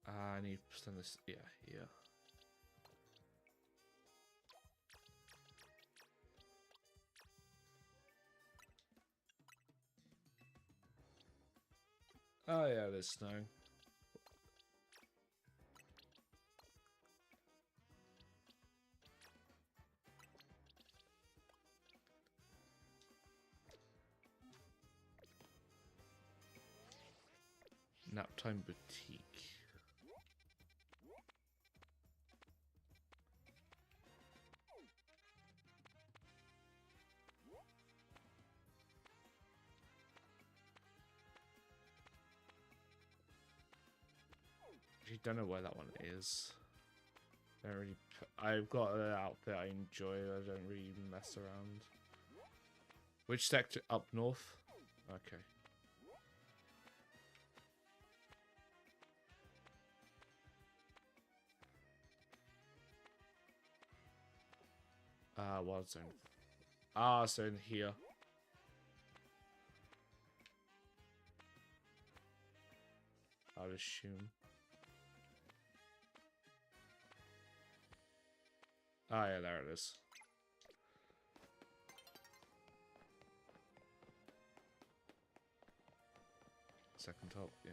I need to send this. Yeah, here. Oh yeah, there's snow. Naptime Boutique. don't know where that one is. Don't really. I've got an outfit I enjoy. I don't really mess around. Which sector? Up north. Okay. Wild zone. So in here. I'll assume. Oh yeah, there it is. Second top, yeah.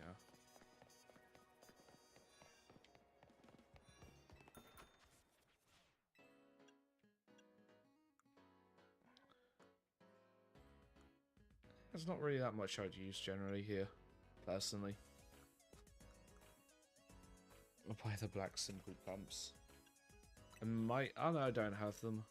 There's not really that much I'd use generally here, personally. I'll buy the black simple pumps. I might. Oh no, I don't have them.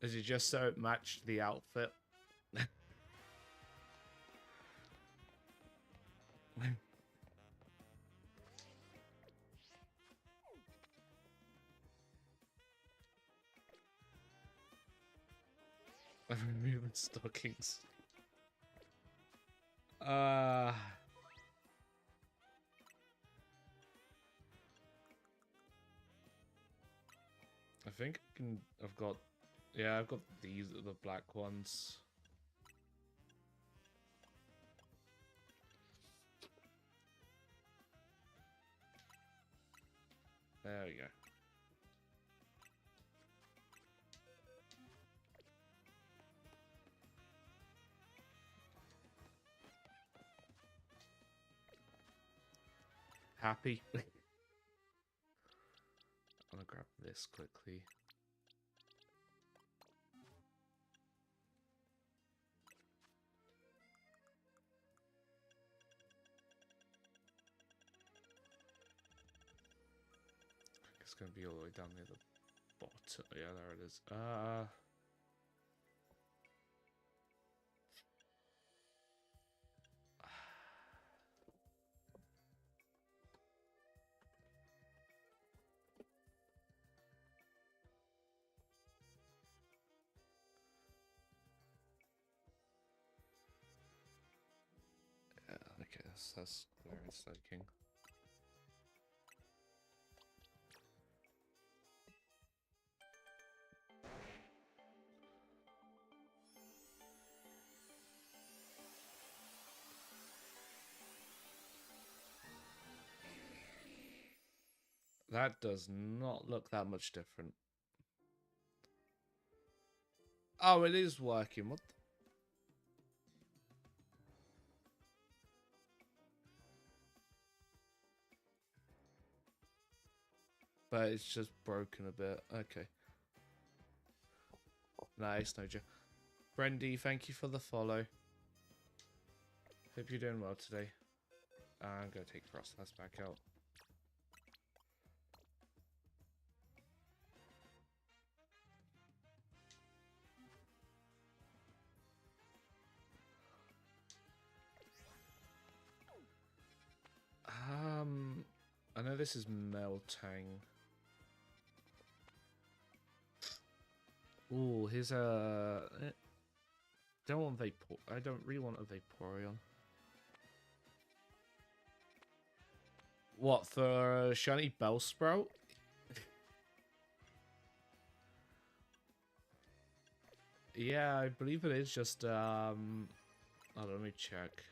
Is it just so it matched the outfit? I'm removing stockings. I think I can. I've got. Yeah, I've got these are the black ones. There we go. Happy. I'm gonna grab this quickly. It's gonna be all the way down near the bottom. Yeah, there it is. Okay, that's clearance staking. That does not look that much different. Oh, it is working. What? But it's just broken a bit. Okay. Nice, no joke. Brendy, thank you for the follow. Hope you're doing well today. I'm gonna take Frostlass back out. I know this is Meltang. Ooh, here's a. Don't want Vapor. I don't really want a Vaporeon. What for? Shiny Bellsprout? Yeah, I believe it is just. Hold on, let me check.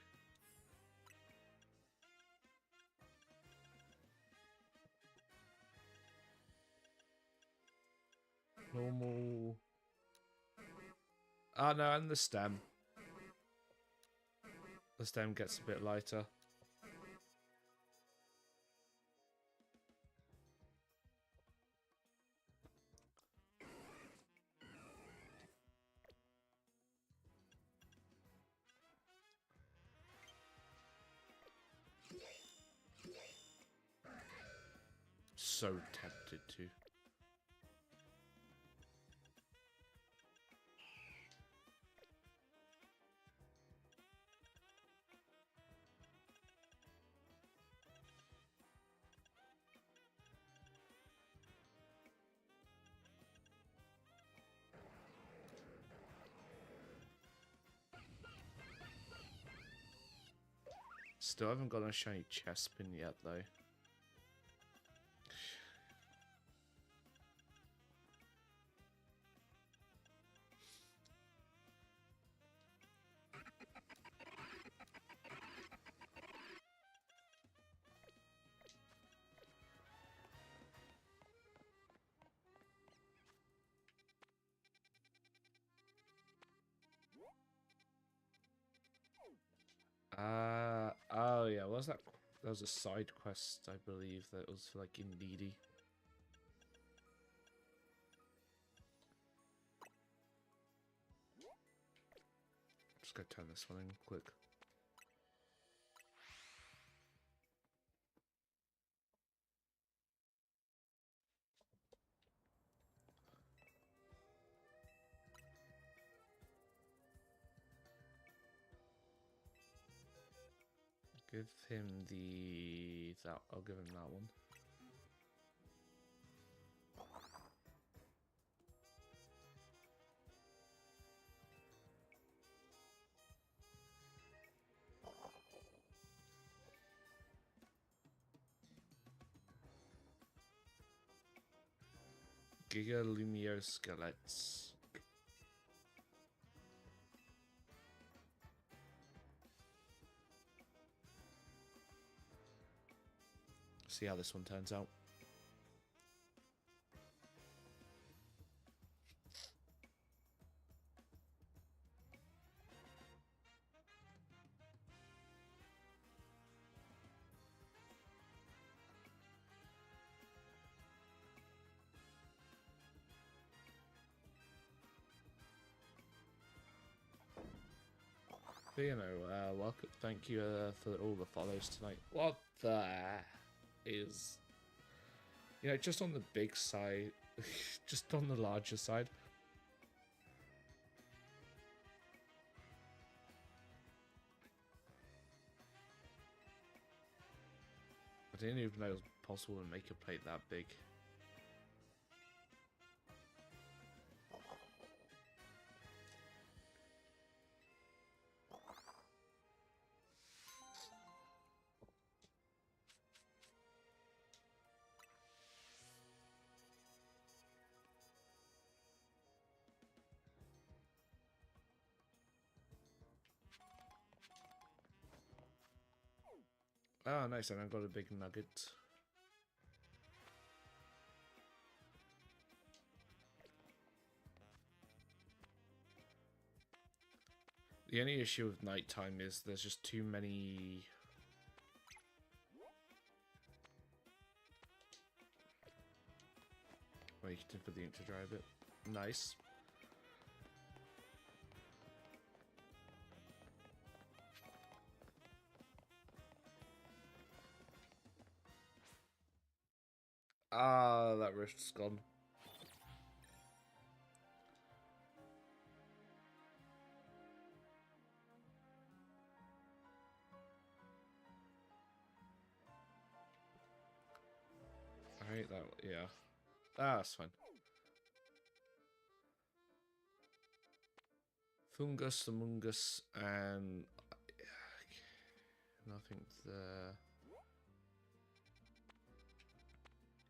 Normal. Oh no, and the stem. The stem gets a bit lighter. so tempted to. Still haven't got a shiny Chespin yet, though. Oh yeah, what was that? That was a side quest, I believe, that was for, like, Indeedee. Just gotta turn this one in quick. Give him that. I'll give him that one. Giga Lumiere Skeletts. See how this one turns out. But, you know, welcome. Thank you for all the follows tonight. What the is, you know, just on the big side, just on the larger side. I didn't even know it was possible to make a plate that big. Oh, nice, and I got a big nugget. The only issue with nighttime is there's just too many... Waiting for the ink to dry a bit. Nice. Ah, that rift's gone. I hate that, yeah. Ah, that's fine. Fungus, Amoonguss, and... nothing there.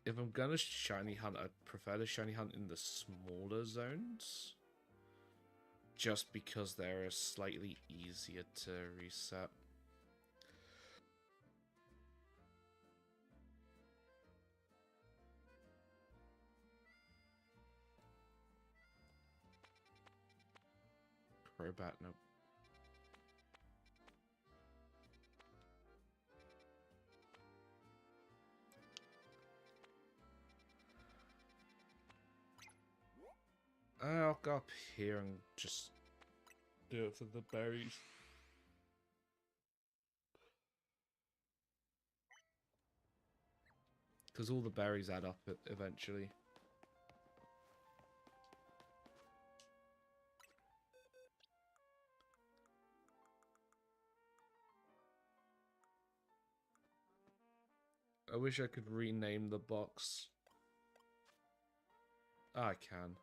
If I'm gonna shiny hunt, I'd prefer to shiny hunt in the smaller zones. Just because they're slightly easier to reset. Crobat, nope. I'll go up here and just do it for the berries. Because all the berries add up eventually. I wish I could rename the box. I can.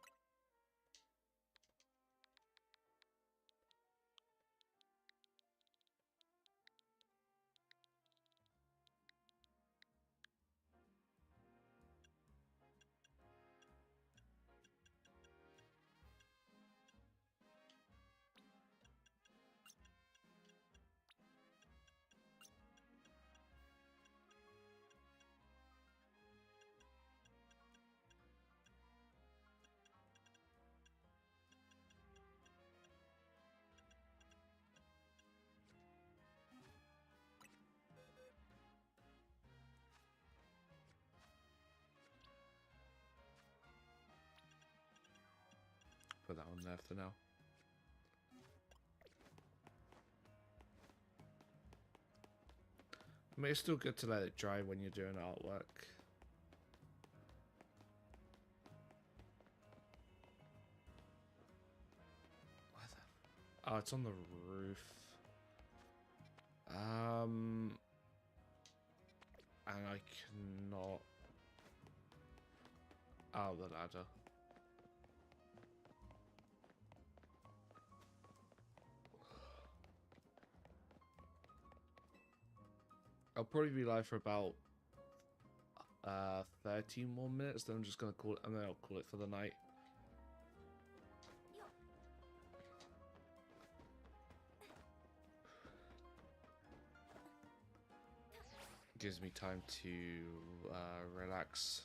Put that on there for now. I mean, it's still good to let it dry when you're doing artwork. Oh, it's on the roof. And I cannot. Oh, the ladder. I'll probably be live for about 13 more minutes. Then I'm just gonna call it, and then I'll call it for the night. Gives me time to relax.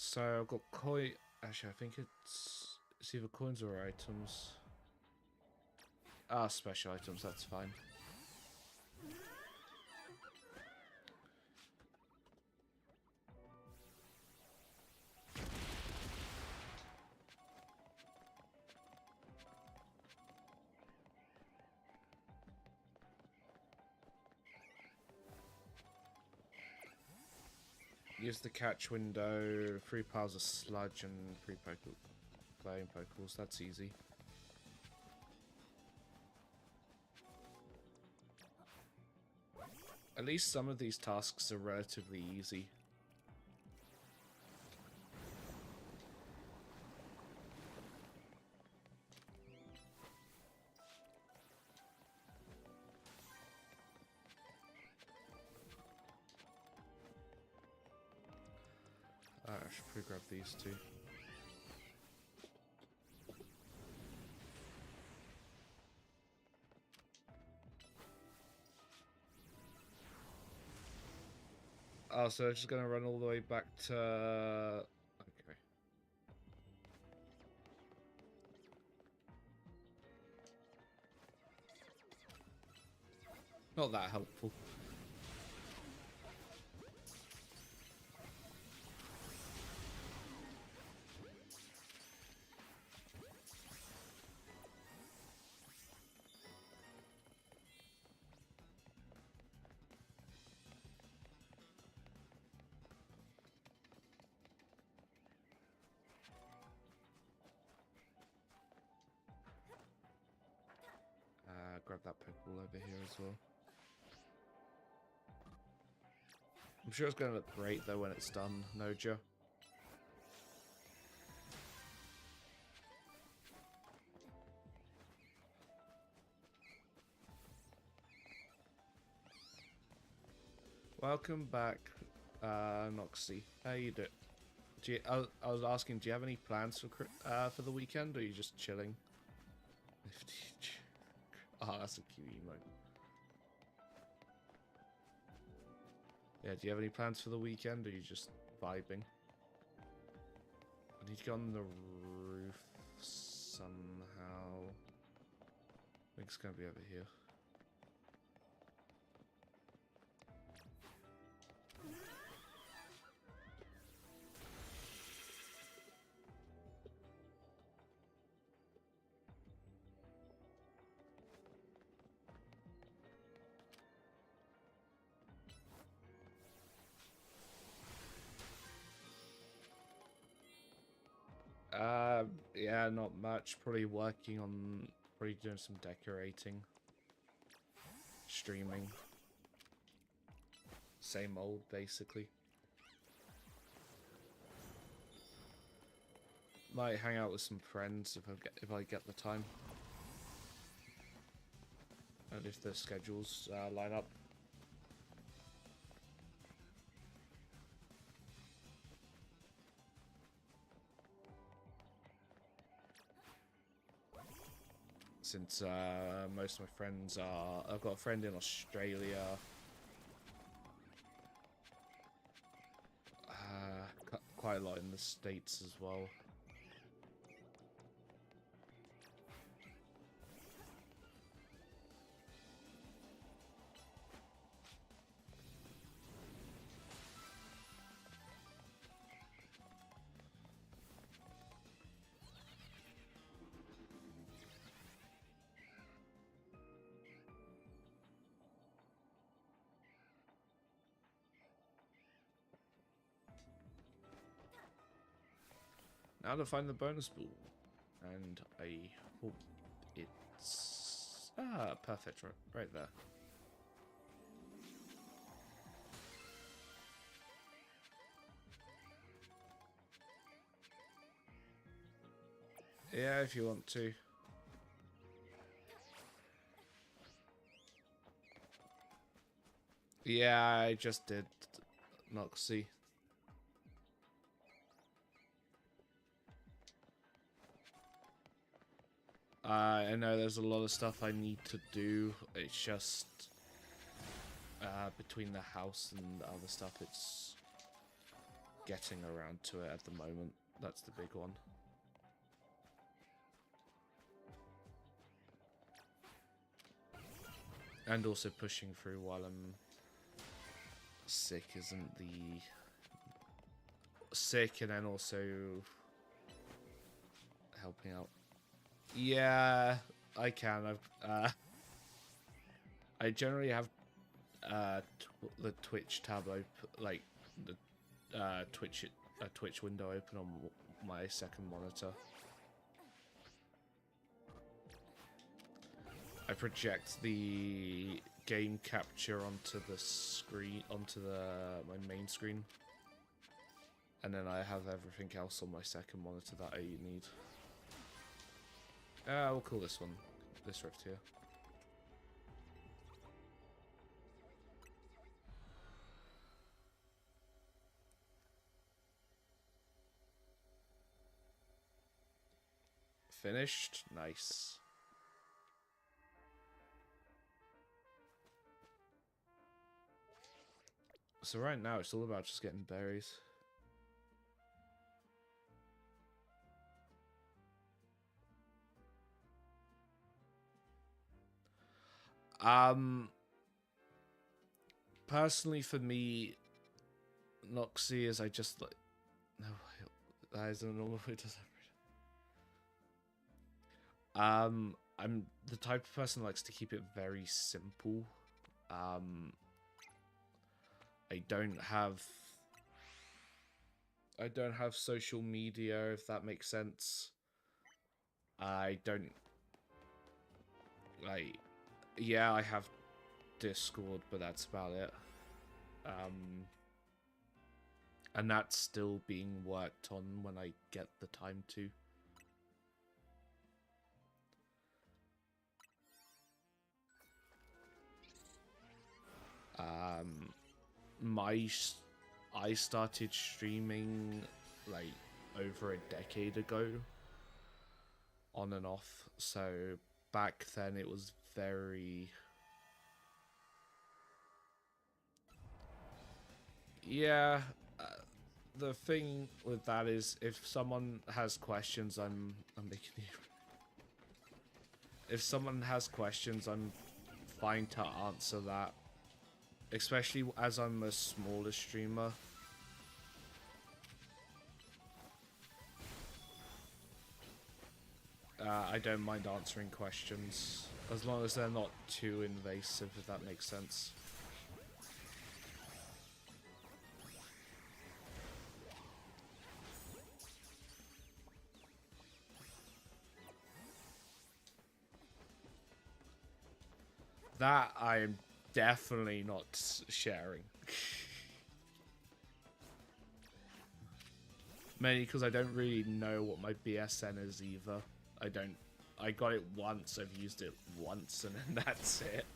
So I've got coin. Actually, I think it's either coins or items. Ah, special items. That's fine. Use the catch window, 3 piles of sludge and 3 glowing pokeballs. That's easy. At least some of these tasks are relatively easy. I should probably grab these two. Oh, so it's just gonna run all the way back to... Okay. Not that helpful. Grab that Pokeball over here as well. I'm sure it's going to look great though when it's done, Noja. Welcome back, Noxie. How you doing? I was asking, do you have any plans for the weekend, or are you just chilling? Oh, that's a cute emote. Yeah, do you have any plans for the weekend, or are you just vibing? I need to go on the roof somehow. think it's gonna be over here. Yeah, not much. Probably working on, probably doing some decorating, streaming. Same old, basically. Might hang out with some friends if I get the time, and if the schedules line up. Since most of my friends are... I've got a friend in Australia. Quite a lot in the States as well. Now to find the bonus ball. And I hope it's... Ah, perfect, right there. Yeah, if you want to. Yeah, I just did Noxie. I know there's a lot of stuff I need to do. It's just between the house and the other stuff, it's getting around to it at the moment. That's the big one. And also pushing through while I'm sick isn't the... Sick and then also helping out. Yeah, I can. I generally have the Twitch tab open, like the Twitch window open on my second monitor. I project the game capture onto the screen, onto my main screen, and then I have everything else on my second monitor that I need. We'll call this one, this rift here. Finished? Nice. So right now it's all about just getting berries. Personally for me, Noxie is I just like... No, that is a normal way to separate. I'm the type of person who likes to keep it very simple. I don't have social media, if that makes sense. I don't... Like... Yeah, I have Discord, but that's about it. And that's still being worked on when I get the time to. I started streaming like over a decade ago, on and off. So back then it was very... Yeah, the thing with that is if someone has questions, I'm making if someone has questions, I'm fine to answer that. Especially as I'm a smaller streamer. I don't mind answering questions, as long as they're not too invasive, if that makes sense. That I am definitely not sharing. Mainly because I don't really know what my BSN is either. I got it once, I've used it once, and then that's it.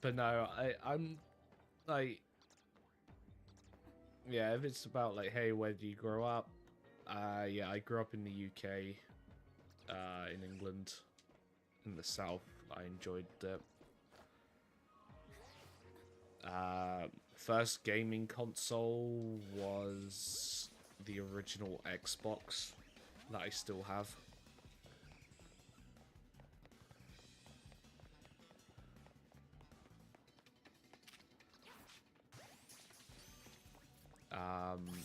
But no, I'm like, yeah, if it's about like, hey, where do you grow up? Yeah, I grew up in the UK, in England, in the south. I enjoyed it. First gaming console was the original Xbox that I still have.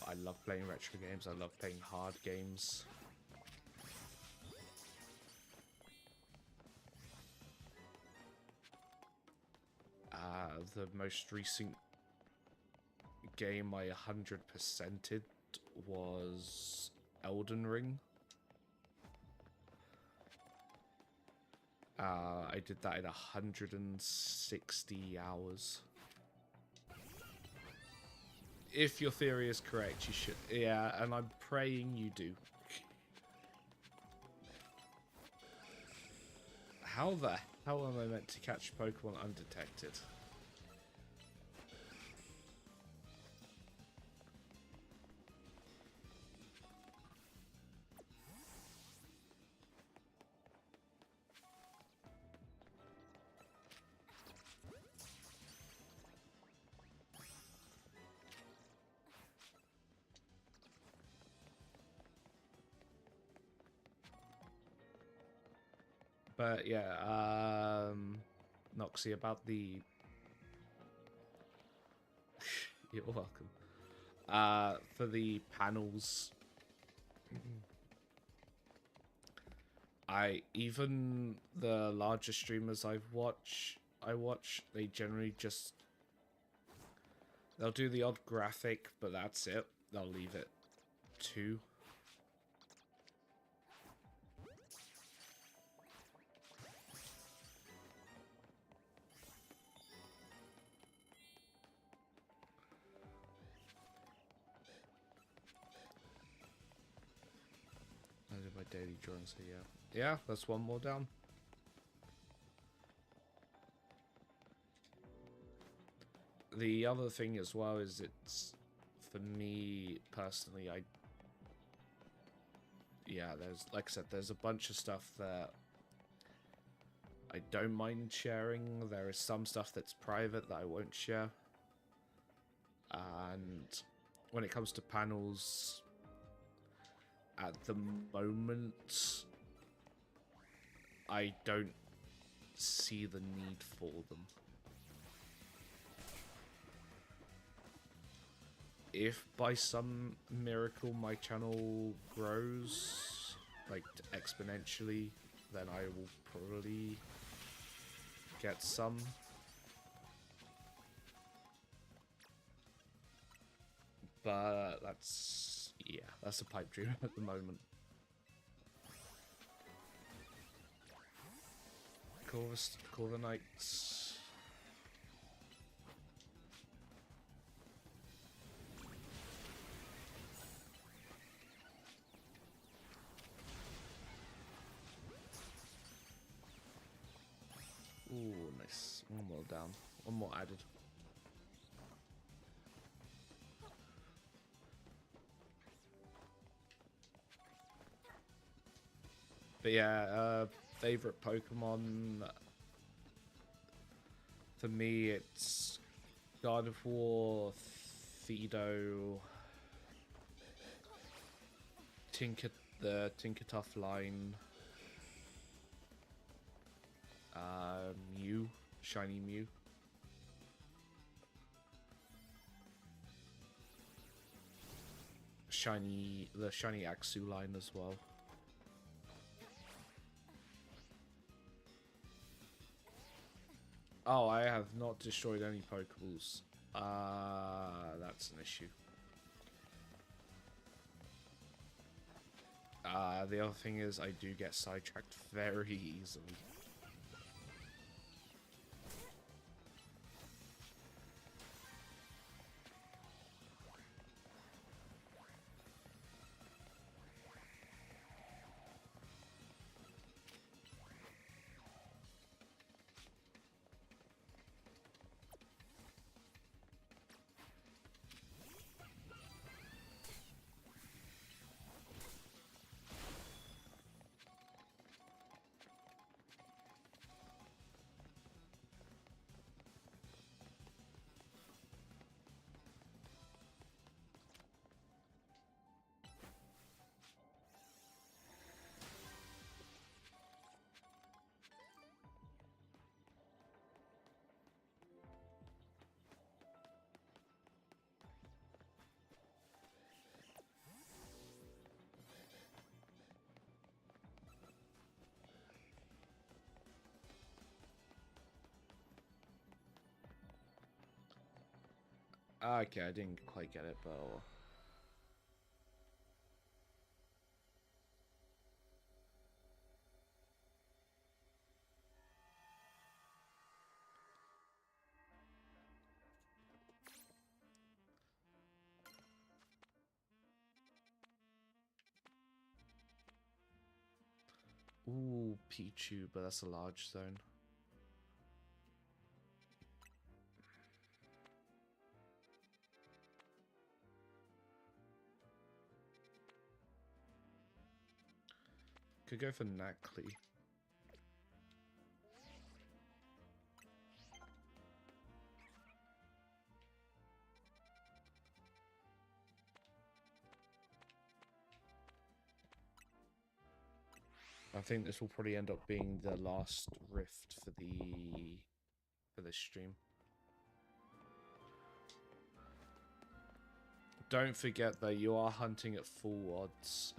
I love playing retro games. I love playing hard games. The most recent game I 100%ed was Elden Ring. I did that in 160 hours. If your theory is correct, you should. Yeah, and I'm praying you do. How the hell am I meant to catch Pokemon undetected? But yeah, Noxy, about the... You're welcome. For the panels, even the larger streamers I watch, they generally just... They'll do the odd graphic, but that's it. They'll leave it 2. I did my daily drawings, so yeah. Yeah, that's one more down. The other thing as well is it's, for me personally, there's, like I said, there's a bunch of stuff that I don't mind sharing. There is some stuff that's private that I won't share. And when it comes to panels, at the moment, I don't see the need for them. If by some miracle my channel grows, like, exponentially, then I will probably get some. But that's, yeah, that's a pipe dream at the moment. Corviknights. Ooh, nice. One more down. One more added. But yeah, favorite Pokemon. For me, it's God of War, Fido, the Tinkertoff line, Mew, Shiny Mew. The shiny Axu line as well. Oh, I have not destroyed any Pokeballs. That's an issue. The other thing is I do get sidetracked very easily. Okay, I didn't quite get it, but... Ooh, Pichu, but that's a large zone. Could go for Nacli. I think this will probably end up being the last rift for this stream. Don't forget that you are hunting at full odds.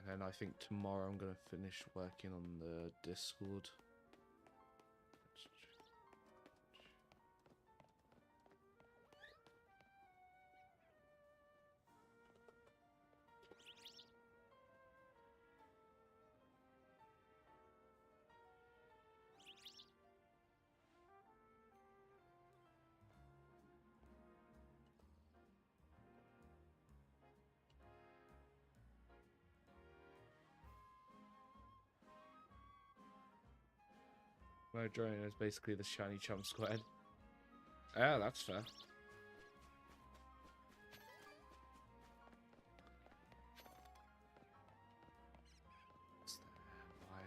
And then I think tomorrow I'm going to finish working on the Discord. My drone is basically the shiny chump squad. Yeah, that's fair. Why?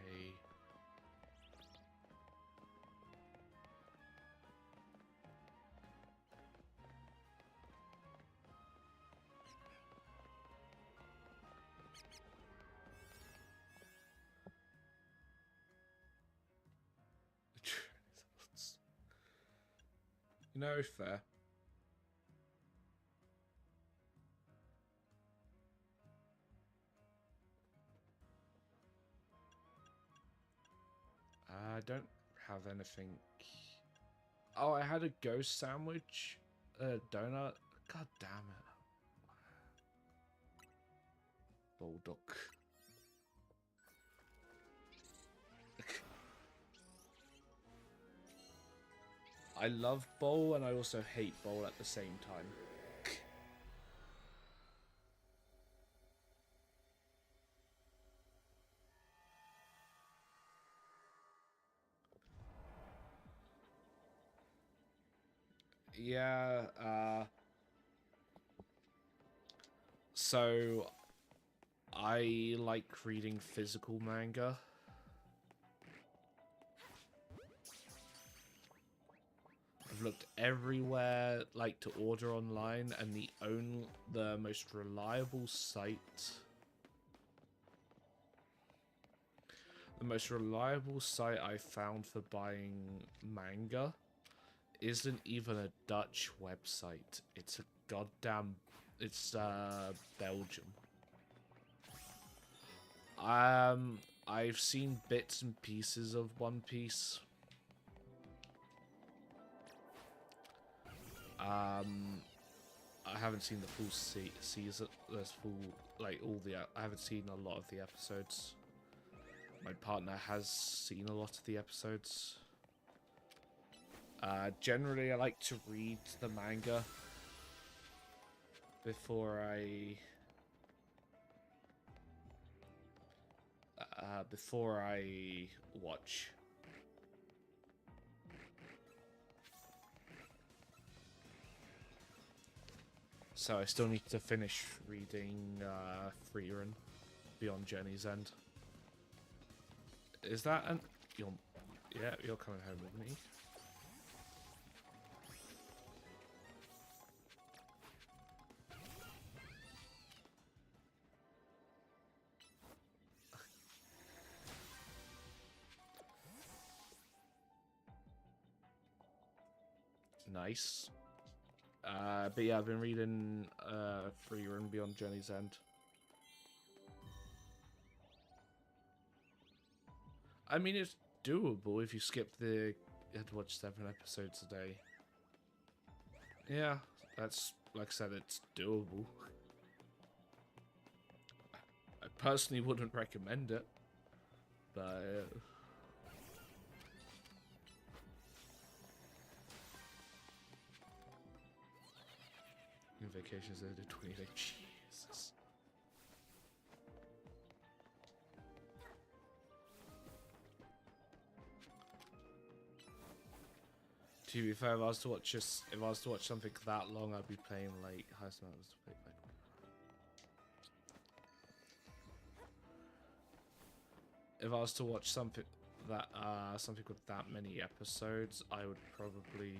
You know, fair. I don't have anything. Oh, I had a ghost sandwich, donut. God damn it. Bulldog. I love bowl and I also hate bowl at the same time. Yeah, So, I like reading physical manga. I've looked everywhere, like, to order online, and the most reliable site... The most reliable site I found for buying manga isn't even a Dutch website. It's a goddamn... It's, Belgium. I've seen bits and pieces of One Piece. I haven't seen the full season. There's full, like, I haven't seen a lot of the episodes. My partner has seen a lot of the episodes. Generally, I like to read the manga before I watch. So I still need to finish reading Frieren Beyond Journey's End. Is that an... Yeah, you're coming home with me. Nice. But yeah, I've been reading Frieren Beyond Journey's End. I mean, it's doable if you skip you had to watch 7 episodes a day. Yeah, that's, like I said, it's doable. I personally wouldn't recommend it, but... In vacations, they did 20 days. Jesus. To be fair, if I was to watch something that long, I'd be playing like highest amount to play back. If I was to watch something with that many episodes, I would probably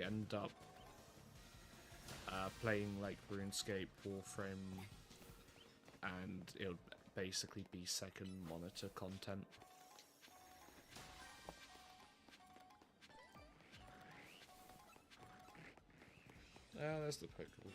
end up playing like RuneScape, Warframe, and it would basically be second monitor content. That's the quite cool.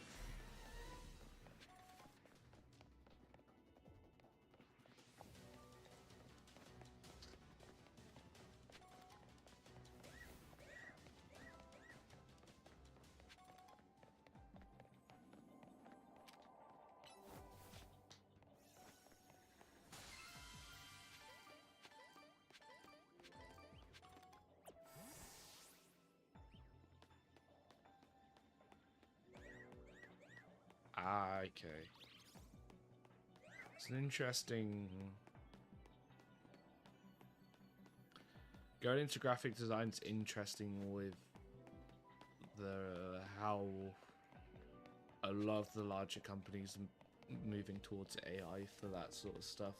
Okay. It's an interesting... Going into graphic design is interesting with how a lot of the larger companies are moving towards AI for that sort of stuff.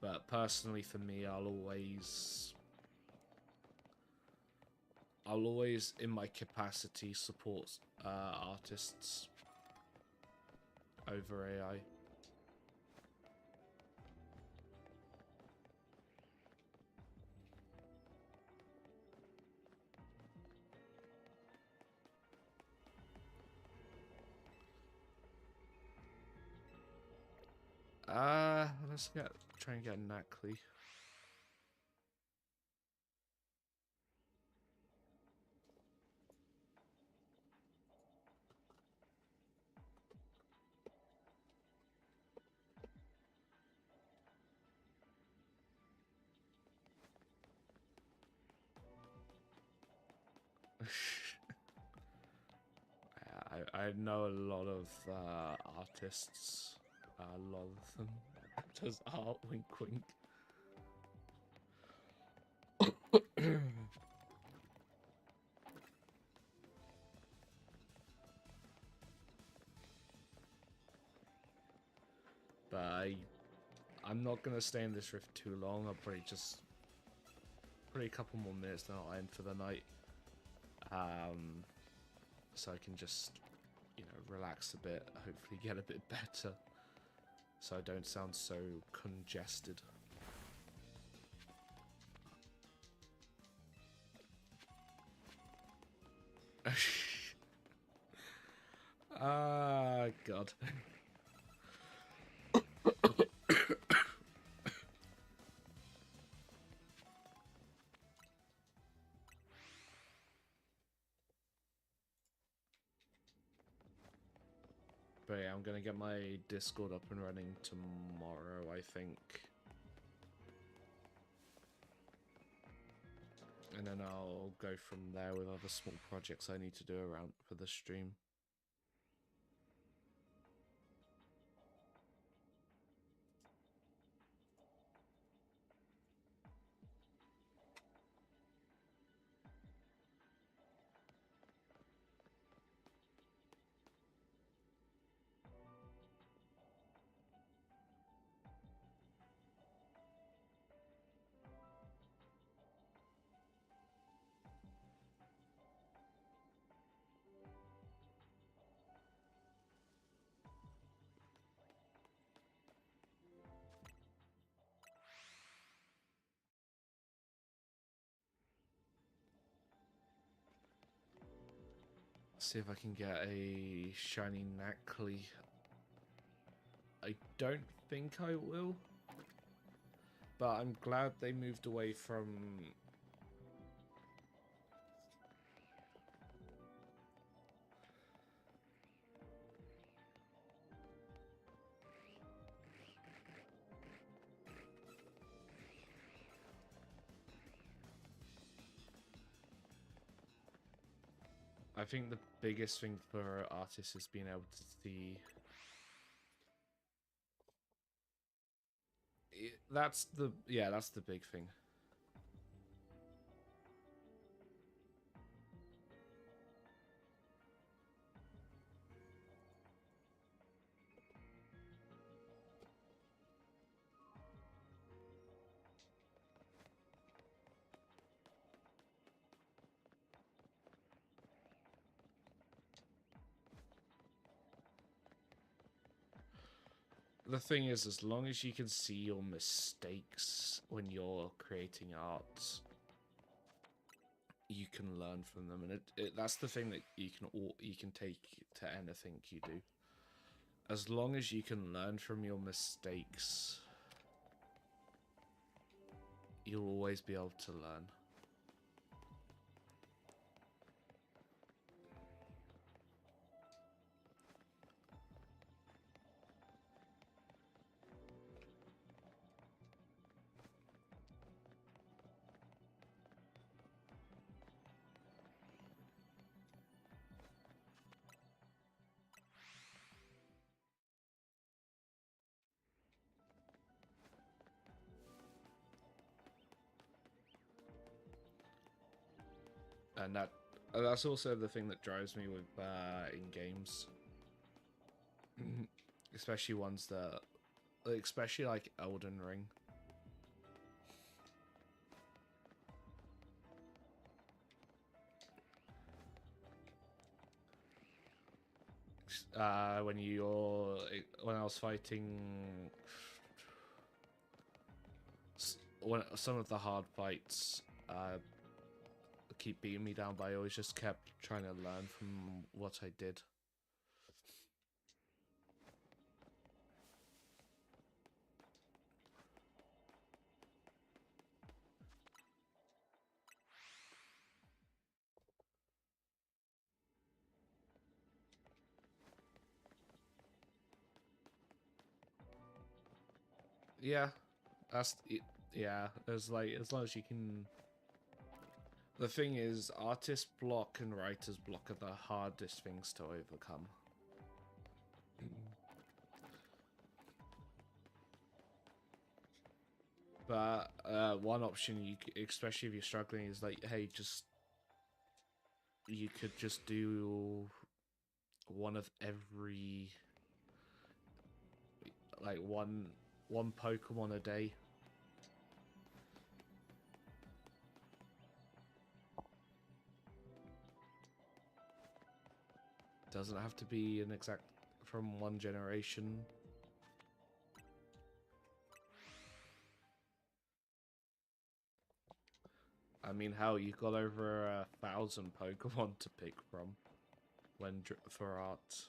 But personally, for me, I'll always, in my capacity, support artists over AI. Let's try and get Nackley. I know a lot of artists. A lot of them does art. Wink, wink. But I'm not gonna stay in this rift too long. I'll probably a couple more minutes, then I'll end for the night. So I can just, you know, relax a bit, hopefully get a bit better, so I don't sound so congested. Ah, God. But yeah, I'm gonna get my Discord up and running tomorrow, I think. And then I'll go from there with other small projects I need to do around for the stream. See if I can get a shiny Nacli. I don't think I will, but I'm glad they moved away from... I think the biggest thing for artists is being able to see... That's the big thing. The thing is, as long as you can see your mistakes when you're creating art, you can learn from them, and that's the thing that you can take to anything you do. As long as you can learn from your mistakes, you'll always be able to learn. And that's also the thing that drives me with in games, especially ones that, especially like Elden Ring. When I was fighting some of the hard fights, keep beating me down, but I always just kept trying to learn from what I did. Yeah, yeah. There's like, as long as you can. The thing is, artist block and writer's block are the hardest things to overcome. But one option, especially if you're struggling, is like, hey, you could just do one of every like one Pokemon a day. Doesn't have to be an exact from one generation. I mean, hell, you got over 1,000 Pokemon to pick from when for art.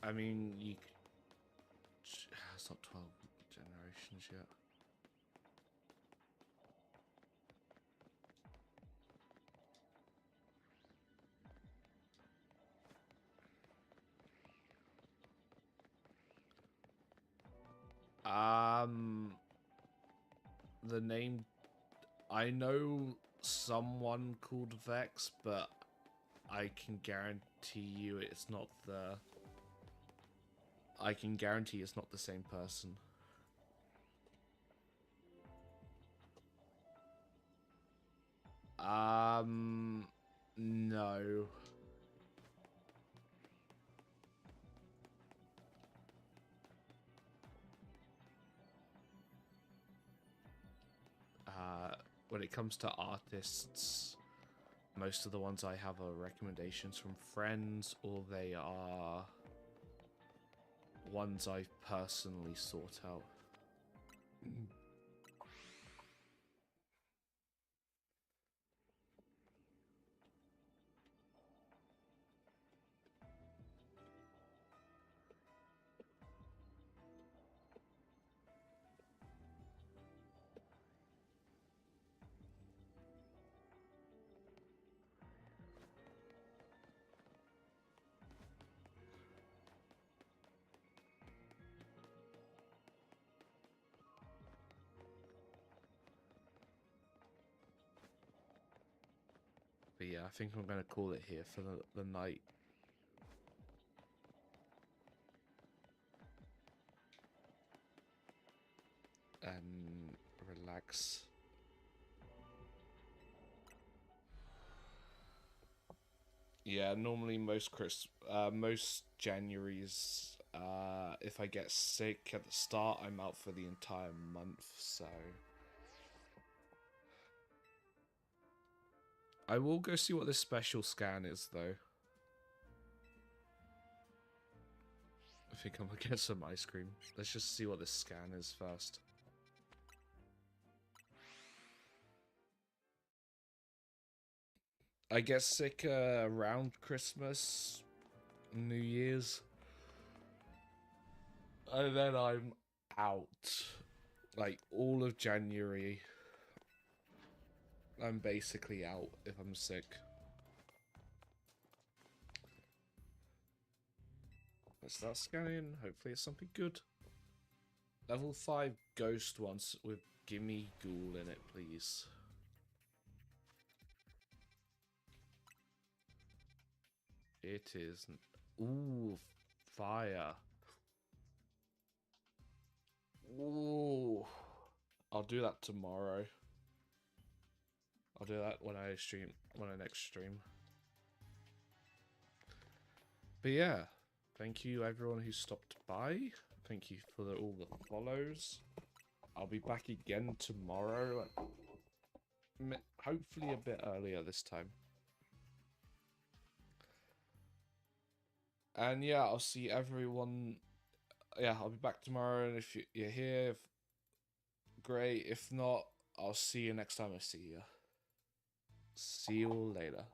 I mean, it's not 12 generations yet. The name, I know someone called Vex, but I can guarantee you it's not the... I can guarantee it's not the same person. No. When it comes to artists, most of the ones I have are recommendations from friends, or they are ones I've personally sought out. But yeah, I think I'm going to call it here for the night. And relax. Yeah, normally most Januaries, if I get sick at the start, I'm out for the entire month, so... I will go see what this special scan is, though. I think I'm gonna get some ice cream. Let's just see what this scan is first. I get sick around Christmas, New Year's, and then I'm out. Like, all of January, I'm basically out if I'm sick. Let's start scanning. Hopefully it's something good. Level 5 ghost once with Gimme Ghoul in it, please. It is... Ooh, fire. Ooh. I'll do that tomorrow. I'll do that when I next stream. But yeah, thank you everyone who stopped by. Thank you for all the follows. I'll be back again tomorrow. Hopefully a bit earlier this time. And yeah, I'll see everyone. Yeah, I'll be back tomorrow. And if you're here, great. If not, I'll see you next time I see you. See you all later.